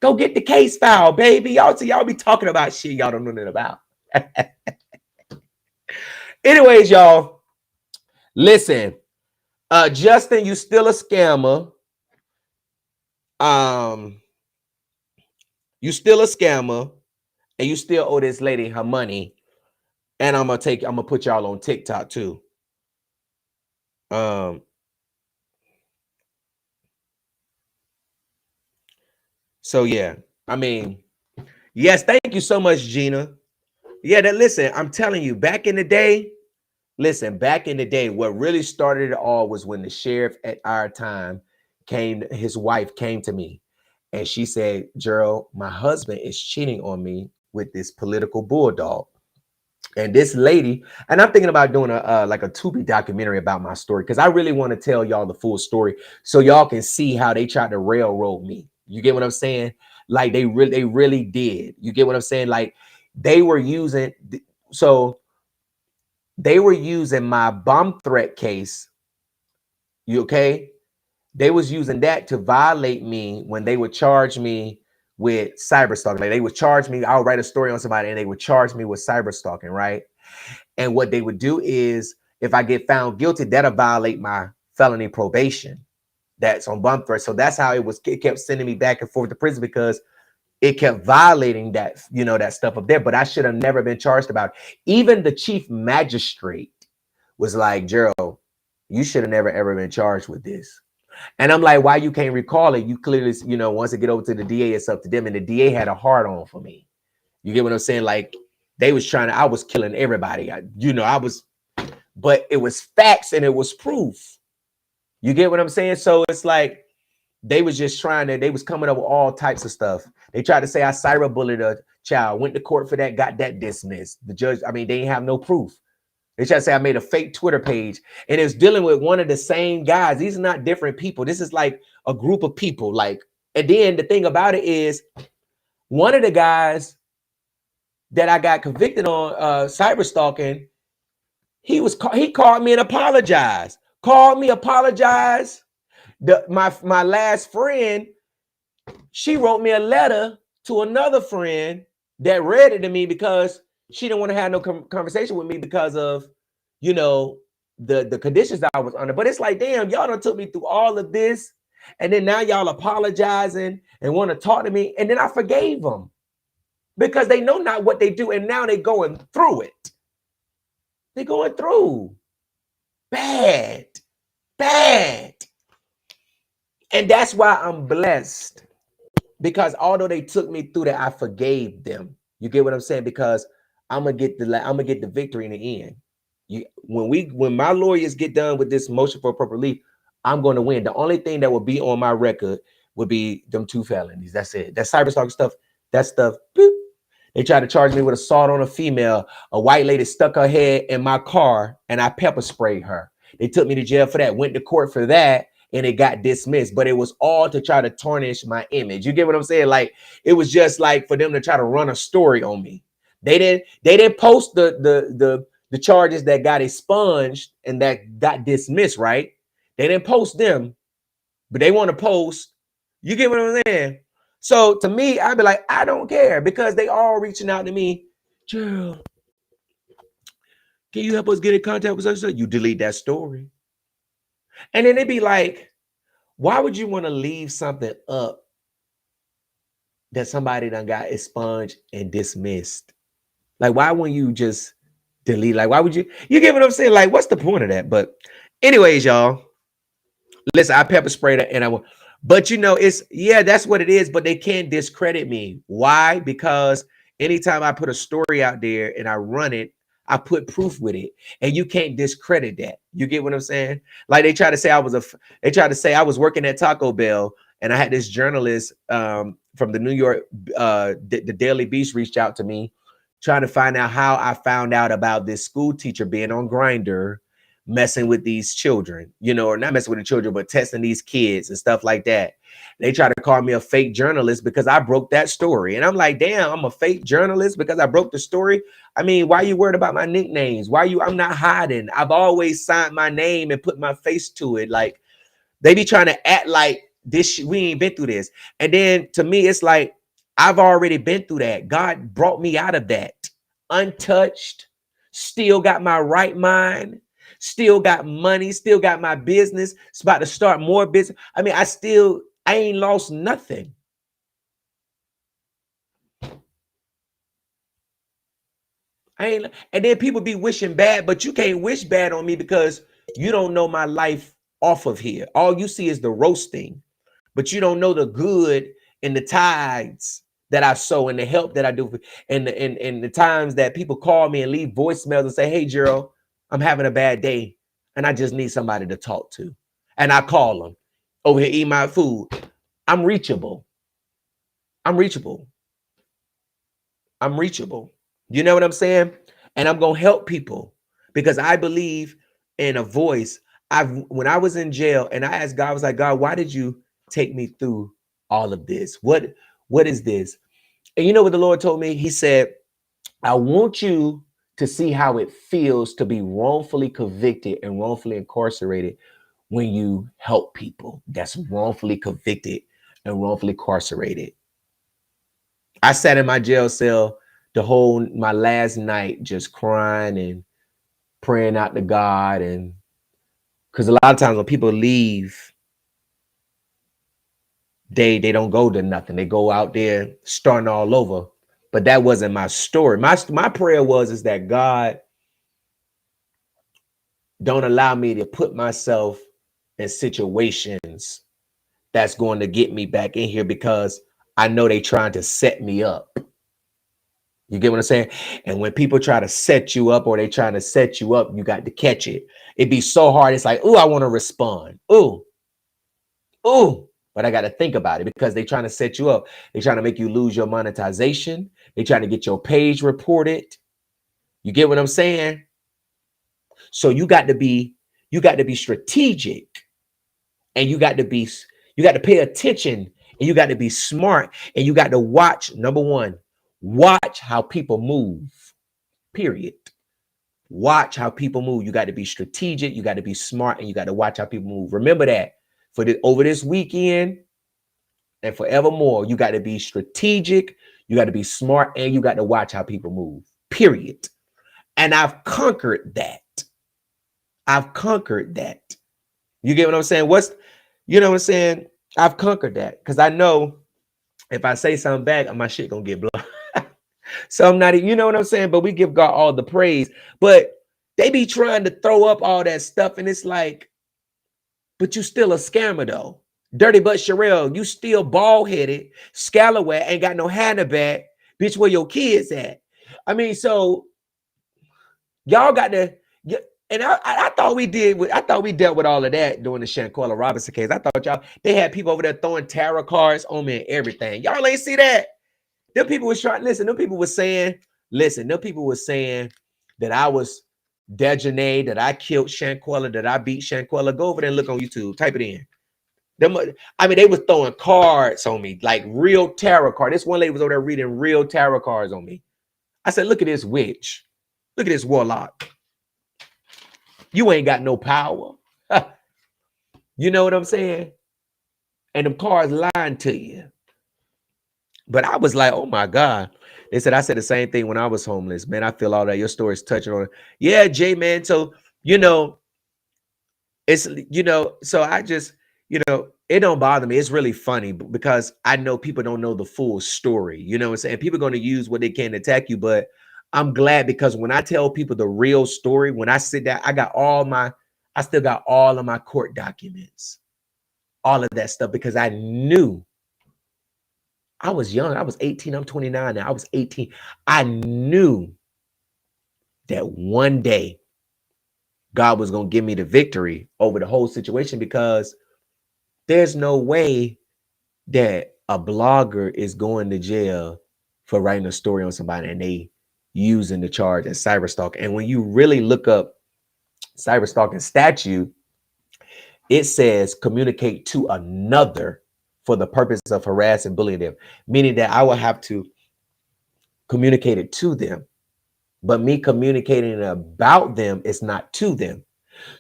Go get the case file, baby. Y'all be talking about shit y'all don't know nothing about. Anyways, y'all, listen. Justin, you still a scammer. You still a scammer, and you still owe this lady her money. And I'm gonna put y'all on TikTok too. So yeah, I mean, yes, thank you so much, Gina. Yeah, listen, I'm telling you, back in the day, what really started it all was when the sheriff at our time his wife came to me and she said, Gerald, my husband is cheating on me with this political bulldog. And this lady, and I'm thinking about doing a like a Tubi documentary about my story, because I really want to tell y'all the full story so y'all can see how they tried to railroad me. You get what I'm saying? Like they really did. You get what I'm saying? Like they were using my bomb threat case. You okay? They was using that to violate me when they would charge me with cyber stalking. Like they would charge me, I'll write a story on somebody and they would charge me with cyber stalking, right? And what they would do is, if I get found guilty, that'll violate my felony probation. That's on bomb threat. So that's how it kept sending me back and forth to prison, because it kept violating that, that stuff up there. But I should have never been charged about it. Even the chief magistrate was like, Gerald, you should have never ever been charged with this. And I'm like, why you can't recall it? You clearly, once it get over to the DA, it's up to them. And the DA had a hard on for me. You get what I'm saying? Like they was I was killing everybody. But it was facts and it was proof. You get what I'm saying? So it's like, they was just they was coming up with all types of stuff. They tried to say I cyberbullied a child, went to court for that, got that dismissed. The judge, they didn't have no proof. They tried to say I made a fake Twitter page, and it's dealing with one of the same guys. These are not different people. This is like a group of people. And then the thing about it is, one of the guys that I got convicted on cyber stalking, he called me and apologized. My last friend, she wrote me a letter to another friend that read it to me because she didn't want to have no conversation with me because of, the conditions that I was under. But it's like, damn, y'all done took me through all of this, and then now y'all apologizing and want to talk to me, and then I forgave them because they know not what they do, and now they going through it. They're going through bad. And that's why I'm blessed, because although they took me through that, I forgave them. You get what I'm saying? Because I'm gonna get the victory in the end. When my lawyers get done with this motion for appropriate relief, I'm going to win. The only thing that will be on my record would be them 2 felonies. That's it. That cyberstalking stuff. That stuff. Boop. They tried to charge me with assault on a female. A white lady stuck her head in my car, and I pepper sprayed her. They took me to jail for that. Went to court for that. And it got dismissed, but it was all to try to tarnish my image. You get what I'm saying? Like, it was just like for them to try to run a story on me. They didn't post the charges that got expunged and that got dismissed, right? They didn't post them, but they want to post. You get what I'm saying? So to me, I'd be like, I don't care, because they all reaching out to me. Gerald, can you help us get in contact with such and such? You delete that story. And then they'd be like, why would you want to leave something up that somebody done got expunged and dismissed? Like, why wouldn't you just delete? Like, why would you get what I'm saying? Like, what's the point of that? But anyways, y'all, listen, I pepper sprayed it, But you know, it's that's what it is. But they can't discredit me. Why? Because anytime I put a story out there and I run it, I put proof with it, and you can't discredit that. You get what I'm saying? Like they try to say they tried to say I was working at Taco Bell, and I had this journalist from the New York, the Daily Beast reached out to me, trying to find out how I found out about this school teacher being on Grindr, messing with these children, you know, or not messing with the children, but testing these kids and stuff like that. They try to call me a fake journalist because I broke that story. And I'm like, damn, I'm a fake journalist because I broke the story. I mean, why are you worried about my nicknames? I'm not hiding. I've always signed my name and put my face to it. Like, they be trying to act like this, we ain't been through this. And then to me, it's like, I've already been through that. God brought me out of that untouched, still got my right mind, still got money, still got my business. It's about to start more business. I mean, I ain't lost nothing. And then people be wishing bad, but you can't wish bad on me because you don't know my life off of here. All you see is the roasting, but you don't know the good and the tides that I sow and the help that I do, and the times that people call me and leave voicemails and say, "Hey, Gerald, I'm having a bad day, and I just need somebody to talk to," and I call them over here, eat my food. I'm reachable. I'm reachable. I'm reachable. You know what I'm saying? And I'm gonna help people because I believe in a voice. When I was in jail and I asked God, I was like, God, why did you take me through all of this? What is this? And you know what the Lord told me? He said, I want you to see how it feels to be wrongfully convicted and wrongfully incarcerated when you help people that's wrongfully convicted and wrongfully incarcerated. I sat in my jail cell my last night just crying and praying out to God. And because a lot of times when people leave, they don't go to nothing. They go out there starting all over. But that wasn't my story. My prayer is that God don't allow me to put myself in situations that's going to get me back in here because I know they trying to set me up. You get what I'm saying? And when people try to set you up or they trying to set you up, you got to catch it. It'd be so hard. It's like, oh, I want to respond. Oh, but I got to think about it because they trying to set you up. They trying to make you lose your monetization. They trying to get your page reported. You get what I'm saying? So you got to be strategic, and you got to pay attention, and you got to be smart, and you got to watch. Number one, watch how people move. Period. Watch how people move. You got to be strategic. You got to be smart, and you got to watch how people move. Remember that over this weekend and forevermore, you got to be strategic. You got to be smart, and you got to watch how people move. Period. And I've conquered that. You get what I'm saying? You know what I'm saying? I've conquered that because I know if I say something back, my shit gonna get blocked. So I'm not, you know what I'm saying? But we give God all the praise. But they be trying to throw up all that stuff, and it's like, but you still a scammer though. Dirty Butt Sherelle, you still bald-headed, scallawag, ain't got no hand in the back. Bitch, where your kids at? I mean, so y'all got to. And I thought we dealt with all of that during the Shanquella Robinson case. I thought they had people over there throwing tarot cards on me and everything. Y'all ain't see that. Them people was trying. Listen, them people was saying that I was Dejanay, that I killed Shanquella, that I beat Shanquella. Go over there and look on YouTube. Type it in. They was throwing cards on me, like real tarot cards. This one lady was over there reading real tarot cards on me. I said, look at this witch. Look at this warlock. You ain't got no power. You know what I'm saying? And them cards lying to you. But I was like, oh my God. I said the same thing when I was homeless. Man, I feel all that. Your story's touching on it. Yeah, Jay, man. So, it's, so I just, it don't bother me. It's really funny because I know people don't know the full story. You know what I'm saying? People are going to use what they can to attack you. But I'm glad because when I tell people the real story, when I sit down, I still got all of my court documents. all of that stuff because I knew I was young. I was 18. I'm 29 now. I was 18. I knew that one day God was going to give me the victory over the whole situation because there's no way that a blogger is going to jail for writing a story on somebody and they using the charge as cyberstalk. And when you really look up cyberstalking statute, it says communicate to another for the purpose of harassing and bullying them, meaning that I will have to communicate it to them. But me communicating about them is not to them.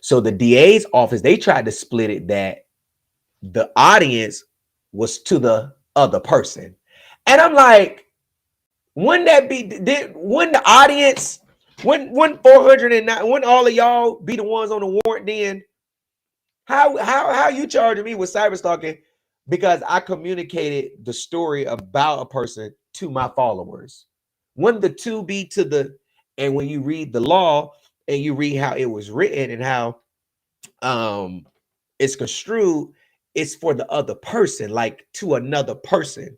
So the DA's office, they tried to split it that the audience was to the other person. And I'm like, wouldn't that be, wouldn't the audience, wouldn't 409, wouldn't all of y'all be the ones on the warrant then? How you charging me with cyber stalking because I communicated the story about a person to my followers? Wouldn't the two be to the, and when you read the law and you read how it was written and how it's construed, it's for the other person, like to another person.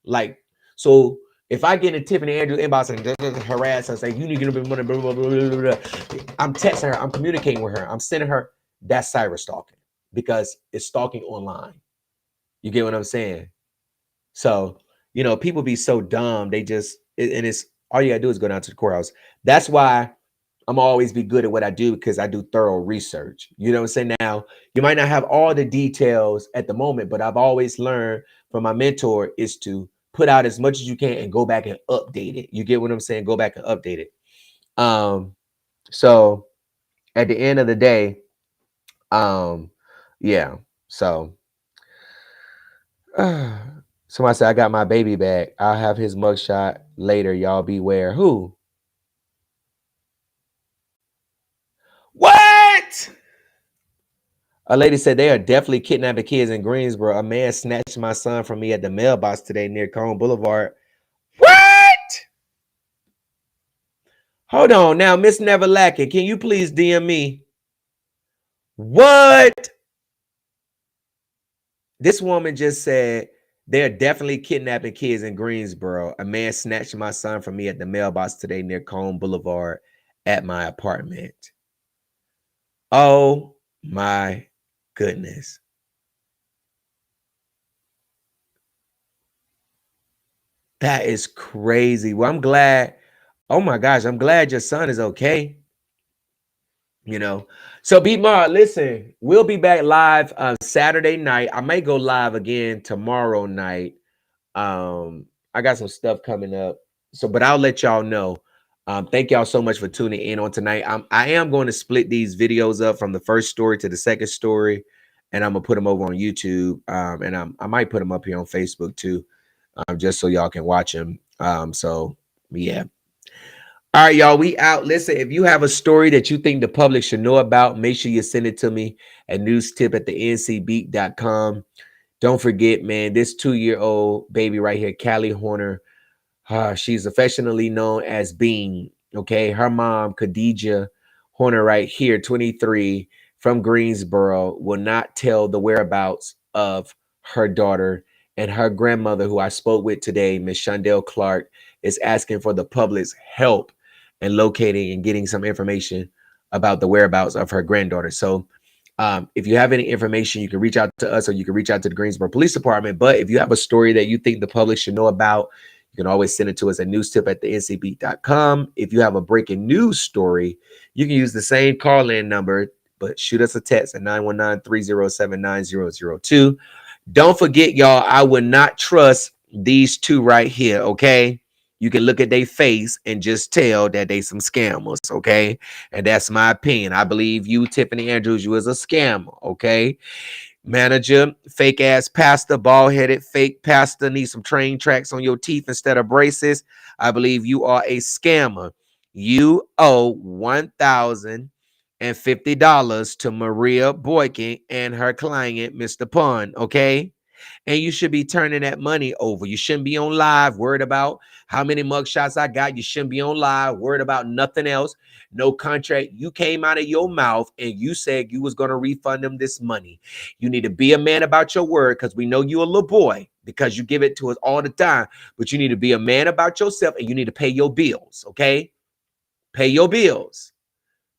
Like, so if I get in Tiffany Andrews inbox and harass her, say you need to get money, blah, blah, blah, blah, blah, I'm texting her, I'm communicating with her, I'm sending her, that's cyber stalking because it's stalking online. You get what I'm saying? So, you know, people be so dumb. They just, and it's all you gotta do is go down to the courthouse. That's why I'm always be good at what I do because I do thorough research. You know what I'm saying? Now, you might not have all the details at the moment, but I've always learned from my mentor is to put out as much as you can and go back and update it. You get what I'm saying? Go back and update it. So at the end of the day, yeah. So somebody said I got my baby back. I'll have his mugshot later. Y'all beware. Who? What? A lady said they are definitely kidnapping kids in Greensboro. A man snatched my son from me at the mailbox today near Cone Boulevard. What? Hold on now, Miss Neverlacking. Can you please DM me? What? This woman just said they're definitely kidnapping kids in Greensboro. A man snatched my son from me at the mailbox today near Cone Boulevard at my apartment. Oh my goodness. That is crazy. Well, I'm glad. Oh my gosh, I'm glad your son is okay. You know, so Beat Mar, listen, we'll be back live Saturday night. I may go live again tomorrow night. I got some stuff coming up. So, but I'll let y'all know. Thank y'all so much for tuning in on tonight. I am going to split these videos up from the first story to the second story, and I'm gonna put them over on YouTube. And I might put them up here on Facebook too, just so y'all can watch them. So yeah. All right, y'all, we out. Listen, if you have a story that you think the public should know about, make sure you send it to me at newstip@thencbeat.com. Don't forget, man, this 2-year-old baby right here, Callie Horner, she's affectionately known as Bean. Okay, her mom, Khadijah Horner, right here, 23, from Greensboro, will not tell the whereabouts of her daughter. And her grandmother, who I spoke with today, Miss Shondell Clark, is asking for the public's help in locating and getting some information about the whereabouts of her granddaughter. So if you have any information, you can reach out to us or you can reach out to the Greensboro Police Department. But if you have a story that you think the public should know about, you can always send it to us at newstip@thencbeat.com. If you have a breaking news story, you can use the same call-in number, but shoot us a text at 919-307-9002. Don't forget, y'all, I would not trust these two right here, okay? You can look at their face and just tell that they some scammers, okay? And that's my opinion. I believe you, Tiffany Andrews, you is a scammer, okay? Manager, fake ass pastor, bald headed fake pastor, need some train tracks on your teeth instead of braces. I believe you are a scammer. You owe $1,050 to Maria Boykin and her client, Mr. Pun, okay? And you should be turning that money over. You shouldn't be on live worried about how many mugshots I got. You shouldn't be on live worried about nothing else. No contract. You came out of your mouth and you said you was going to refund them this money. You need to be a man about your word, because we know you a little boy because you give it to us all the time. But you need to be a man about yourself, and you need to pay your bills, okay? Pay your bills.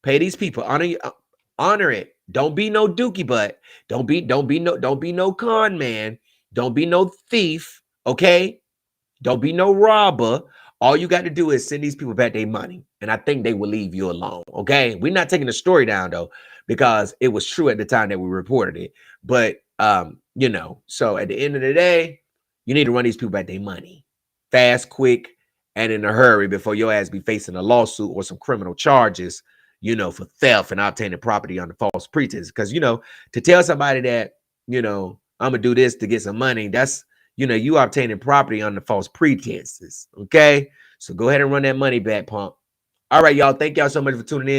Pay these people. Honor it. Don't be no dookie butt. Don't be no con man. Don't be no thief, okay? Don't be no robber. All you got to do is send these people back their money, and I think they will leave you alone, okay? We're not taking the story down, though, because it was true at the time that we reported it. But, you know, so at the end of the day, you need to run these people back their money fast, quick, and in a hurry before your ass be facing a lawsuit or some criminal charges, you know, for theft and obtaining property under false pretense. Because, you know, to tell somebody that, you know, I'm going to do this to get some money, that's, you know, you obtaining property under false pretenses. Okay. So go ahead and run that money back, pump. All right, y'all. Thank y'all so much for tuning in.